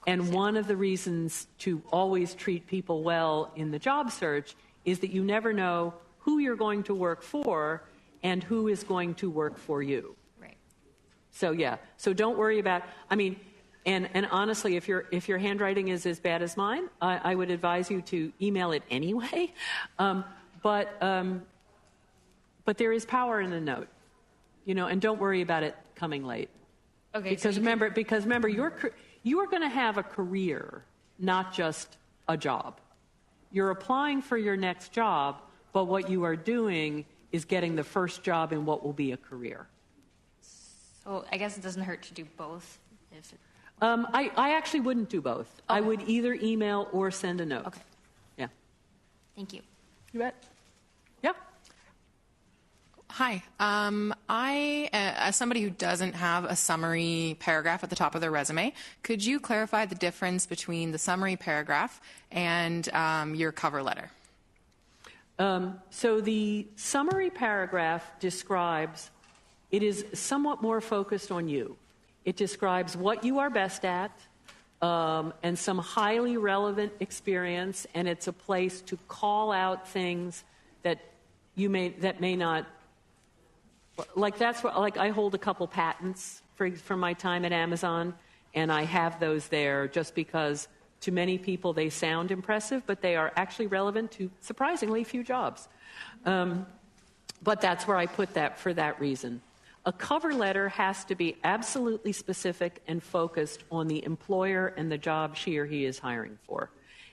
A: And one of the reasons to always treat people well in the job search is that you never know who you're going to work for and who is going to work for you.
U: Right.
A: So yeah. So don't worry about. I mean, and honestly, if your handwriting is as bad as mine, I would advise you to email it anyway. But there is power in the note, and don't worry about it coming late.
U: Okay.
A: Because remember, you are going to have a career, not just a job. You're applying for your next job, but what you are doing is getting the first job in what will be a career.
U: So I guess it doesn't hurt to do both.
A: I actually wouldn't do both.
U: Okay.
A: I would either email or send a note.
U: Okay.
A: Yeah.
U: Thank you.
A: You bet. Yeah.
B: Hi. I, as somebody who doesn't have a summary paragraph at the top of their resume, could you clarify the difference between the summary paragraph and your cover letter?
A: So the summary paragraph describes, it is somewhat more focused on you. It describes what you are best at and some highly relevant experience, and it's a place to call out things that may not, like I hold a couple patents from my time at Amazon, and I have those there just because to many people they sound impressive, but they are actually relevant to surprisingly few jobs. But that's where I put that for that reason. A cover letter has to be absolutely specific and focused on the employer and the job she or he is hiring for.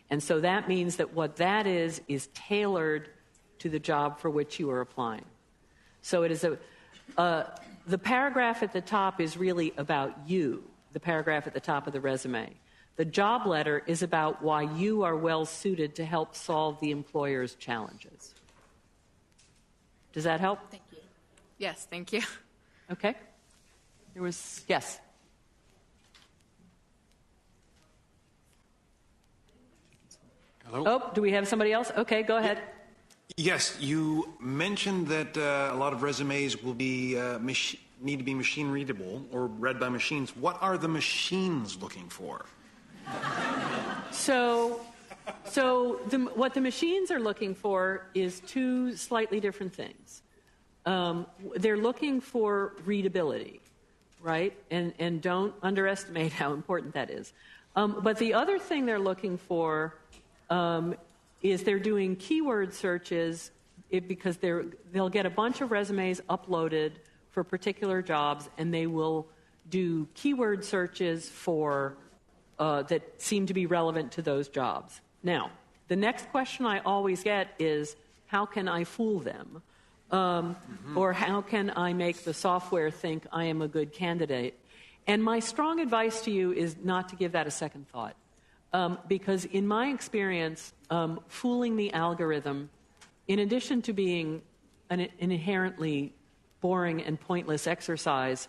A: And so that means that what that is tailored to the job for which you are applying. So it is the paragraph at the top is really about you, the paragraph at the top of the resume. The job letter is about why you are well suited to help solve the employer's challenges. Does that help?
B: Thank you. Yes, thank you.
A: Okay. Yes.
V: Hello?
A: Oh, do we have somebody else? Okay, go ahead.
V: Yes, you mentioned that a lot of resumes will be need to be machine readable or read by machines. What are the machines looking for?
A: What the machines are looking for is two slightly different things. They're looking for readability, right? And don't underestimate how important that is. But the other thing they're looking for is they're doing keyword searches because they'll get a bunch of resumes uploaded for particular jobs, and they will do keyword searches for that seem to be relevant to those jobs. Now, the next question I always get is, how can I fool them? Or how can I make the software think I am a good candidate? And my strong advice to you is not to give that a second thought. Because in my experience, fooling the algorithm, in addition to being an inherently boring and pointless exercise,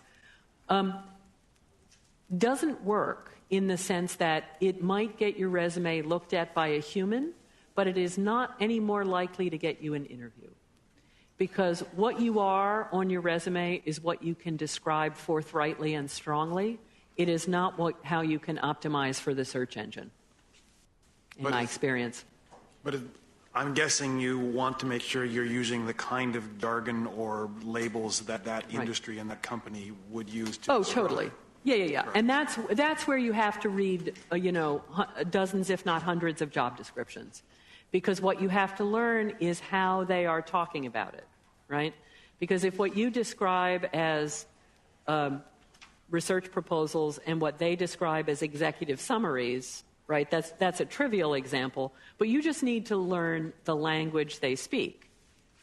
A: doesn't work in the sense that it might get your resume looked at by a human, but it is not any more likely to get you an interview. Because what you are on your resume is what you can describe forthrightly and strongly. It is not how you can optimize for the search engine, in my experience.
V: But I'm guessing you want to make sure you're using the kind of jargon or labels that industry and that company would use to describe.
A: Totally. Yeah. Right. And that's where you have to read, dozens, if not hundreds, of job descriptions. Because what you have to learn is how they are talking about it, right? Because if what you describe as research proposals and what they describe as executive summaries, right, that's a trivial example, but you just need to learn the language they speak.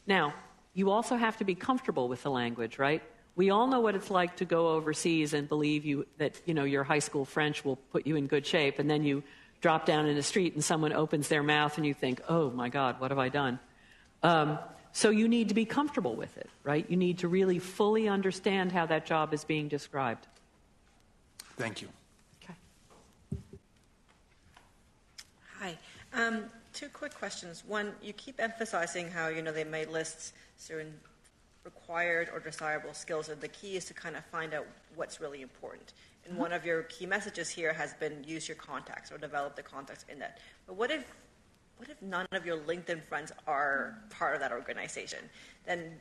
A: Now, you also have to be comfortable with the language, right? We all know what it's like to go overseas and believe that your high school French will put you in good shape, and then you drop down in the street and someone opens their mouth and you think, oh my God, what have I done? So you need to be comfortable with it, right? You need to really fully understand how that job is being described.
V: Thank you.
A: Okay.
I: Hi. Two quick questions. One, you keep emphasizing how, they may list certain required or desirable skills, and the key is to kind of find out what's really important. And one of your key messages here has been use your contacts or develop the contacts in that. But what if none of your LinkedIn friends are part of that organization? Then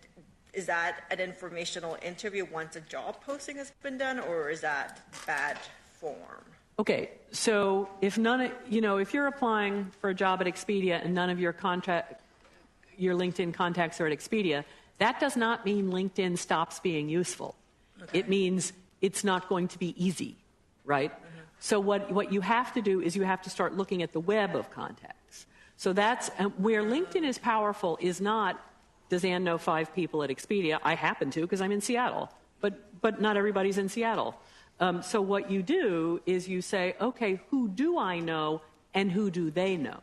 I: is that an informational interview once a job posting has been done, or is that bad form?
A: Okay, so if you're applying for a job at Expedia and none of your LinkedIn contacts are at Expedia, that does not mean LinkedIn stops being useful. Okay. It means it's not going to be easy, right? Mm-hmm. So what you have to do is you have to start looking at the web of contacts. So that's where LinkedIn is powerful is not, does Ann know 5 people at Expedia? I happen to because I'm in Seattle, but not everybody's in Seattle. So what you do is you say, okay, who do I know and who do they know?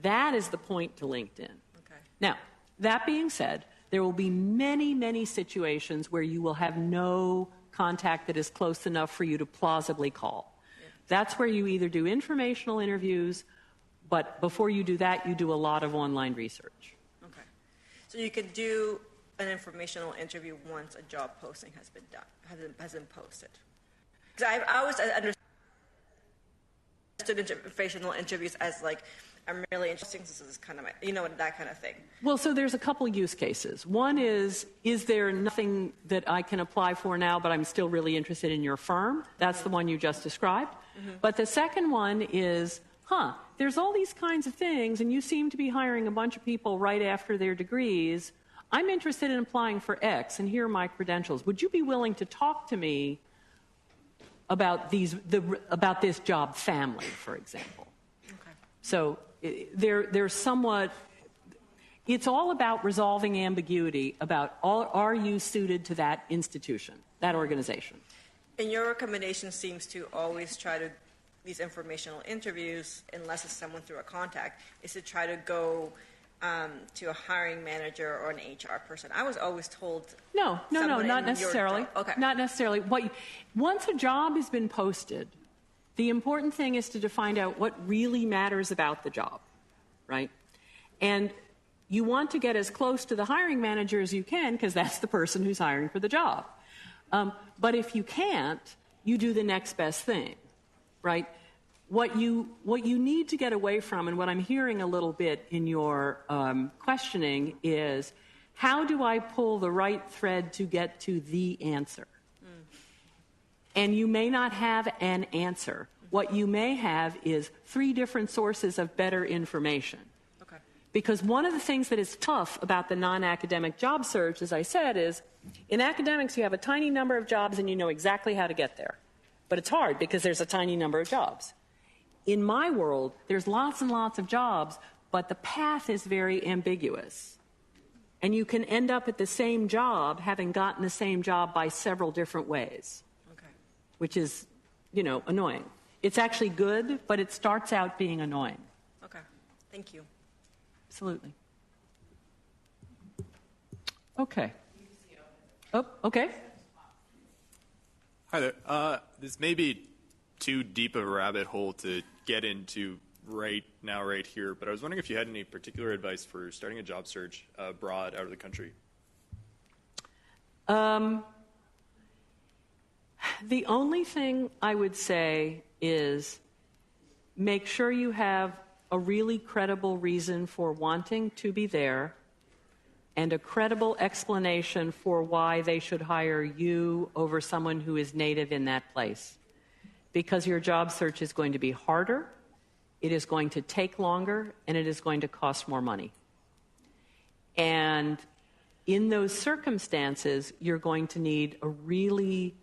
A: That is the point to LinkedIn. Okay. Now, that being said, there will be many, many situations where you will have no contact that is close enough for you to plausibly call. Yeah. That's where you either do informational interviews, but before you do that, you do a lot of online research.
I: Okay. So you could do an informational interview once a job posting has been done, has been posted. Because I always understood informational interviews as like, I'm really interested, this is kind of that kind of thing.
A: Well, so there's a couple use cases. One is there nothing that I can apply for now, but I'm still really interested in your firm? That's the one you just described. Mm-hmm. But the second one is, there's all these kinds of things, and you seem to be hiring a bunch of people right after their degrees. I'm interested in applying for X, and here are my credentials. Would you be willing to talk to me about this job family, for example? Okay. So they're somewhat, it's all about resolving ambiguity about are you suited to that institution, that organization.
I: And your recommendation seems to always try to, these informational interviews, unless it's someone through a contact, is to try to go to a hiring manager or an HR person. I was always told...
A: No, not necessarily. Okay. Not necessarily. Once a job has been posted, the important thing is to find out what really matters about the job, right? And you want to get as close to the hiring manager as you can because that's the person who's hiring for the job. But if you can't, you do the next best thing, right? What you need to get away from, and what I'm hearing a little bit in your questioning, is how do I pull the right thread to get to the answer? And you may not have an answer. What you may have is 3 different sources of better information. Okay. Because one of the things that is tough about the non-academic job search, as I said, is in academics you have a tiny number of jobs and you know exactly how to get there. But it's hard because there's a tiny number of jobs. In my world, there's lots and lots of jobs, but the path is very ambiguous. And you can end up at the same job having gotten the same job by several different ways. Okay. Which is, annoying. It's actually good, but it starts out being annoying.
I: Okay. Thank you.
A: Absolutely. Okay. Oh, okay.
D: Hi there. This may be too deep of a rabbit hole to get into right now, right here, but I was wondering if you had any particular advice for starting a job search abroad, out of the country.
A: The only thing I would say is make sure you have a really credible reason for wanting to be there and a credible explanation for why they should hire you over someone who is native in that place. Because your job search is going to be harder, it is going to take longer, and it is going to cost more money. And in those circumstances, you're going to need a really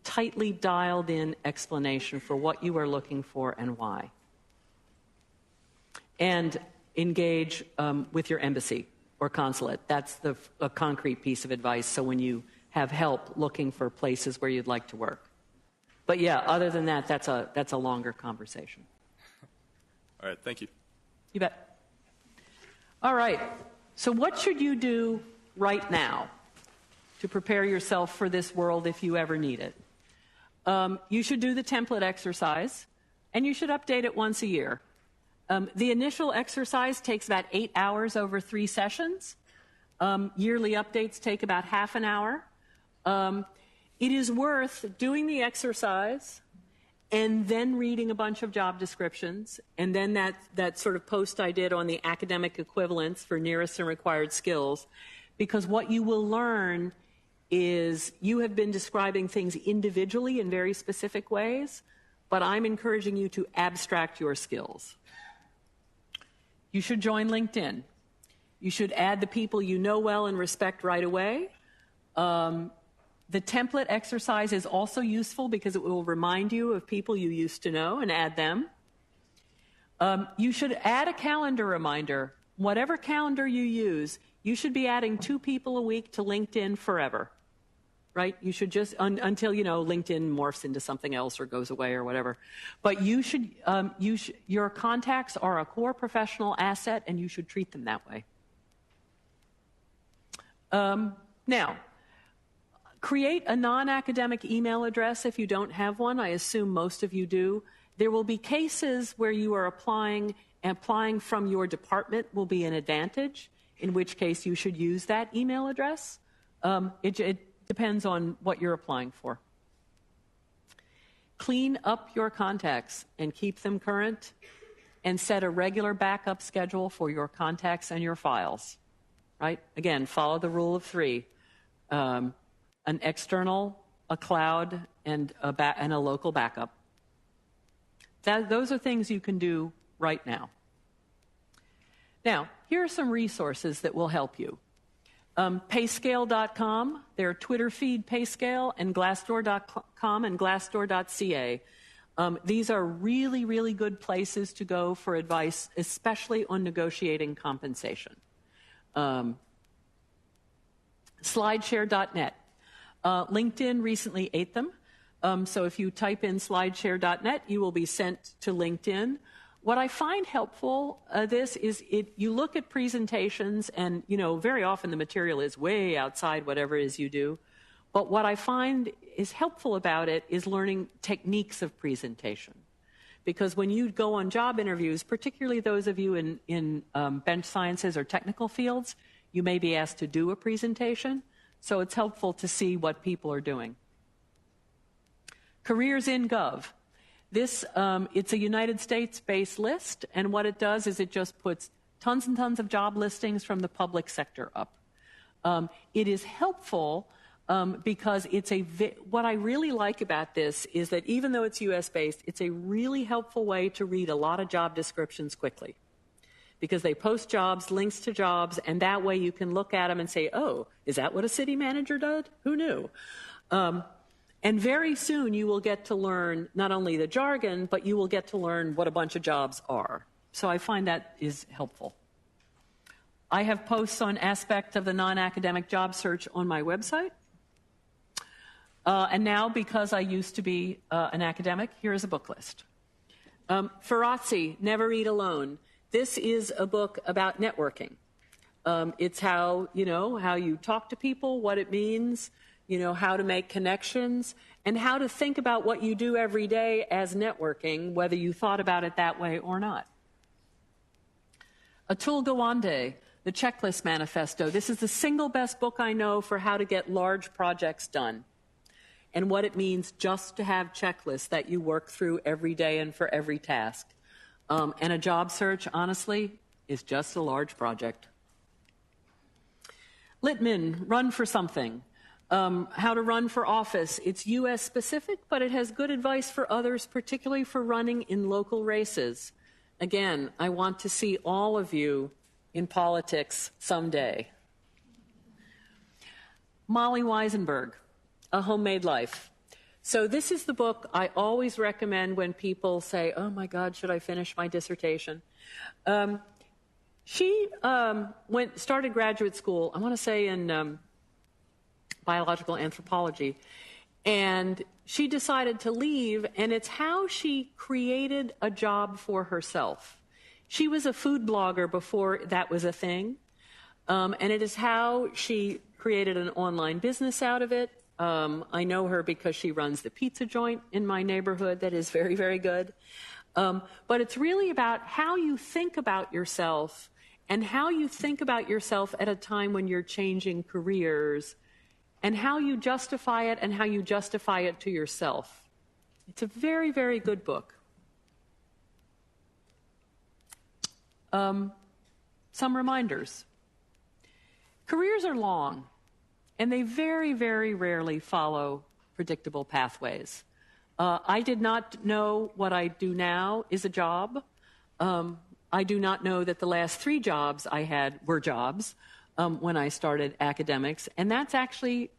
A: tightly dialed in explanation for what you are looking for and why. And engage with your embassy or consulate. That's a concrete piece of advice. So when you have help looking for places where you'd like to work. But yeah, other than that, that's a longer conversation.
D: All right, thank you.
A: You bet. All right, so what should you do right now to prepare yourself for this world if you ever need it? You should do the template exercise, and you should update it once a year. The initial exercise takes about 8 hours over 3 sessions. Yearly updates take about half an hour. It is worth doing the exercise and then reading a bunch of job descriptions, and then that sort of post I did on the academic equivalents for nearest and required skills, because what you will learn is you have been describing things individually in very specific ways, but I'm encouraging you to abstract your skills. You should join LinkedIn. You should add the people you know well and respect right away. The template exercise is also useful because it will remind you of people you used to know and add them. You should add a calendar reminder. Whatever calendar you use, you should be adding 2 people a week to LinkedIn forever, right? You should just, until, LinkedIn morphs into something else or goes away or whatever. But your contacts are a core professional asset, and you should treat them that way. Now, create a non-academic email address if you don't have one. I assume most of you do. There will be cases where you are applying from your department will be an advantage, in which case you should use that email address. It depends on what you're applying for. Clean up your contacts and keep them current, and set a regular backup schedule for your contacts and your files. Right? Again, follow the rule of 3. An external, a cloud, and a local backup. Those are things you can do right now. Now, here are some resources that will help you. Payscale.com, their Twitter feed Payscale, and Glassdoor.com and Glassdoor.ca. These are really, really good places to go for advice, especially on negotiating compensation. Slideshare.net. LinkedIn recently ate them. So if you type in slideshare.net, you will be sent to LinkedIn. What I find helpful you look at presentations, and very often the material is way outside whatever it is you do. But what I find is helpful about it is learning techniques of presentation. Because when you go on job interviews, particularly those of you in bench sciences or technical fields, you may be asked to do a presentation. So it's helpful to see what people are doing. Careers in Gov. It's a United States-based list, and what it does is it just puts tons and tons of job listings from the public sector up. It is helpful because what I really like about this is that even though it's US-based, it's a really helpful way to read a lot of job descriptions quickly. Because they post jobs, links to jobs, and that way you can look at them and say, oh, is that what a city manager did? Who knew? And very soon you will get to learn not only the jargon, but you will get to learn what a bunch of jobs are. So I find that is helpful. I have posts on aspects of the non-academic job search on my website. And now, because I used to be an academic, here is a book list. Ferrazzi, Never Eat Alone. This is a book about networking. It's how you talk to people, what it means, how to make connections, and how to think about what you do every day as networking, whether you thought about it that way or not. Atul Gawande, The Checklist Manifesto. This is the single best book I know for how to get large projects done, and what it means just to have checklists that you work through every day and for every task. And a job search, honestly, is just a large project. Littman, Run for Something. How to run for office. It's U.S. specific, but it has good advice for others, particularly for running in local races. Again, I want to see all of you in politics someday. Molly Weisenberg, A Homemade Life. So this is the book I always recommend when people say, oh my God, should I finish my dissertation? She started graduate school, I want to say in biological anthropology, and she decided to leave, and it's how she created a job for herself. She was a food blogger before that was a thing, and it is how she created an online business out of it. I know her because she runs the pizza joint in my neighborhood that is very, very good. But it's really about how you think about yourself and how you think about yourself at a time when you're changing careers and how you justify it and how you justify it to yourself. It's a very, very good book. Some reminders. Careers are long, and they very, very rarely follow predictable pathways. I did not know what I do now is a job. I do not know that the last 3 jobs I had were jobs when I started academics, and that's actually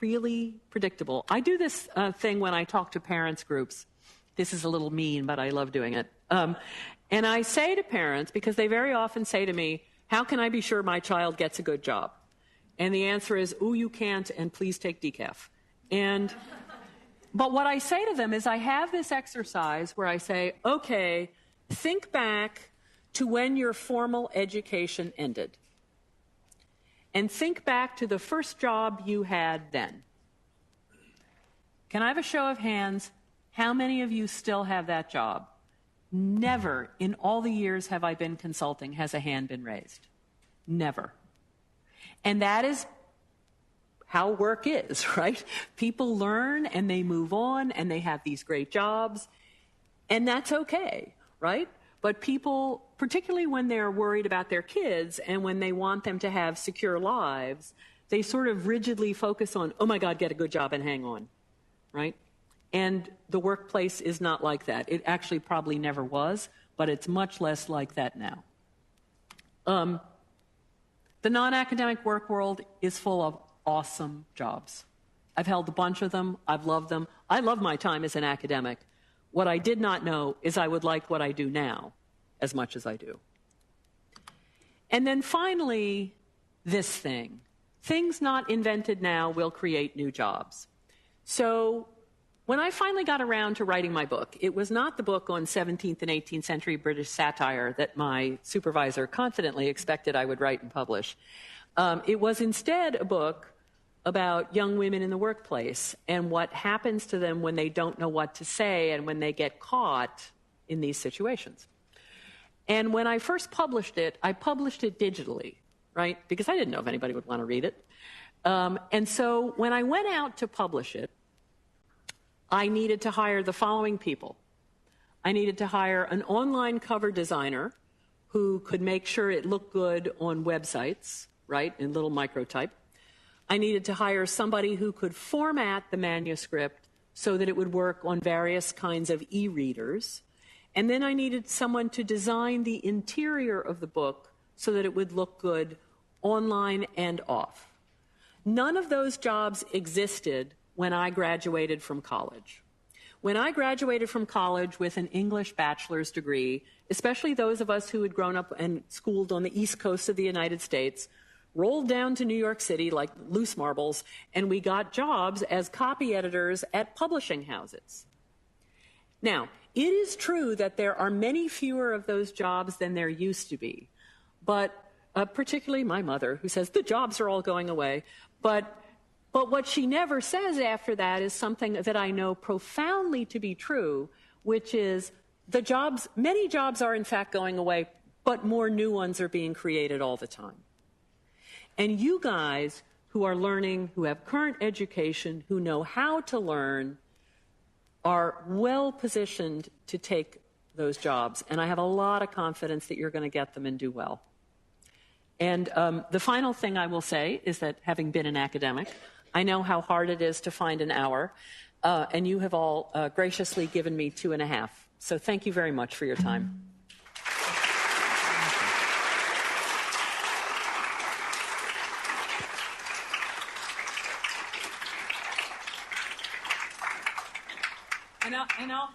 A: really predictable. I do this thing when I talk to parents groups. This is a little mean, but I love doing it. And I say to parents, because they very often say to me, how can I be sure my child gets a good job? And the answer is, ooh, you can't, and please take decaf. But what I say to them is I have this exercise where I say, okay, think back to when your formal education ended. And think back to the first job you had then. Can I have a show of hands? How many of you still have that job? Never in all the years have I been consulting has a hand been raised. Never. And that is how work is, right? People learn and they move on and they have these great jobs. And that's okay, right? But people, particularly when they're worried about their kids and when they want them to have secure lives, they sort of rigidly focus on, oh my God, get a good job and hang on, right? And the workplace is not like that. It actually probably never was, but it's much less like that now. The non-academic work world is full of awesome jobs. I've held a bunch of them. I've loved them. I love my time as an academic. What I did not know is I would like what I do now as much as I do. And then finally, this thing. Things not invented now will create new jobs. So when I finally got around to writing my book, it was not the book on 17th and 18th century British satire that my supervisor confidently expected I would write and publish. It was instead a book about young women in the workplace and what happens to them when they don't know what to say and when they get caught in these situations. And when I first published it, I published it digitally, right? Because I didn't know if anybody would want to read it. And so when I went out to publish it, I needed to hire the following people. I needed to hire an online cover designer who could make sure it looked good on websites, right, in little microtype. I needed to hire somebody who could format the manuscript so that it would work on various kinds of e-readers. And then I needed someone to design the interior of the book so that it would look good online and off. None of those jobs existed when I graduated from college. When I graduated from college with an English bachelor's degree, especially those of us who had grown up and schooled on the East Coast of the United States, rolled down to New York City like loose marbles, and we got jobs as copy editors at publishing houses. Now, it is true that there are many fewer of those jobs than there used to be, but particularly my mother, who says the jobs are all going away, but what she never says after that is something that I know profoundly to be true, which is many jobs are in fact going away, but more new ones are being created all the time. And you guys who are learning, who have current education, who know how to learn, are well positioned to take those jobs. And I have a lot of confidence that you're going to get them and do well. And the final thing I will say is that having been an academic, I know how hard it is to find an hour, and you have all graciously given me 2.5. So thank you very much for your time. And I'll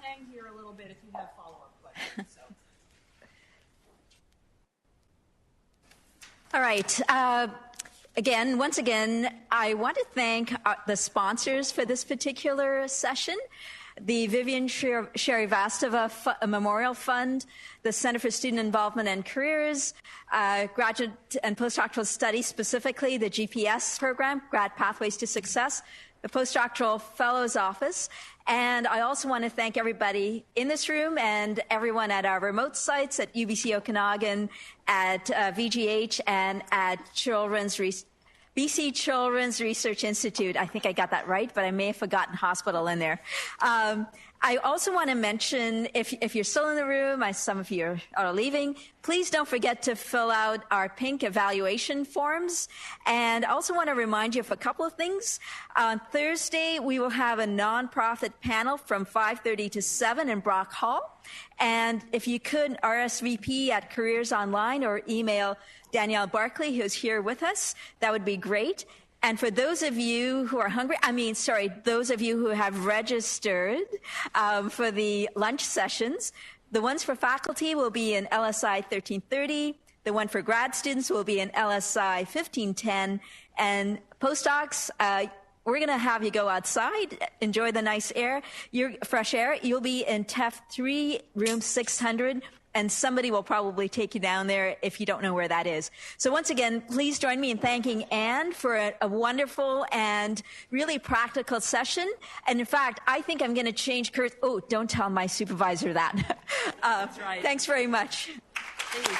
A: hang here a little bit if you have follow-up questions. So.
E: All right. Once again, I want to thank the sponsors for this particular session. The Vivian Sherivastava Memorial Fund, the Center for Student Involvement and Careers, Graduate and Postdoctoral Studies, specifically the GPS program, Grad Pathways to Success, the Postdoctoral Fellows Office, and I also want to thank everybody in this room and everyone at our remote sites at UBC Okanagan, at VGH, and at BC Children's Research Institute. I think I got that right, but I may have forgotten hospital in there. I also want to mention, if you're still in the room, some of you are leaving, please don't forget to fill out our pink evaluation forms. And I also want to remind you of a couple of things. On Thursday, we will have a nonprofit panel from 5:30 to 7 in Brock Hall. And if you could, RSVP at Careers Online or email Danielle Barkley, who's here with us, that would be great. And for those of you who are hungry, those of you who have registered for the lunch sessions, the ones for faculty will be in LSI 1330. The one for grad students will be in LSI 1510. And postdocs, we're going to have you go outside, enjoy the nice air, fresh air. You'll be in TEF 3, room 600. And somebody will probably take you down there if you don't know where that is. So once again, please join me in thanking Anne for a wonderful and really practical session. And in fact, I think I'm going to change Kurt. Oh, don't tell my supervisor that.
A: That's right.
E: Thanks very much.
A: Please.